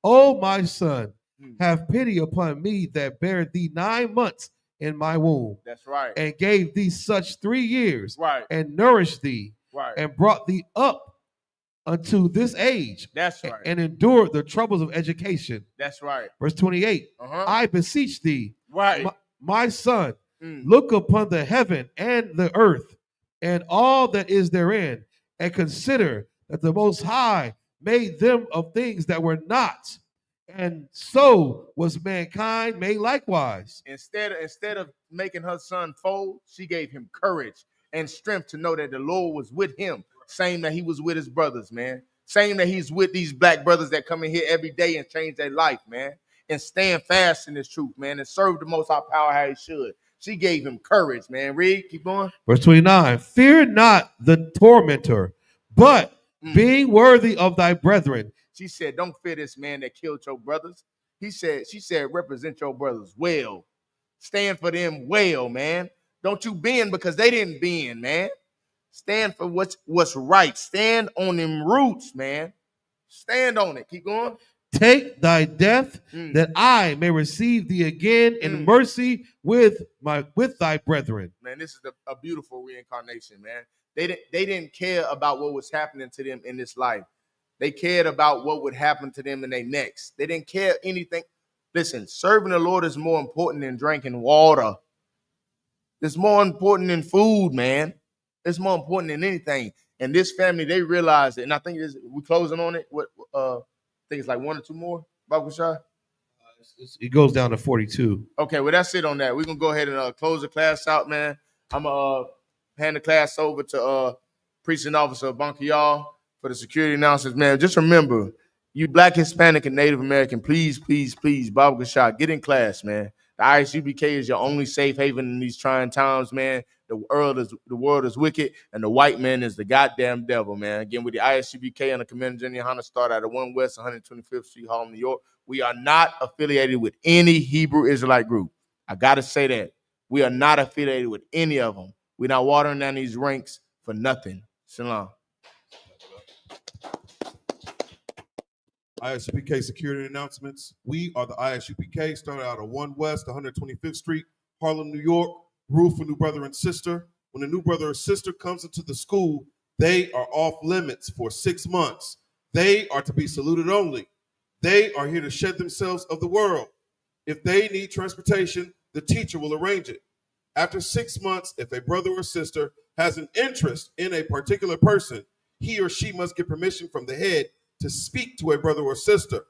O my son, have pity upon me that bare thee 9 months in my womb. That's right. And gave thee such 3 years. Right. And nourished thee. Right. And brought thee up unto this age. That's right. And endured the troubles of education. That's right. Verse 28. I beseech thee, right, my son, look upon the heaven and the earth and all that is therein, and consider that the Most High made them of things that were not, and so was mankind made likewise. Instead of making her son fold, she gave him courage and strength to know that the Lord was with him. Same that he was with his brothers, man. Same that he's with these black brothers that come in here every day and change their life, man. And stand fast in this truth, man, and serve the Most High power how he should. She gave him courage, man. Read, keep going. Verse 29, fear not the tormentor, but being worthy of thy brethren. She said, don't fear this man that killed your brothers. She said, represent your brothers well. Stand for them well, man. Don't you bend because they didn't bend, man. Stand for what's right. Stand on them roots, man. Stand on it. Keep going. Take thy death that I may receive thee again in mercy with thy brethren. Man, this is a beautiful reincarnation, man. They didn't care about what was happening to them in this life. They cared about what would happen to them in their next. They didn't care anything. Listen, serving the Lord is more important than drinking water. It's more important than food, man. It's more important than anything. And this family, they realized it. And I think we're closing on it. What I think it's like 1 or 2 more, Baba Shah. It goes down to 42. Okay, well, that's it on that. We're going to go ahead and close the class out, man. I'm going to hand the class over to Precinct Officer Bankial for the security announcements, man. Just remember, you Black, Hispanic, and Native American, please, Baba Shah, get in class, man. The Isupk is your only safe haven in these trying times, man. The world is wicked, and the white man is the goddamn devil, man. Again, with the Isupk and the Commander General Honda start at 1 West 125th Street, Harlem, New York. We are not affiliated with any Hebrew Israelite group. I got to say that. We are not affiliated with any of them. We're not watering down these ranks for nothing. Shalom. ISUPK security announcements. We are the ISUPK, started out at 1 West 125th Street, Harlem, New York. Rule for new brother and sister. When a new brother or sister comes into the school, they are off limits for 6 months. They are to be saluted only. They are here to shed themselves of the world. If they need transportation, the teacher will arrange it. After 6 months, if a brother or sister has an interest in a particular person, he or she must get permission from the head to speak to a brother or sister.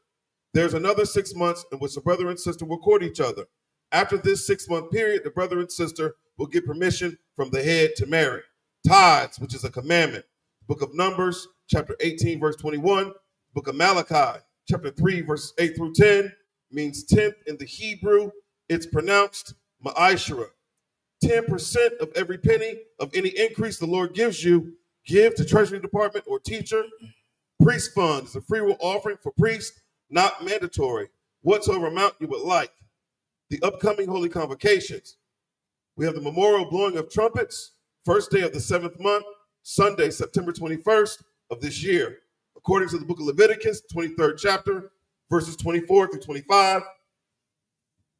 There's another 6 months in which the brother and sister will court each other. After this 6-month period, the brother and sister will get permission from the head to marry. Tithes, which is a commandment. Book of Numbers, chapter 18, verse 21. Book of Malachi, chapter 3, verses 8 through 10, means 10th in the Hebrew. It's pronounced ma'ashara. 10% of every penny of any increase the Lord gives you, give to Treasury Department or teacher. Priest fund is a free will offering for priests, not mandatory. Whatsoever amount you would like. The upcoming holy convocations. We have the memorial blowing of trumpets, first day of the 7th month, Sunday, September 21st of this year, according to the book of Leviticus, 23rd chapter, verses 24 through 25.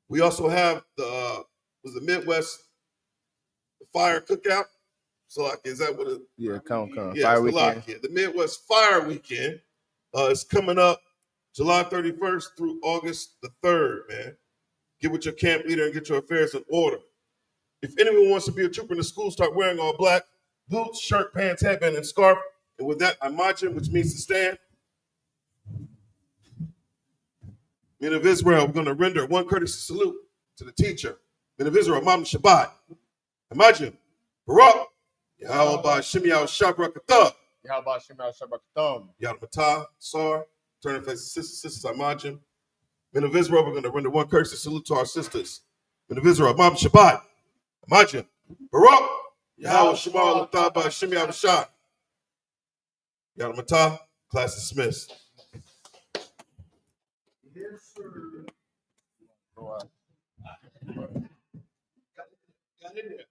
We also have the Midwest Fire Cookout. Salaki, is that what it? Yeah, come. Yeah, Fire weekend. Salaki. The Midwest Fire Weekend is coming up July 31st through August the 3rd, man. Get with your camp leader and get your affairs in order. If anyone wants to be a trooper in the school, start wearing all black, boots, shirt, pants, headband, and scarf. And with that, imagine, which means to stand. Men of Israel, we're going to render one courtesy salute to the teacher. Men of Israel, Mom Shabbat. Imagine, Barak, Yahweh Ba'Shem Yahushua Barakatah. Yahweh Shema Shabbat. Yad Matah, Sar, turn and face the sisters, Imagine. Men of Israel, we're going to render one courtesy salute to our sisters. Men of Israel, Mom Shabbat. Imagine, Barak, Yahweh Shema Latah Ba'Shem Yahushua. Yad Matah, class dismissed. Yes, sir. Got in there.